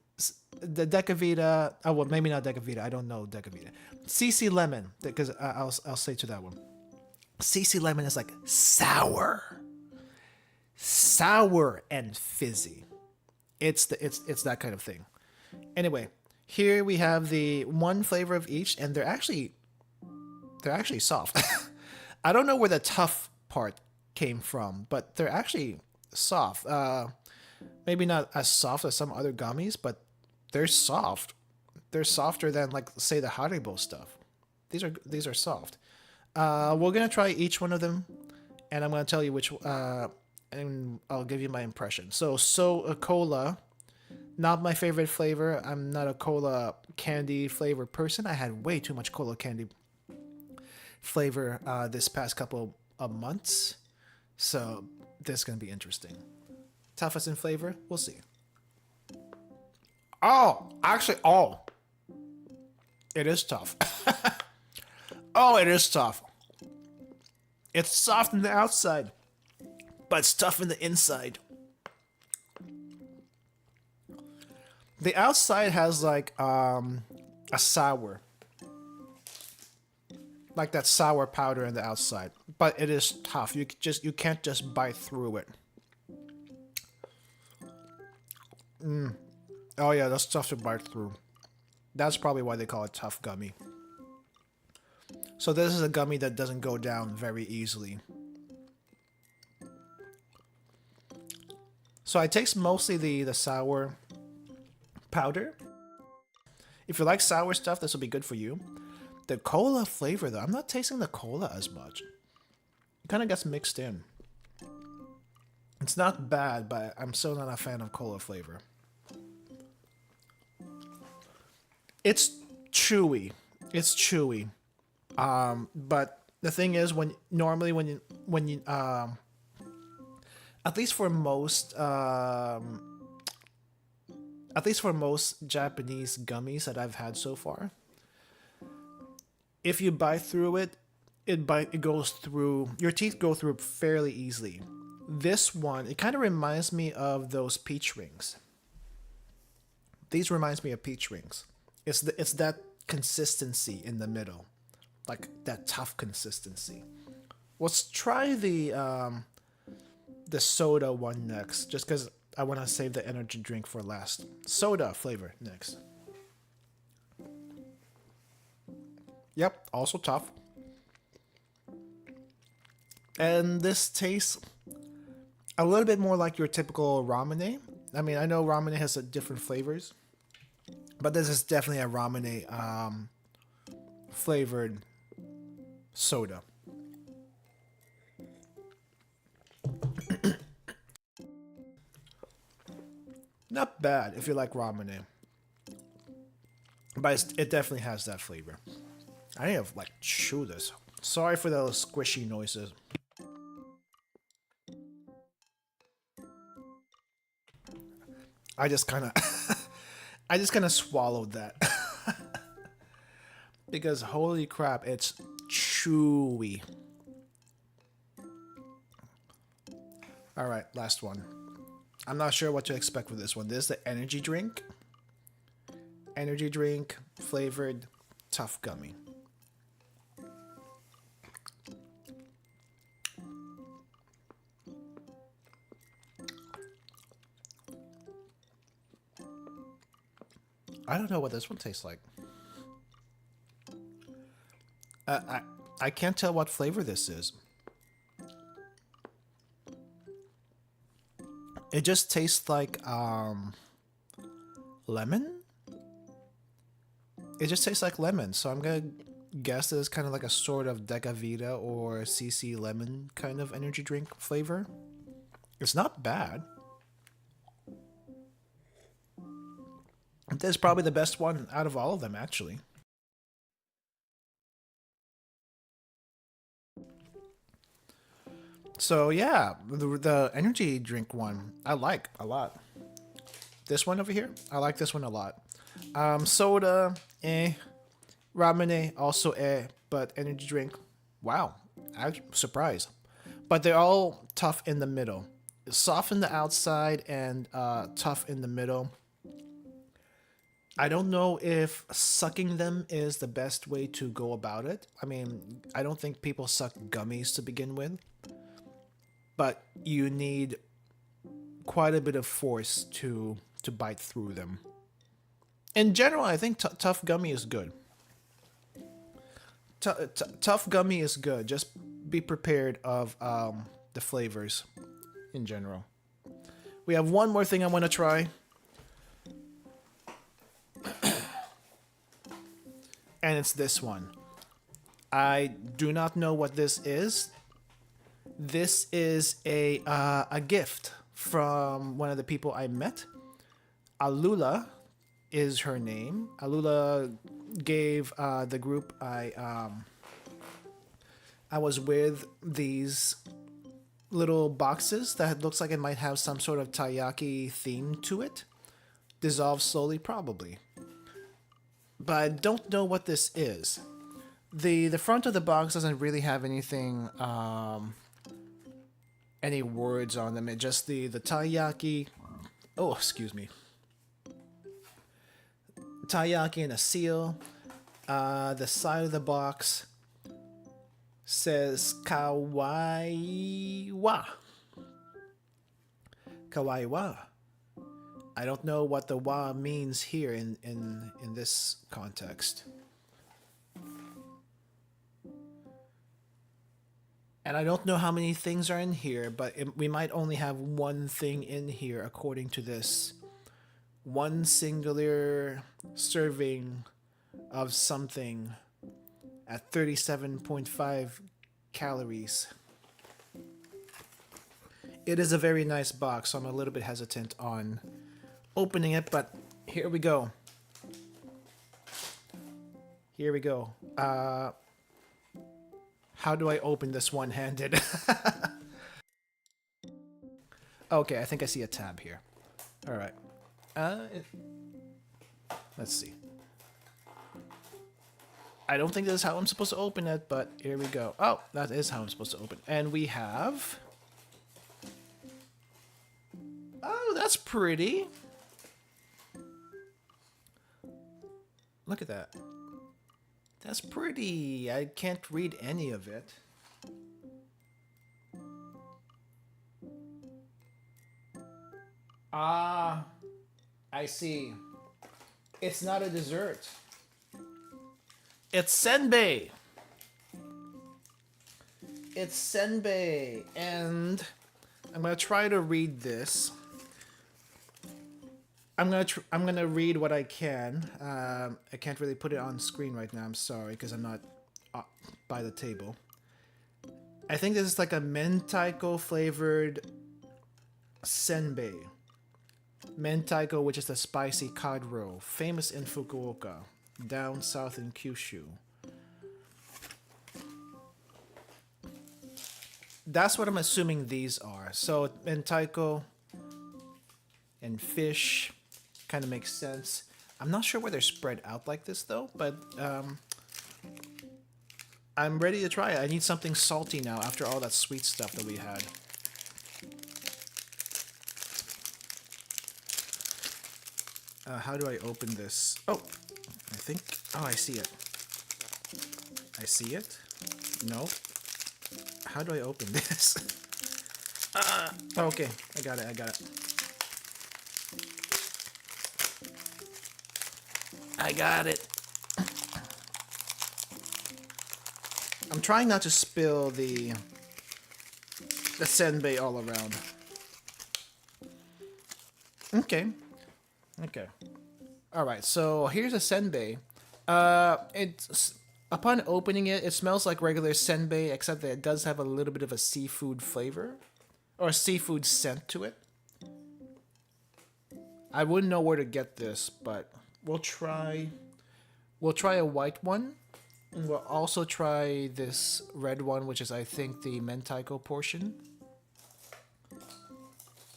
the Decavita. Oh well, maybe not Decavita. I don't know Decavita. CC Lemon, because I'll say to that one. CC Lemon is like sour and fizzy. It's that kind of thing. Anyway, here we have the one flavor of each, and they're actually soft. I don't know where the tough part came from, but they're actually soft. Maybe not as soft as some other gummies, but they're soft. They're softer than, like, say, the Haribo stuff. These are soft. We're gonna try each one of them, and I'm gonna tell you which. And I'll give you my impression. So a cola, not my favorite flavor. I'm not a cola candy flavor person. I had way too much cola candy flavor this past couple of months, so this is gonna be interesting. Toughest in flavor, we'll see. Oh, actually, it is tough. Oh, it is tough. It's soft on the outside, but it's tough in the inside. The outside has like a sour, like that sour powder in the outside, but it is tough. You can't just bite through it. Oh yeah, that's tough to bite through. That's probably why they call it tough gummy. So this is a gummy that doesn't go down very easily. So I taste mostly the sour powder. If you like sour stuff, this will be good for you. The cola flavor though, I'm not tasting the cola as much. It kind of gets mixed in. It's not bad, but I'm still not a fan of cola flavor. It's chewy. It's chewy. But the thing is, when you at least for most Japanese gummies that I've had so far, if you bite through it, it goes through, your teeth go through fairly easily. This one, it kind of reminds me of those peach rings. These reminds me of peach rings. It's that consistency in the middle, like that tough consistency. Let's try the soda one next, just because I want to save the energy drink for last. Soda flavor next. Yep, also tough. And this tastes a little bit more like your typical ramune. I mean, I know ramune has different flavors, but this is definitely a ramune flavored soda. Not bad if you like ramune, but it definitely has that flavor. I need to like chew this. Sorry for those squishy noises. I just kind of swallowed that. Because holy crap, it's chewy. Alright, last one. I'm not sure what to expect with this one. This is the energy drink. Energy drink flavored tough gummy. I don't know what this one tastes like. I can't tell what flavor this is. It just tastes like lemon. It just tastes like lemon, so I'm gonna guess that it's kind of like a sort of Decavita or CC lemon kind of energy drink flavor. It's not bad. This is probably the best one out of all of them, actually. So yeah, the energy drink one I like a lot. This one over here, I like this one a lot. Soda, eh. Ramen, also eh. But energy drink, wow, I'm surprised. But they're all tough in the middle. Soft in the outside and tough in the middle. I don't know if sucking them is the best way to go about it. I mean, I don't think people suck gummies to begin with, but you need quite a bit of force to bite through them. In general, I think tough gummy is good. Tough gummy is good. Just be prepared of the flavors in general. We have one more thing I want to try. And it's this one. I do not know what this is. This is a gift from one of the people I met. Alula is her name. Alula gave the group I was with these little boxes that looks like it might have some sort of taiyaki theme to it. Dissolve slowly, probably. But I don't know what this is. The front of the box doesn't really have anything, any words on them. It just the taiyaki. Oh, excuse me. Taiyaki and a seal. The side of the box says kawaii wa. Kawaii wa. I don't know what the wa means here in this context. And I don't know how many things are in here, but we might only have one thing in here according to this. One singular serving of something at 37.5 calories. It is a very nice box, so I'm a little bit hesitant on opening it, but here we go. Here we go. How do I open this one-handed? Okay, I think I see a tab here. All right. Let's see. I don't think this is how I'm supposed to open it, but here we go. Oh, that is how I'm supposed to open. And we have... Oh, that's pretty. Look at that. That's pretty. I can't read any of it. Ah, I see. It's not a dessert. It's senbei. It's senbei, and I'm gonna try to read this. I'm gonna read what I can. I can't really put it on screen right now. I'm sorry, because I'm not by the table. I think this is like a mentaiko flavored senbei. Mentaiko, which is the spicy cod roe, famous in Fukuoka, down south in Kyushu. That's what I'm assuming these are. So mentaiko and fish kind of makes sense. I'm not sure why they're spread out like this though, but I'm ready to try it. I need something salty now after all that sweet stuff that we had. How do I open this? Oh, I think... Oh, I see it. I see it? No. How do I open this? Okay, I got it, I got it. I got it. I'm trying not to spill the senbei all around. Okay. Okay. Alright, so here's a senbei. It's upon opening it, it smells like regular senbei, except that it does have a little bit of a seafood flavor. Or a seafood scent to it. I wouldn't know where to get this, but we'll try. We'll try a white one, and we'll also try this red one, which is I think the mentaiko portion.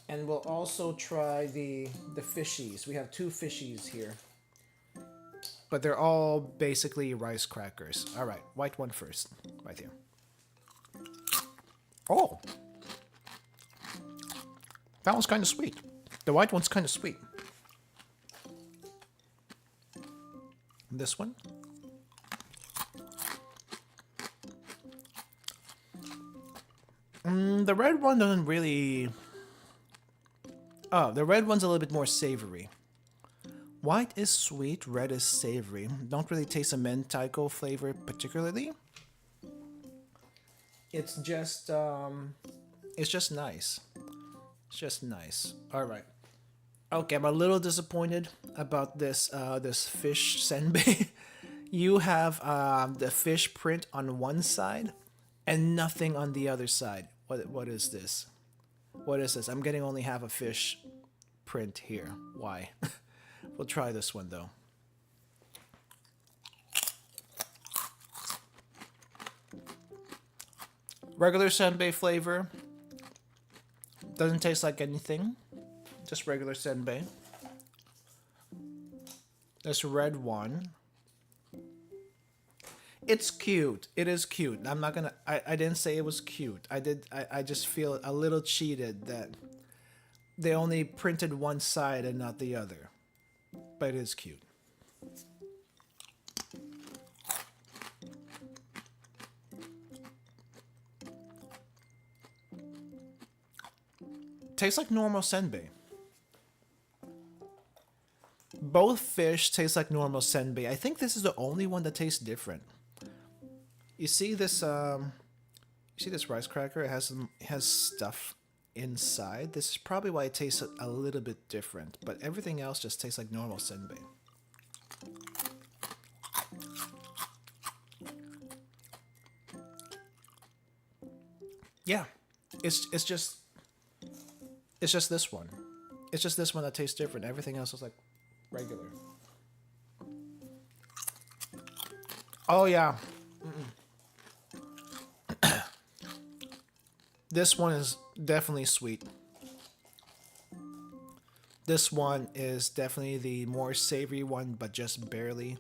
And we'll also try the fishies. We have two fishies here, but they're all basically rice crackers. All right, white one first, right here. Oh, that one's kind of sweet. The white one's kind of sweet. This one. The red one doesn't really... Oh, the red one's a little bit more savory. White is sweet, red is savory. Don't really taste a mentaiko flavor particularly. It's just nice. It's just nice. All right. Okay, I'm a little disappointed about this this fish senbei. You have the fish print on one side and nothing on the other side. What is this? What is this? I'm getting only half a fish print here. Why? We'll try this one though. Regular senbei flavor. Doesn't taste like anything. Just regular senbei. This red one. It's cute. It is cute. I'm not gonna. I didn't say it was cute. I just feel a little cheated that they only printed one side and not the other. But it is cute. Tastes like normal senbei. Both fish taste like normal senbei. I think this is the only one that tastes different. You see this rice cracker? It has stuff inside. This is probably why it tastes a little bit different, but everything else just tastes like normal senbei. Yeah, it's just this one. It's just this one that tastes different. Everything else is like regular. Oh yeah. This one is definitely sweet. This one is definitely the more savory one, but just barely.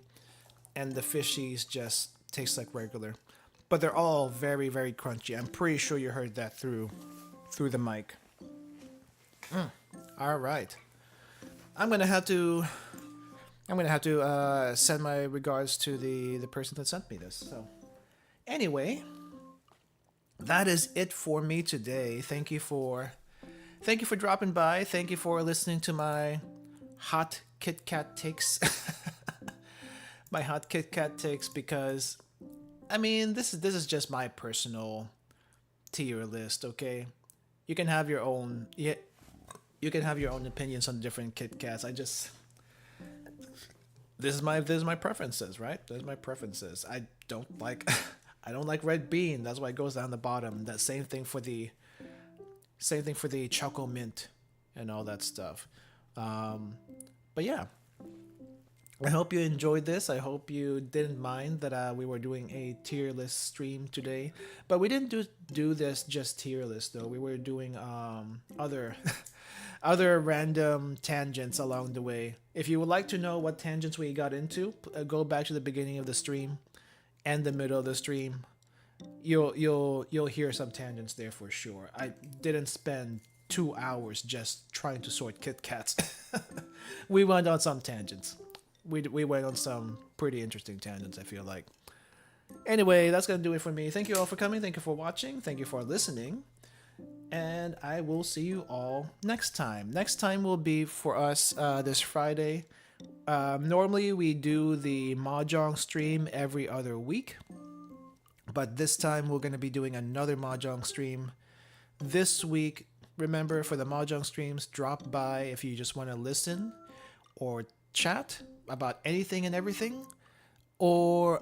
And the fishies just taste like regular. But they're all very, very crunchy. I'm pretty sure you heard that through the mic. All right. I'm gonna have to send my regards to the person that sent me this. So, anyway, that is it for me today. Thank you for dropping by. Thank you for listening to my hot KitKat takes. My hot KitKat takes, because I mean this is just my personal tier list. Okay, you can have your own. Yeah, you can have your own opinions on different KitKats. This is my preferences, right? There's my preferences. I don't like red bean. That's why it goes down the bottom. That same thing for the choco mint and all that stuff. But yeah, I hope you enjoyed this. I hope you didn't mind that we were doing a tier list stream today. But we didn't do this just tier list though. We were doing other other random tangents along the way. If you would like to know what tangents we got into, go back to the beginning of the stream and the middle of the stream. You'll hear some tangents there for sure. I didn't spend 2 hours just trying to sort KitKats. We went on some tangents. We went on some pretty interesting tangents, I feel like. Anyway, that's gonna do it for me. Thank you all for coming. Thank you for watching. Thank you for listening. And I will see you all next time. Next time will be for us this Friday. Normally we do the Mahjong stream every other week. But this time we're going to be doing another Mahjong stream this week. Remember, for the Mahjong streams, drop by if you just want to listen or chat about anything and everything, or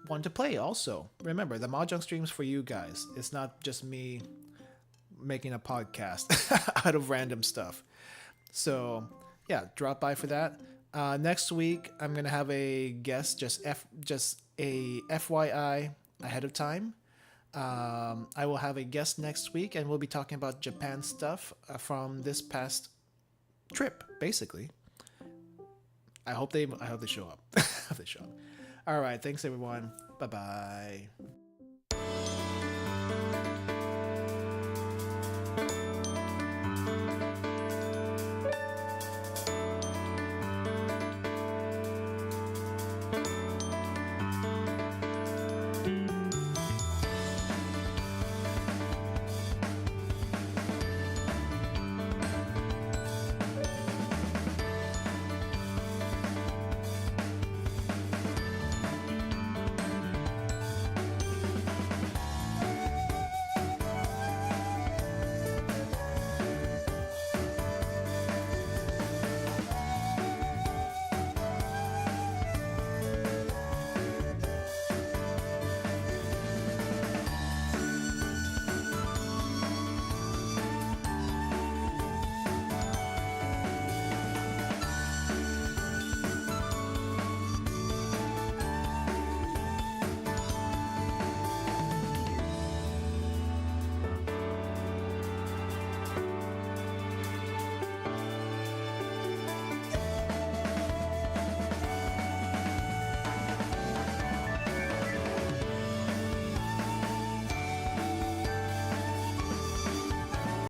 want to play also. Remember, the Mahjong streams for you guys. It's not just me making a podcast out of random stuff. So yeah, drop by for that. Next week I'm gonna have a guest, just a FYI ahead of time. I will have a guest next week, and we'll be talking about Japan stuff from this past trip, basically. I hope they show up. I hope they show up. All right, thanks everyone. Bye bye.